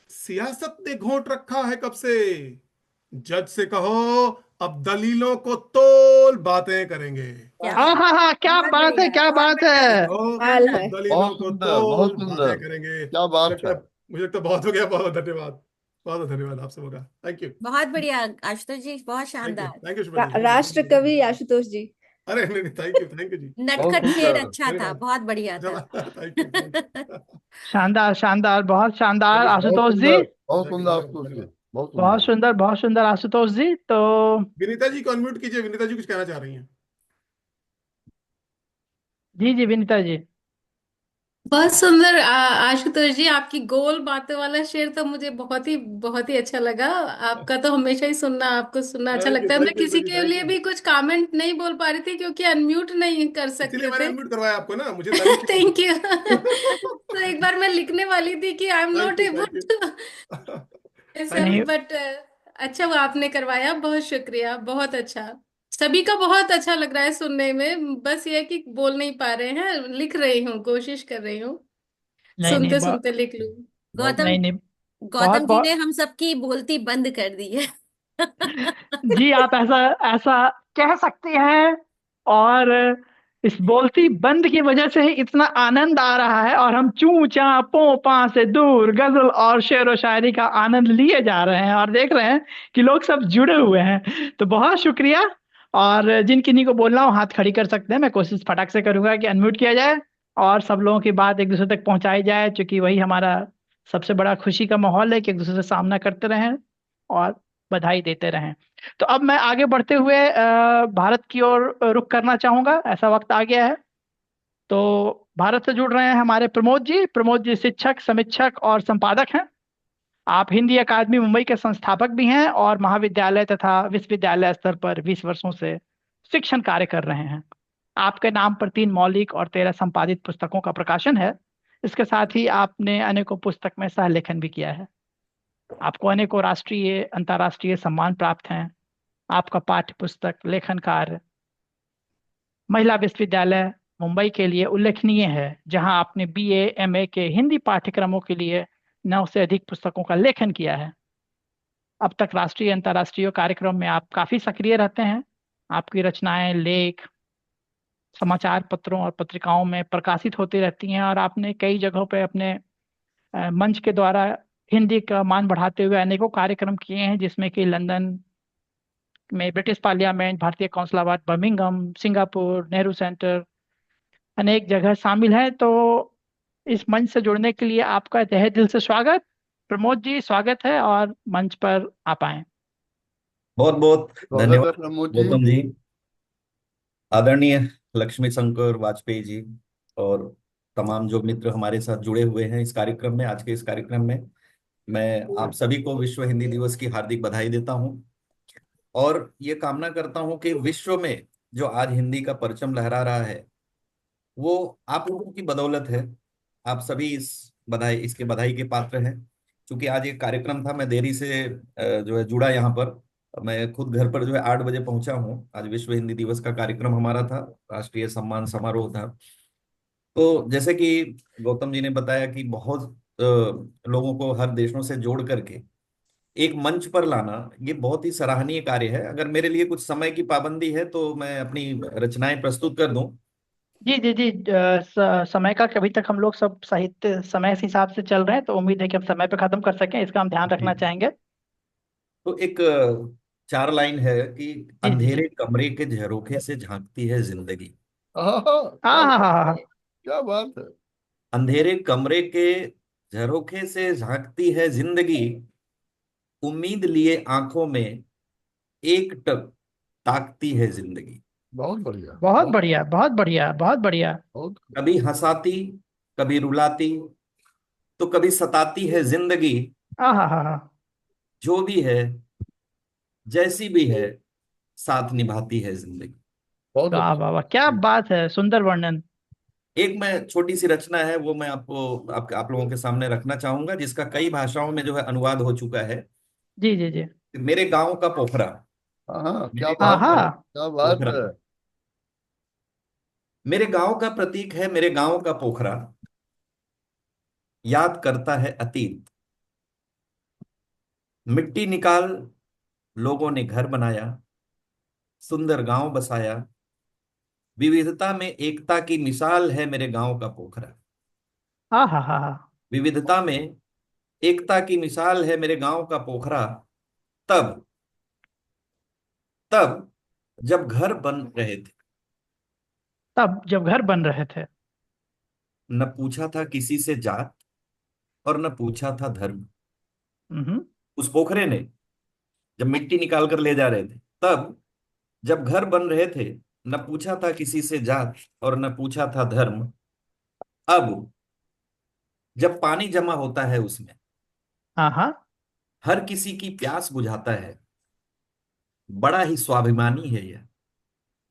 सियासत ने घोंट रखा है कब से। जज से कहो अब दलीलों को तोल बातें करेंगे।
क्या
क्या
बहुत
बात है,
बढ़िया,
क्या
बहुत
बात
बढ़िया।
है।
कहो
हाल
शानदार।
है।
अब दलीलों
बहुत
को
सुंदर, बहुत
तोल बातें
सुंदर,
करेंगे।
क्या बात है।
मुझे लगता है बहुत हो गया, बहुत धन्यवाद, बहुत धन्यवाद आप सबों का, थैंक यू।
बहुत बढ़िया आशुतोष जी, बहुत
थैंक यू,
शानदार।
Thank you Shubha ji, thank
राष्ट्र
यू।
कवि आशुतोष जी।
अरे नहीं नहीं, थैंक यू जी,
बहुत
नटखट शेर
सुंदर,
अच्छा था,
धन्यवाद।
बहुत बढ़िया था।
अच्छा, थैंक यू, थैंक यू।
शानदार, शानदार, बहुत शानदार
चलिए,
बहुत
आशुतोष जी।
सुंदर, बहुत
धन्यवाद,
सुंदर
धन्यवाद,
आशुतोष जी,
धन्यवाद।
बहुत
बहुत
सुंदर।
सुंदर, बहुत सुंदर आशुतोष जी। तो
विनीता जी को अनम्यूट कीजिए, विनीता जी कुछ कहना चाह रही हैं।
जी जी, विनीता जी।
बहुत सुंदर आशुतोष जी, आपकी गोल बातें वाला शेर तो मुझे बहुत ही अच्छा लगा। आपका तो हमेशा ही सुनना, आपको सुनना अच्छा
थैंक यू
लगता है। मैं
थैंक यू
किसी
सर जी,
के
थैंक
लिए
यू।
भी कुछ कमेंट नहीं बोल पा रही थी क्योंकि अनम्यूट नहीं कर
इसीलिए
सकते
मैंने
थे।
अनम्यूट करवाया आपको ना, मुझे तारीफ चाहिए
थैंक यू।
थी।
तो एक बार मैं लिखने वाली थी कि I am
thank
not
you
able
thank you.
To ऐसा,
नहीं
बट अच्छा वो आपने करवाया, बहुत शुक्रिया, बहुत अच्छा। सभी का बहुत अच्छा लग रहा है सुनने में, बस ये है कि बोल नहीं पा रहे हैं, लिख रही हूँ, कोशिश कर रही हूँ,
नहीं नहीं
सुनते सुनते लिख लूँ।
बहुत
गौतम
नहीं नहीं बहुत
गौतम जी ने
बहुत
हम सबकी बोलती बंद कर दी है।
जी, आप ऐसा ऐसा कह सकती हैं। और इस बोलती बंद की वजह से ही इतना आनंद आ रहा है, और हम चूं चां पों पां से दूर गजल और शेर व शायरी का आनंद लिए जा रहे हैं, और देख रहे हैं कि लोग सब जुड़े हुए हैं। तो बहुत शुक्रिया। और जिन किन्हीं को बोलना हो हाथ खड़ी कर सकते हैं, मैं कोशिश फटाक से करूंगा कि अनम्यूट किया जाए और सब लोगों की बात एक दूसरे तक पहुंचाई जाए, क्योंकि वही हमारा सबसे बड़ा खुशी का माहौल है कि एक दूसरे से सामना करते रहें और बधाई देते रहें। तो अब मैं आगे बढ़ते हुए भारत की ओर रुख करना चाहूंगा, ऐसा वक्त आ गया है। तो भारत से जुड़ रहे हैं हमारे प्रमोद जी। प्रमोद जी शिक्षक, समीक्षक और संपादक हैं। आप हिंदी अकादमी मुंबई के संस्थापक भी हैं और महाविद्यालय तथा विश्वविद्यालय स्तर पर 20 वर्षों से शिक्षण कार्य कर रहे हैं। आपके नाम पर 3 मौलिक और 13 संपादित पुस्तकों का प्रकाशन है। इसके साथ ही आपने अनेकों पुस्तक में सह लेखन भी किया है। आपको अनेकों राष्ट्रीय अंतर्राष्ट्रीय सम्मान प्राप्त हैं। आपका पाठ्य पुस्तक लेखन कार्य महिला विश्वविद्यालय मुंबई के लिए उल्लेखनीय है, जहां आपने बीए एमए के हिंदी पाठ्यक्रमों के लिए 9 से अधिक पुस्तकों का लेखन किया है। अब तक राष्ट्रीय अंतर्राष्ट्रीय कार्यक्रम में आप काफी सक्रिय रहते हैं। आपकी रचनाएं, लेख समाचार पत्रों और पत्रिकाओं में प्रकाशित होती रहती हैं, और आपने कई जगहों पर अपने मंच के द्वारा हिंदी का मान बढ़ाते हुए अनेकों कार्यक्रम किए हैं, जिसमें कि लंदन में ब्रिटिश पार्लियामेंट, भारतीय कौंसलावाद बर्मिंघम, सिंगापुर, नेहरू सेंटर, अनेक जगह शामिल है। तो इस मंच से जुड़ने के लिए आपका तहे दिल से स्वागत। प्रमोद जी, स्वागत है, और मंच पर आप आए।
बहुत बहुत
स्वागत है
धन्यवाद
प्रमोद जी।
गौतम जी। आदरणीय लक्ष्मी शंकर वाजपेयी जी और तमाम जो मित्र हमारे साथ जुड़े हुए हैं इस कार्यक्रम में, आज के इस कार्यक्रम में, मैं आप सभी को विश्व हिंदी दिवस की हार्दिक बधाई देता हूं और ये कामना करता हूं कि विश्व में जो आज हिंदी का परचम लहरा रहा है वो आप लोगों की बदौलत है। आप सभी इसके बधाई के पात्र हैं। क्योंकि आज एक कार्यक्रम था, मैं देरी से जो है जुड़ा यहाँ पर। मैं खुद घर पर जो है 8 बजे पहुंचा हूँ। आज विश्व हिंदी दिवस का कार्यक्रम हमारा था, राष्ट्रीय सम्मान समारोह था। तो जैसे कि गौतम जी ने बताया कि बहुत लोगों को हर देशों से जोड़ करके एक मंच पर लाना, ये बहुत ही सराहनीय कार्य है। अगर मेरे लिए कुछ समय की पाबंदी है तो मैं अपनी रचनाएं प्रस्तुत कर दूं।
जी जी जी, समय का कभी तक हम लोग सब साहित्य समय के हिसाब से चल रहे हैं, तो उम्मीद है कि हम समय पे खत्म कर सकें, इसका हम ध्यान
जी।
रखना चाहेंगे।
तो एक 4 लाइन है कि
जी जी जी।
अंधेरे कमरे के झरोखे से झांकती है जिंदगी।
हाँ,
हाँ हाँ हाँ हाँ हाँ।
क्या बात है।
अंधेरे कमरे के झरोखे से झांकती है जिंदगी, उम्मीद लिए आंखों में एक टक ताकती है जिंदगी।
बहुत बढ़िया,
बहुत
बहुत
बढ़िया, बहुत बढ़िया, बहुत बढ़िया।
बहुत।
कभी हंसाती, कभी रुलाती, तो कभी सताती है जिंदगी।
हाँ हाँ हाँ हाँ।
जो भी है, जैसी भी है, साथ निभाती है जिंदगी।
बहुत
वाह
अच्छा।
वाह वाह, क्या बात है, सुंदर वर्णन।
एक मैं छोटी सी रचना है वो मैं आप लोगों के सामने रखना चाहूंगा, जिसका कई भाषाओं में जो है अनुवाद हो चुका है।
जी जी जी।
मेरे गांव का पोखरा।
हाँ हाँ, क्या
मेरे
हाँ
गांव
बात
का
है,
हाँ।
क्या बात
पोखरा।
है।
मेरे गांव का प्रतीक है मेरे गांव का पोखरा, याद करता है अतीत। मिट्टी निकाल लोगों ने घर बनाया, सुंदर गांव बसाया। विविधता में एकता की मिसाल है मेरे गांव का पोखरा।
हाँ हाँ हाँ हाँ।
विविधता में एकता की मिसाल है मेरे गांव का पोखरा। तब तब जब घर बन रहे थे,
तब जब घर बन रहे थे।
न पूछा था किसी से जात और न पूछा था धर्म।
हम्म।
उस पोखरे ने जब मिट्टी निकाल कर ले जा रहे थे, तब जब घर बन रहे थे, न पूछा था किसी से जात और न पूछा था धर्म। अब जब पानी जमा होता है उसमें,
हाँ हाँ।
हर किसी की प्यास बुझाता है। बड़ा ही स्वाभिमानी है यह,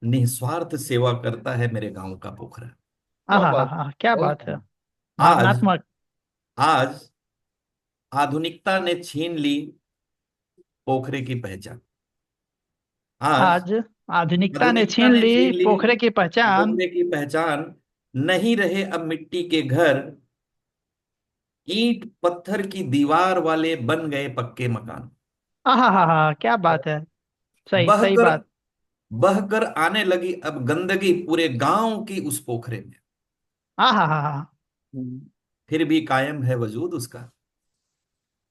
निस्वार्थ सेवा करता है मेरे गांव का पोखरा।
हाँ
क्या
हाँ हाँ
बात
हाँ, क्या
बहुत
बात है।
आज
भावनात्मक।
आज आधुनिकता ने छीन ली पोखरे की पहचान। आज
आज आधुनिकता ने
आधुनिकता
छीन
ने
ली
छीन ली
पोखरे की पहचान।
पोखरे की पहचान। नहीं रहे अब मिट्टी के घर, ईंट पत्थर की दीवार वाले बन गए पक्के मकान।
हाँ हाँ हाँ हाँ, क्या बात है। सही सही
बहकर
बात।
बहकर आने लगी अब गंदगी पूरे गांव की उस पोखरे में।
हाँ हाँ हाँ हाँ।
फिर भी कायम है वजूद उसका।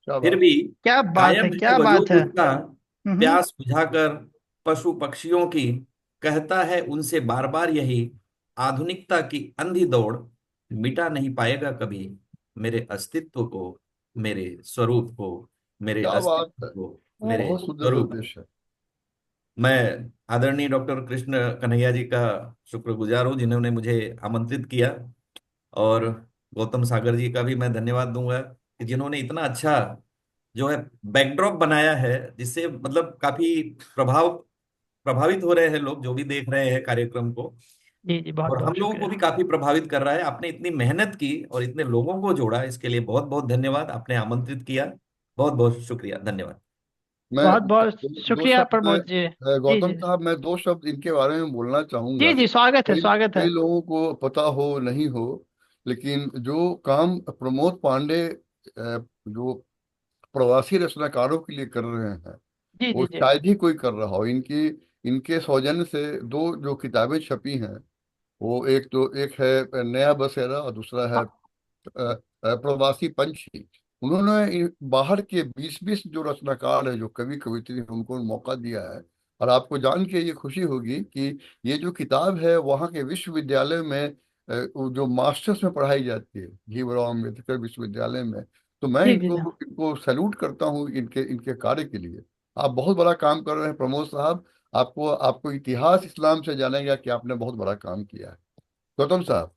क्या
फिर
बात।
भी
क्या बात है,
कायम है
क्या बात
वजूद
है।
उसका।
हम्म।
प्यास बुझाकर पशु पक्षियों की, कहता है उनसे बार बार यही, आधुनिकता की अंधी दौड़ मिटा नहीं पाएगा कभी मेरे अस्तित्व को, मेरे स्वरूप को, मेरे
क्या बात
अस्तित्व
है,
को, मेरे
बहुत सुंदर
स्वरूप को।
संदेश है।
मैं आदरणीय डॉक्टर कृष्ण कन्हैया जी का शुक्रगुजार हूँ जिन्होंने मुझे आमंत्रित किया। और गौतम सागर जी का भी मैं धन्यवाद दूंगा कि जिन्होंने इतना अच्छा जो है बैकड्रॉप बनाया है, जिससे मतलब काफी प्रभावित हो रहे हैं लोग जो भी देख रहे हैं कार्यक्रम को।
जी जी, बहुत
और हम
बहुत
लोगों को
शुक्रिया।
भी काफी प्रभावित कर रहा है। आपने इतनी मेहनत की और इतने लोगों को जोड़ा, इसके लिए बहुत बहुत धन्यवाद। आपने आमंत्रित किया, बहुत बहुत शुक्रिया, धन्यवाद।
मैं
बहुत बहुत
दो
शुक्रिया
शब्द
प्रमोद जी। जी
गौतम
जी
साहब, मैं दो शब्द इनके बारे में बोलना
जी
चाहूंगा।
जी, स्वागत है
कई
स्वागत है।
कई लोगों को पता हो नहीं हो, लेकिन जो काम प्रमोद पांडे जो प्रवासी रचनाकारों के लिए कर रहे हैं,
जी
वो
जी जी।
शायद ही कोई कर रहा हो। इनकी इनके सौजन्य से दो जो किताबें छपी हैं, वो एक है नया बसेरा और दूसरा है
हाँ।
प्रवासी पंछी। उन्होंने बाहर के 20-20 जो रचनाकार है, जो कवि कवित्री हैं, उनको मौका दिया है। और आपको जान के ये खुशी होगी कि ये जो किताब है वहाँ के विश्वविद्यालय में वो जो मास्टर्स में पढ़ाई जाती है, भीमराव अम्बेडकर विश्वविद्यालय में। तो मैं
जी जी
इनको
जी।
इनको सैल्यूट करता हूँ इनके इनके कार्य के लिए। आप बहुत बड़ा काम कर रहे हैं प्रमोद साहब। आपको आपको इतिहास इस्लाम से जानेगा कि आपने बहुत बड़ा काम किया है। गौतम साहब।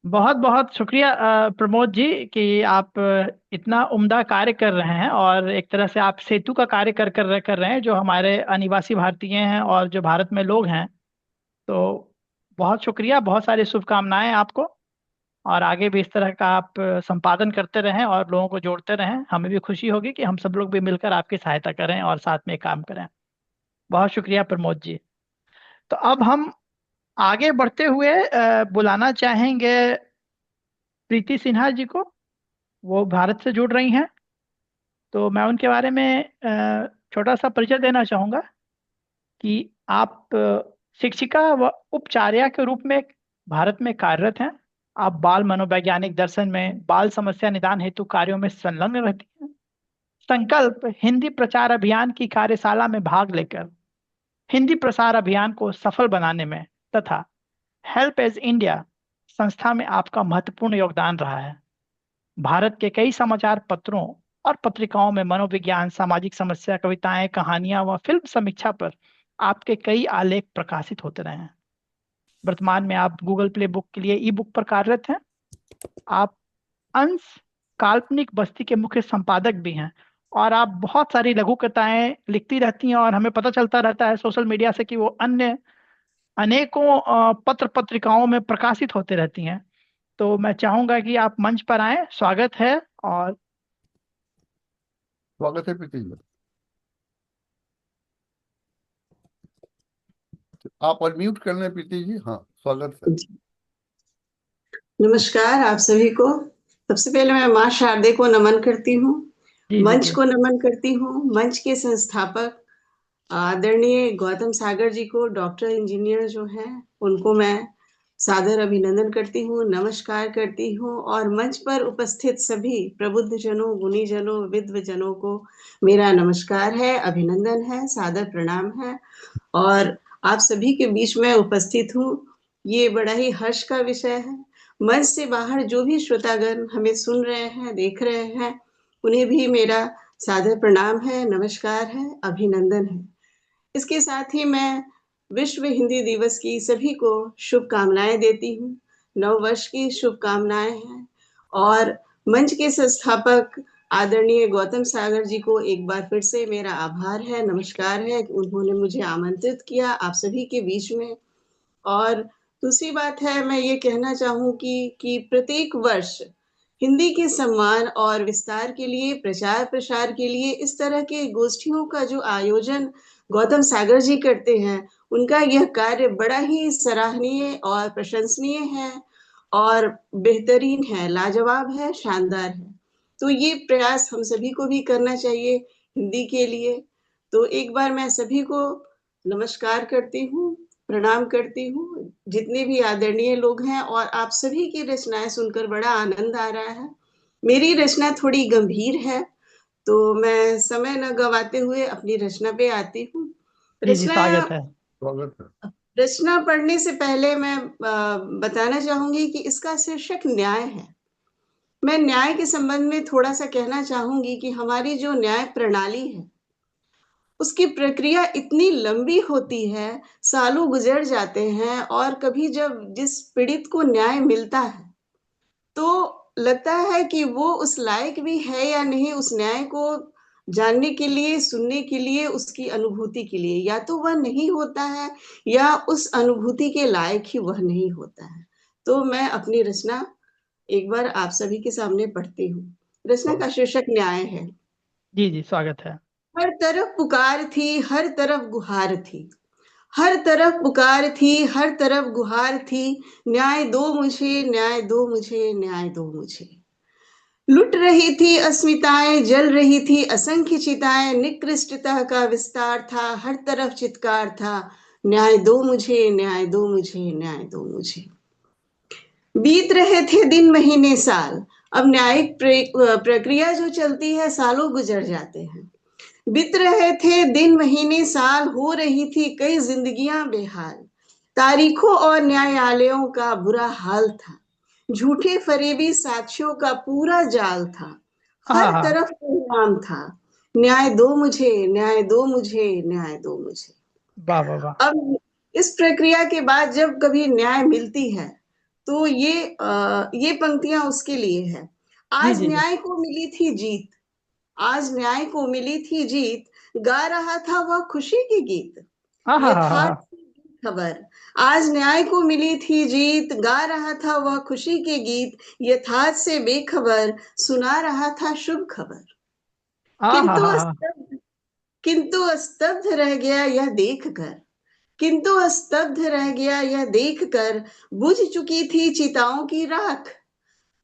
बहुत बहुत शुक्रिया प्रमोद जी कि आप इतना उम्दा कार्य कर रहे हैं, और एक तरह से आप सेतु का कार्य कर रहे हैं जो हमारे अनिवासी भारतीय हैं और जो भारत में लोग हैं। तो बहुत शुक्रिया, बहुत सारी शुभकामनाएं आपको। और आगे भी इस तरह का आप संपादन करते रहें और लोगों को जोड़ते रहें। हमें भी खुशी होगी कि हम सब लोग भी मिलकर आपकी सहायता करें और साथ में काम करें। बहुत शुक्रिया प्रमोद जी। तो अब हम आगे बढ़ते हुए बुलाना चाहेंगे प्रीति सिन्हा जी को। वो भारत से जुड़ रही हैं। तो मैं उनके बारे में छोटा सा परिचय देना चाहूँगा कि आप शिक्षिका व उपचार्या के रूप में भारत में कार्यरत हैं। आप बाल मनोवैज्ञानिक दर्शन में बाल समस्या निदान हेतु कार्यों में संलग्न रहती हैं। संकल्प हिंदी प्रचार अभियान की कार्यशाला में भाग लेकर हिंदी प्रसार अभियान को सफल बनाने में तथा हेल्प एज इंडिया संस्था में आपका महत्वपूर्ण योगदान रहा है। भारत के कई समाचार पत्रों और पत्रिकाओं में मनोविज्ञान, सामाजिक समस्या, कविताएं, कहानियां व फिल्म समीक्षा पर आपके कई आलेख प्रकाशित होते रहे हैं। वर्तमान में आप गूगल प्ले बुक के लिए ई बुक पर कार्यरत हैं। आप अंश काल्पनिक बस्ती के मुख्य संपादक भी हैं। और आप बहुत सारी लघु कथाएं लिखती रहती हैं, और हमें पता चलता रहता है सोशल मीडिया से कि वो अन्य अनेकों पत्र पत्रिकाओं में प्रकाशित होते रहती हैं। तो मैं चाहूंगा कि आप मंच पर आएं, स्वागत है। और
स्वागत है प्रीति जी। आप अनम्यूट कर लें प्रीति जी। हाँ, स्वागत है।
नमस्कार आप सभी को। सबसे पहले मैं माँ शारदे को नमन करती हूँ,
जी जी
मंच
जी।
को नमन करती हूँ, मंच के संस्थापक आदरणीय गौतम सागर जी को, डॉक्टर इंजीनियर जो हैं उनको मैं सादर अभिनंदन करती हूँ, नमस्कार करती हूँ। और मंच पर उपस्थित सभी प्रबुद्ध जनों, गुणी जनों, विद्व जनों को मेरा नमस्कार है, अभिनंदन है, सादर प्रणाम है। और आप सभी के बीच में उपस्थित हूँ, ये बड़ा ही हर्ष का विषय है। मंच से बाहर जो भी श्रोतागण हमें सुन रहे हैं, देख रहे हैं, उन्हें भी मेरा सादर प्रणाम है, नमस्कार है, अभिनंदन है। इसके साथ ही मैं विश्व हिंदी दिवस की सभी को शुभकामनाएं देती हूँ। नव वर्ष की शुभकामनाएं हैं। और मंच के संस्थापक आदरणीय गौतम सागर जी को एक बार फिर से मेरा आभार है, नमस्कार है कि उन्होंने मुझे आमंत्रित किया आप सभी के बीच में। और दूसरी बात है, मैं ये कहना चाहूँ कि प्रत्येक वर्ष हिंदी के सम्मान और विस्तार के लिए, प्रचार प्रसार के लिए इस तरह के गोष्ठियों का जो आयोजन गौतम सागर जी करते हैं, उनका यह कार्य बड़ा ही सराहनीय और प्रशंसनीय है और बेहतरीन है, लाजवाब है, शानदार है। तो ये प्रयास हम सभी को भी करना चाहिए हिंदी के लिए। तो एक बार मैं सभी को नमस्कार करती हूँ, प्रणाम करती हूँ, जितने भी आदरणीय लोग हैं, और आप सभी की रचनाएं सुनकर बड़ा आनंद आ रहा है। मेरी रचना थोड़ी गंभीर है, तो मैं समय न गवाते हुए अपनी रचना पे आती हूँ।
जी जी, स्वागत है।
रचना पढ़ने से पहले मैं बताना चाहूंगी कि इसका शीर्षक न्याय है। मैं न्याय के संबंध में थोड़ा सा कहना चाहूंगी कि हमारी जो न्याय प्रणाली है, उसकी प्रक्रिया इतनी लंबी होती है, सालों गुजर जाते हैं, और कभी जब जिस पीड़ित को न्याय मिलता है तो लगता है कि वो उस लायक भी है या नहीं उस न्याय को जानने के लिए, सुनने के लिए, उसकी अनुभूति के लिए। या तो वह नहीं होता है या उस अनुभूति के लायक ही वह नहीं होता है। तो मैं अपनी रचना एक बार आप सभी के सामने पढ़ती हूँ। रचना का शीर्षक न्याय है।
जी जी, स्वागत है।
हर तरफ पुकार थी, हर तरफ गुहार थी, हर तरफ पुकार थी, हर तरफ गुहार थी, न्याय दो मुझे, न्याय दो मुझे, न्याय दो मुझे। लुट रही थी अस्मिताएं, जल रही थी असंख्य चिताएं, निकृष्टता का विस्तार था, हर तरफ चित्कार था, न्याय दो मुझे, न्याय दो मुझे, न्याय दो मुझे। बीत रहे थे दिन महीने साल, अब न्यायिक प्रक्रिया जो चलती है, सालों गुजर जाते हैं। बीत रहे थे दिन महीने साल, हो रही थी कई जिंदगियां बेहाल, तारीखों और न्यायालयों का बुरा हाल था, झूठे फरेबी साक्ष्यों का पूरा जाल था, हर तरफ परिणाम था, न्याय दो मुझे, न्याय दो मुझे, न्याय दो मुझे।
वाह वाह वाह।
अब इस प्रक्रिया के बाद जब कभी न्याय मिलती है तो ये पंक्तियां उसके लिए है। आज न्याय को मिली थी जीत, आज न्याय को मिली थी जीत, गा रहा था वह खुशी की गीत, यथार्थ खबर। आज न्याय को मिली थी जीत, गा रहा था वह खुशी के गीत, यथार्थ से बेखबर, सुना रहा था शुभ खबर। किंतु स्तब्ध रह गया यह देखकर, किंतु स्तब्ध रह गया यह देखकर, बुझ चुकी थी चिताओं की राख,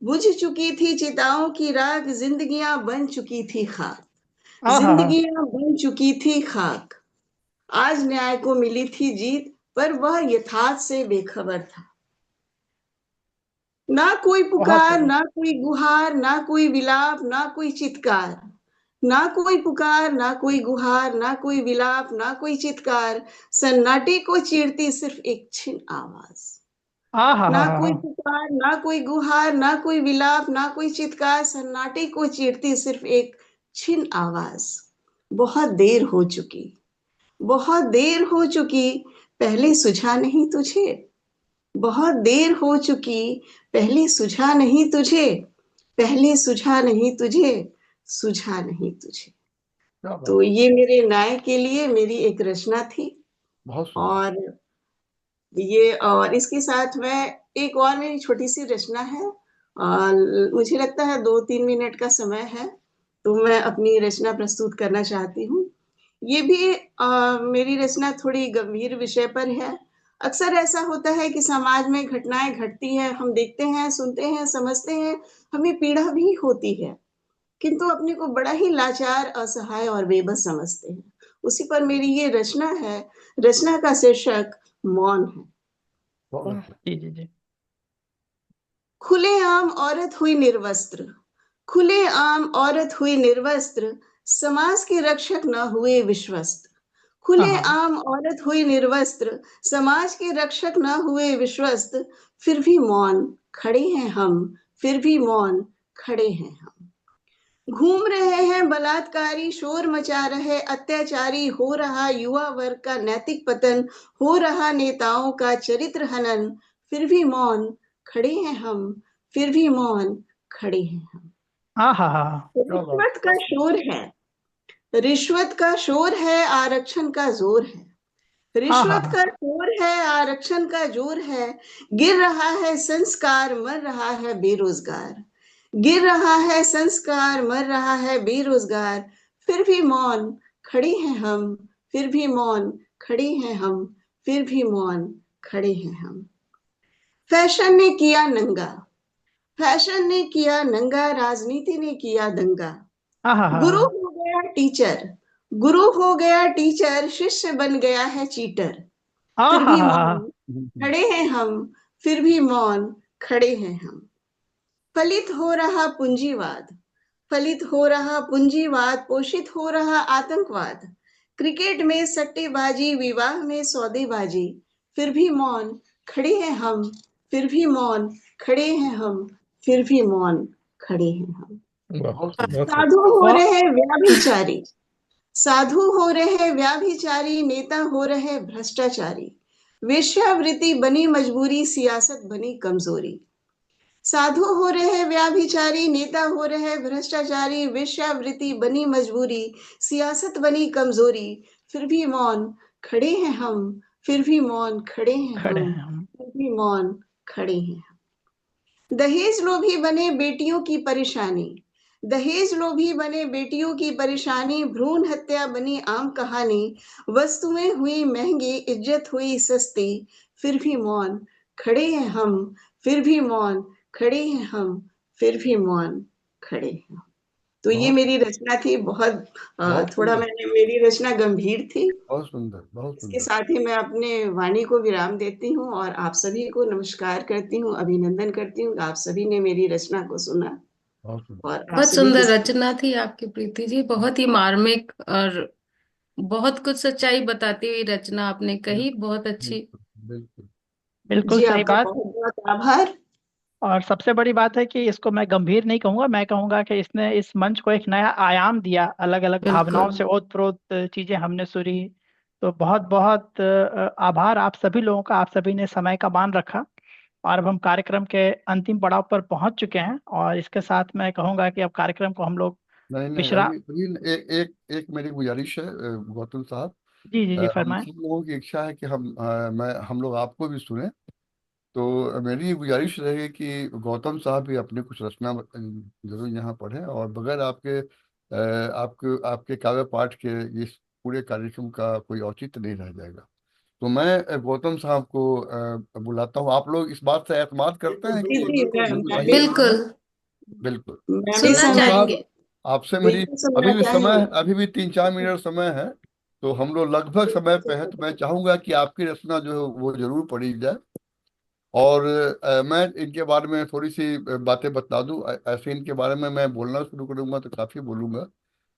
बुझ चुकी थी चिताओं की राख, जिंदगियां बन चुकी थी खाक, जिंदगियां बन चुकी थी खाक। आज न्याय को मिली थी जीत, पर वह यथार्थ से बेखबर था। ना कोई पुकार, ना कोई गुहार, ना कोई विलाप, ना कोई चित्कार, ना कोई पुकार, ना कोई गुहार, ना कोई विलाप, ना कोई चित्कार, सन्नाटे को चीरती सिर्फ एक छिन आवाज। ना कोई पुकार, ना कोई गुहार, ना कोई विलाप, ना कोई चित्कार, सन्नाटे को चीरती सिर्फ एक छिन आवाज। बहुत देर हो चुकी, बहुत देर हो चुकी, पहले सुझा नहीं तुझे, बहुत देर हो चुकी, पहले सुझा नहीं तुझे, पहले सुझा नहीं तुझे, सुझा नहीं तुझे। तो ये मेरे न्याय के लिए मेरी एक रचना थी। और इसके साथ में एक और मेरी छोटी सी रचना है, मुझे लगता है 2-3 मिनट का समय है, तो मैं अपनी रचना प्रस्तुत करना चाहती हूँ। ये भी मेरी रचना थोड़ी गंभीर विषय पर है। अक्सर ऐसा होता है कि समाज में घटनाएं घटती है, हम देखते हैं, सुनते हैं, समझते हैं, हमें पीड़ा भी होती है, किंतु अपने को बड़ा ही लाचार, असहाय और बेबस समझते हैं। उसी पर मेरी ये रचना है। रचना का शीर्षक मौन है।
जी जी जी।
खुलेआम औरत हुई निर्वस्त्र, खुलेआम औरत हुई निर्वस्त्र, समाज के रक्षक न हुए विश्वस्त। खुलेआम औरत हुई निर्वस्त्र, समाज के रक्षक न हुए विश्वस्त, फिर भी मौन खड़े हैं हम, फिर भी मौन खड़े हैं हम। घूम रहे हैं बलात्कारी, शोर मचा रहे अत्याचारी, हो रहा युवा वर्ग का नैतिक पतन, हो रहा नेताओं का चरित्र हनन, फिर भी मौन खड़े हैं हम, फिर भी मौन खड़े हैं हम।
हाँ हाँ हाँ हाँ।
क्या बात
रिश्वत का शोर है, रिश्वत का शोर है, आरक्षण का जोर है।
हाँ हाँ
रिश्वत
हाँ।
का शोर है, आरक्षण का जोर है। गिर रहा है संस्कार, मर रहा है बेरोजगार। गिर रहा है संस्कार, मर रहा है बेरोजगार। फिर भी मौन खड़े हैं हम, फिर भी मौन खड़े हैं हम, फिर भी मौन खड़े हैं हम। फैशन ने किया नंगा, फैशन ने किया नंगा, राजनीति ने किया दंगा।
हाँ हाँ हाँ
गुरु
हाँ।
हो गया टीचर, गुरु हो गया टीचर, शिष्य बन गया है चीटर।
हाँ
फिर
हाँ
भी
हाँ
मौन
हाँ।
खड़े हैं हम, फिर भी मौन खड़े हैं हम। फलित हो रहा पूंजीवाद, फलित हो रहा पूंजीवाद, पोषित हो रहा आतंकवाद। क्रिकेट में सट्टेबाजी, विवाह में सौदेबाजी। फिर भी मौन खड़े हैं हम, फिर भी मौन खड़े हैं हम, फिर भी मौन खड़े हैं हम।
बहुत
बहुत
साधु हो
बहुत
रहे व्याभिचारी, साधु हो रहे व्याभिचारी, नेता हो रहे भ्रष्टाचारी। वेश्यावृत्ति बनी मजबूरी, सियासत बनी कमजोरी। साधु हो रहे व्याभिचारी, नेता हो रहे भ्रष्टाचारी। वेश्यावृत्ति बनी मजबूरी, सियासत बनी कमजोरी। फिर भी मौन खड़े हैं हम, फिर भी मौन खड़े हैं
खड़े
हम,
हैं हम।
फिर भी मौन खड़े हैं हम। दहेज लोभी बने बेटियों की परेशानी, दहेज लोभी बने बेटियों की परेशानी। भ्रूण हत्या बनी आम कहानी। वस्तुएं हुई महंगी, इज्जत हुई सस्ती। फिर भी मौन खड़े हैं हम, फिर भी मौन खड़े हैं हम, फिर भी मौन खड़े हैं। तो ये
बहुत
मेरी रचना थी। बहुत
बहुत
थोड़ा
सुंदर,
मेरी रचना गंभीर थी।
बहुत सुंदर, बहुत
इसके
सुंदर।
साथ ही मैं अपने वाणी को विराम देती हूँ और आप सभी को नमस्कार करती हूँ, अभिनंदन करती हूँ। आप सभी ने मेरी रचना को सुना
बहुत सुंदर।
और आप
बहुत
सभी
सुंदर
के
रचना थी आपकी प्रीति जी, बहुत ही मार्मिक और बहुत कुछ सच्चाई बताती हुई रचना आपने कही,
बिल्कुल,
बहुत अच्छी।
बिल्कुल, बिल्कुल।
बिल्कुल
जी,
सही
आपका
बात।
बहुत बहुत आभार।
और सबसे बड़ी बात है कि इसको मैं गंभीर नहीं कहूंगा, मैं कहूंगा कि इसने इस मंच को एक नया आयाम दिया। अलग अलग भावनाओं
बिल्कुल।
से ओतप्रोत चीजें हमने सुनी। तो बहुत बहुत आभार आप सभी लोगों का। आप सभी ने समय का मान रखा। और अब हम कार्यक्रम के अंतिम पड़ाव पर पहुंच चुके हैं, और इसके साथ मैं कहूंगा कि अब कार्यक्रम को हम लोग
नहीं नहीं,
विश्राम।
अभी एक एक एक मेरी गुजारिश है गौतम साहब।
जी जी जी,
हम
फरमाएं।
सब लोगों की इच्छा है कि हम लोग आपको भी सुने। तो मेरी गुजारिश रहेगी कि गौतम साहब भी अपने कुछ रचना जरूर यहाँ पढ़ें, और बगैर आपके आपके काव्य पाठ के इस पूरे कार्यक्रम का कोई औचित्य नहीं रह जाएगा। तो मैं गौतम साहब को बुलाता हूँ। आप लोग इस बात से एतमाद करते हैं
जी
कि
जी,
बिल्कुल
मैं
सही
भी
है सुनना?
बिल्कुल
बिल्कुल।
मैं भी
तो
सुनना
गौतम
सहमत,
साहब,
चाहेंगे।
आपसे मेरी
बिल्कुल सुनना चाहेंगे।
अभी भी 3-4 मिनट समय है। तो हम लोग लगभग समय पे है, तो मैं चाहूंगा कि आपकी रचना जो है वो जरूर पढ़ी जाए। और मैं इनके बारे में थोड़ी सी बातें बता दूं। ऐसे इनके बारे में मैं बोलना शुरू करूंगा तो काफी बोलूंगा।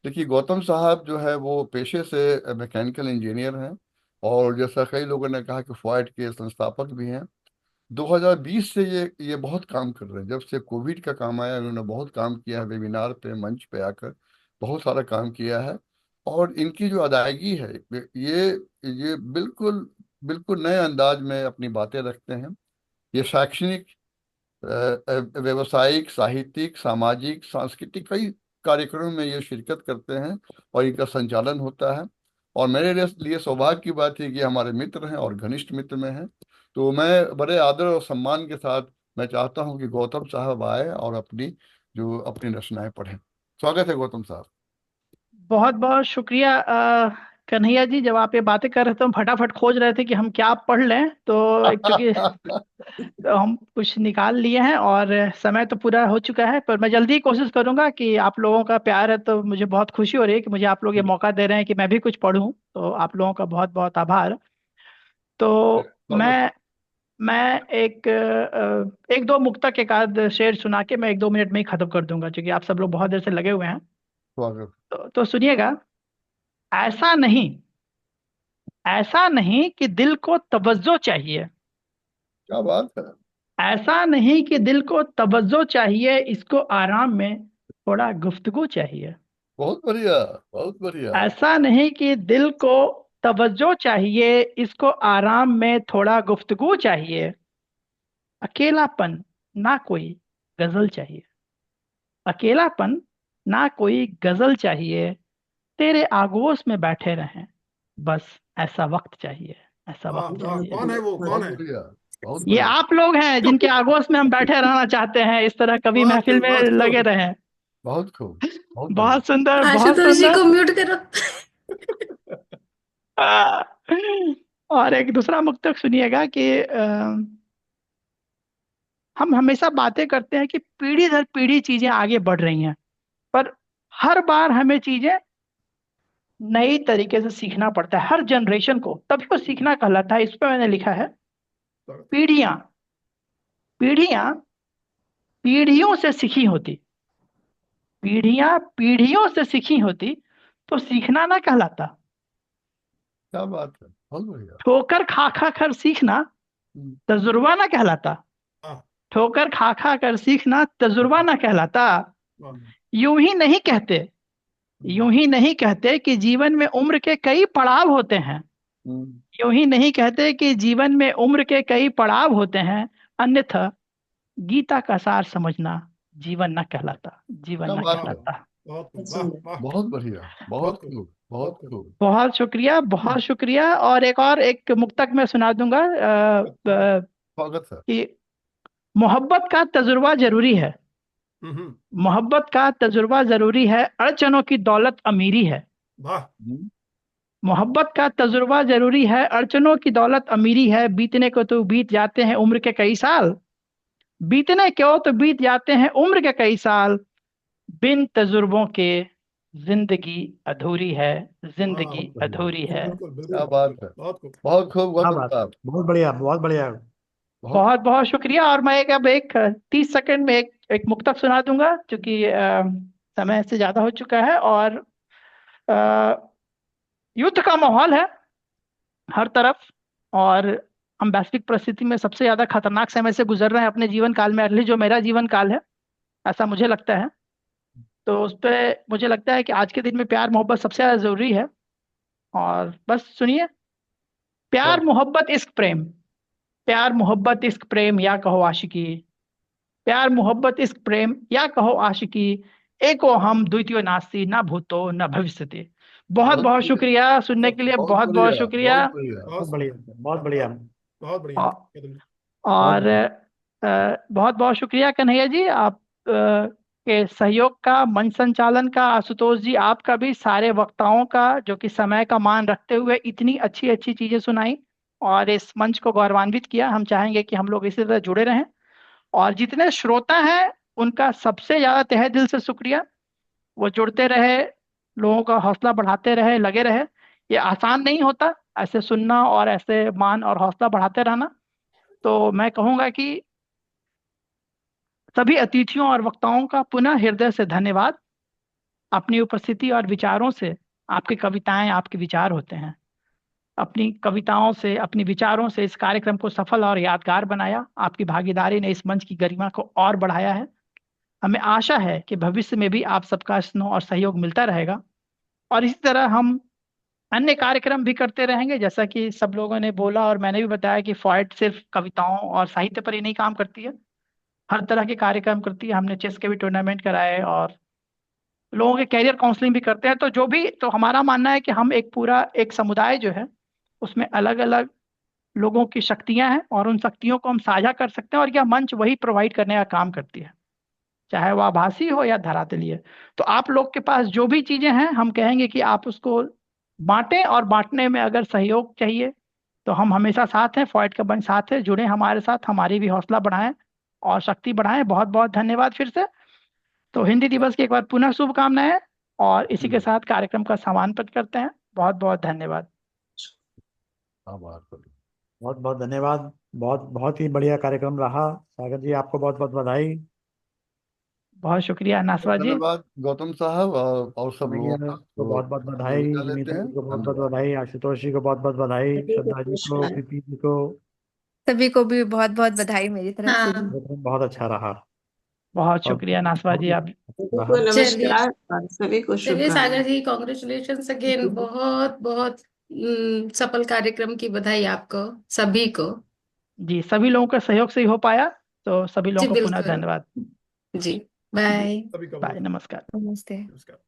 देखिए, गौतम साहब जो है वो पेशे से मैकेनिकल इंजीनियर हैं, और जैसा कई लोगों ने कहा कि फॉयड के संस्थापक भी हैं। 2020 से ये बहुत काम कर रहे हैं। जब से कोविड का काम आया, उन्होंने बहुत काम किया है, वेबिनार पे, मंच पे आकर बहुत सारा काम किया है। और इनकी जो अदायगी है, ये बिल्कुल बिल्कुल नए अंदाज में अपनी बातें रखते हैं। ये शैक्षणिक, व्यवसायिक, साहित्यिक, सामाजिक, सांस्कृतिक कई कार्यक्रमों में ये शिरकत करते हैं, और इनका संचालन होता है। और मेरे लिए सौभाग्य की बात है कि हमारे मित्र हैं और घनिष्ठ मित्र में हैं। तो मैं बड़े आदर और सम्मान के साथ मैं चाहता हूं कि गौतम साहब आए और अपनी रचनाएं पढ़ें। स्वागत है गौतम साहब।
बहुत बहुत शुक्रिया कन्हैया जी। जब आप ये बातें कर रहे थे, हम फटाफट खोज रहे थे कि हम क्या पढ़ लें। तो क्योंकि तो हम कुछ निकाल लिए हैं, और समय तो पूरा हो चुका है, पर मैं जल्दी कोशिश करूंगा। कि आप लोगों का प्यार है तो मुझे बहुत खुशी हो रही है कि मुझे आप लोग ये मौका दे रहे हैं कि मैं भी कुछ पढूं। तो आप लोगों का बहुत बहुत आभार। तो
स्वागत।
मैं एक दो मुक्तक एक आध शेर सुना के मैं 1-2 मिनट में ही खत्म कर दूंगा, क्योंकि आप सब लोग बहुत देर से लगे हुए हैं।
स्वागत।
तो सुनिएगा। ऐसा नहीं, ऐसा नहीं कि दिल को तवज्जो चाहिए।
क्या बात है।
ऐसा नहीं कि दिल को तवज्जो चाहिए, इसको आराम में थोड़ा गुफ्तगू चाहिए।
बहुत बढ़िया, बहुत बढ़िया।
ऐसा नहीं कि दिल को तवज्जो चाहिए, इसको आराम में थोड़ा गुफ्तगू चाहिए। अकेलापन ना कोई गजल चाहिए। अकेलापन ना कोई गजल चाहिए, तेरे आगोश में बैठे रहें, बस ऐसा वक्त चाहिए, ऐसा
वाह
वक्त
वाह,
चाहिए।
कौन है वो, कौन
बहुत
है?
बढ़िया, बहुत
ये
बढ़िया।
आप लोग हैं जिनके आगोश में हम बैठे रहना चाहते हैं, इस तरह कवि
बहुत
महफिल
खूब,
में
बहुत
लगे
खूब,
रहें।
बहुत खूब, बहुत बढ़िया।
बहुत सुंदर, बहुत
आशुतोष जी
सुंदर।
को म्यूट करो।
आ, और एक दूसरा मुक्तक सुनिएगा कि हम हमेशा बातें करते हैं कि पीढ़ी दर पीढ़ी चीजें आगे बढ़ रही हैं, पर हर बार हमें चीजें नई तरीके से सीखना पड़ता है, हर जनरेशन को, तभी वो सीखना कहलाता है। इस पे मैंने लिखा है, पीढ़ियां पीढ़ियां पीढ़ियों से सीखी होती, पीढ़ियां पीढ़ियों से सीखी होती तो सीखना ना कहलाता।
क्या बात है, बहुत बढ़िया।
ठोकर खा खा कर सीखना
हम्म,
तजुर्बा ना कहलाता।
हाँ,
ठोकर खा खा कर सीखना तजुर्बा ना कहलाता।
वाह,
यूं ही नहीं कहते, यूं ही नहीं कहते कि जीवन में उम्र के कई पड़ाव होते हैं।
हम्म,
यूं ही नहीं कहते कि जीवन में उम्र के कई पड़ाव होते हैं, अन्यथा गीता का सार समझना जीवन न कहलाता, जीवन
क्या
न
बात
वाह,
है,
कहलाता।
बहुत खूब, वाह वाह,
बहुत बढ़िया, बहुत
बहुत खूब,
खूब, बहुत
बहुत खूब।
खूब।
बहुत शुक्रिया, बहुत शुक्रिया। और एक मुक्तक मैं सुना दूंगा
स्वागत है।
कि मोहब्बत का तजुर्बा जरूरी है,
हम्म,
मोहब्बत का तजुर्बा जरूरी है, अड़चनों की दौलत अमीरी है।
वाह,
मोहब्बत का तजुर्बा जरूरी है, अड़चनों की दौलत अमीरी है। बीतने को तो बीत जाते हैं उम्र के कई साल, बीतने क्यों तो बीत जाते हैं उम्र के कई साल, बिन तजुर्बों के जिंदगी अधूरी है,
वाह,
जिंदगी अधूरी है।
बिल्कुल
क्या
बिल्कुल
बात
बिल्कुल,
है,
बहुत खूब।
बहुत खूब
क्या
गौतम
बात,
साहब,
बहुत बढ़िया, बहुत बढ़िया।
बहुत
बहुत बहुत शुक्रिया। और मैं अब एक 30 सेकंड में एक मुक्तक सुना दूंगा, क्योंकि समय से ज्यादा हो चुका है। और अ, युद्ध का माहौल है हर तरफ, और हम वैश्विक परिस्थिति में सबसे ज्यादा खतरनाक समय से गुजर रहे हैं अपने जीवन काल में, अर्ली जो मेरा जीवन काल है, ऐसा मुझे लगता है। तो उस पे मुझे लगता है कि आज के दिन में प्यार मोहब्बत सबसे ज्यादा जरूरी है। और बस सुनिए, प्यार
बहुत
मोहब्बत इश्क प्रेम, प्यार मोहब्बत इश्क प्रेम या कहो आशिकी, प्यार मोहब्बत इश्क प्रेम या कहो आशिकी, एको हम द्वितीय नास्ती ना भूतो न भविष्यति। बहुत
बहुत
बहुत
बढ़िया,
शुक्रिया सुनने के लिए,
बहुत
बहुत बहुत
बढ़िया,
शुक्रिया।
बहुत बढ़िया।
बहुत
बहुत बढ़िया,
सुंदर,
बहुत बढ़िया।
बहुत बढ़िया
और,
गौतम जी।
बहुत
और बहुत बहुत शुक्रिया कन्हैया जी, आप के सहयोग का, मंच संचालन का, आशुतोष जी आपका भी, सारे वक्ताओं का जो कि समय का मान रखते हुए इतनी अच्छी अच्छी चीजें सुनाई और इस मंच को गौरवान्वित किया। हम चाहेंगे कि हम लोग इसी तरह जुड़े रहें, और जितने श्रोता हैं उनका सबसे ज्यादा तहे दिल से शुक्रिया। वो जुड़ते रहे, लोगों का हौसला बढ़ाते रहे, लगे रहे। ये आसान नहीं होता ऐसे सुनना और ऐसे मान और हौसला बढ़ाते रहना। तो मैं कहूँगा कि सभी अतिथियों और वक्ताओं का पुनः हृदय से धन्यवाद। अपनी उपस्थिति और विचारों से, आपकी कविताएं आपके विचार होते हैं, अपनी कविताओं से, अपनी विचारों से इस कार्यक्रम को सफल और यादगार बनाया। आपकी भागीदारी ने इस मंच की गरिमा को और बढ़ाया है। हमें आशा है कि भविष्य में भी आप सबका स्नेह और सहयोग मिलता रहेगा, और इसी तरह हम अन्य कार्यक्रम भी करते रहेंगे। जैसा कि सब लोगों ने बोला और मैंने भी बताया कि फॉयट सिर्फ कविताओं और साहित्य पर ही नहीं काम करती है, हर तरह के कार्यक्रम करती है। हमने चेस के भी टूर्नामेंट कराए और लोगों के कैरियर काउंसलिंग भी करते हैं। तो जो भी, तो हमारा मानना है कि हम एक पूरा एक समुदाय जो है उसमें अलग अलग लोगों की शक्तियां हैं, और उन शक्तियों को हम साझा कर सकते हैं, और यह मंच वही प्रोवाइड करने का काम करती है, चाहे वह आभासी हो या धरातलीय। तो आप लोग के पास जो भी चीजें हैं, हम कहेंगे कि आप उसको बांटें, और बांटने में अगर सहयोग चाहिए तो हम हमेशा साथ हैं, फॉयट का मंच साथ है, जुड़े हमारे साथ, हमारी भी हौसला बढ़ाएं और शक्ति बढ़ाएं। बहुत बहुत धन्यवाद फिर से। तो हिंदी दिवस की एक बार पुनः शुभकामनाएं, और इसी के साथ कार्यक्रम का समापन करते हैं। बहुत बहुत धन्यवाद।
आभार करो।
बहुत बहुत धन्यवाद। बहुत बहुत ही बढ़िया कार्यक्रम रहा। सागर जी, आपको बहुत बहुत बधाई।
बहुत शुक्रिया नासवा जी।
धन्यवाद गौतम साहब, और सब
कन्हैया
लोगों का
को
तो
बहुत बहुत
हम लोग
बधाई,
विदा लेते
जिमित
हैं।
जी को बहुत बहुत
धन्यवाद।
बधाई, आशुतोष जी को बहुत बहुत बधाई,
सभी को
श्रद्धा जी को,
नमस्कार।
प्रीति जी को।
सभी को भी बहुत बहुत बधाई मेरी तरफ से भी।
हाँ,
कार्यक्रम बहुत अच्छा रहा,
बहुत
और
शुक्रिया नासवा
बहुत
जी
ही
आप।
अच्छा
सभी
रहा।
को
चलिए,
नमस्कार और सभी को
चलिए सागर
शुभकामनाएं।
जी, कॉन्ग्रेचुलेशंस अगेन। बहुत बहुत सफल कार्यक्रम की बधाई आपको सभी को।
जी, सभी लोगों के सहयोग से ही हो पाया, तो सभी
जी
लोगों को पुनः
बिल्कुल।
धन्यवाद।
जी। बाय।
सभी का
बाय,
बहुत
नमस्कार।
नमस्ते।
नमस्कार।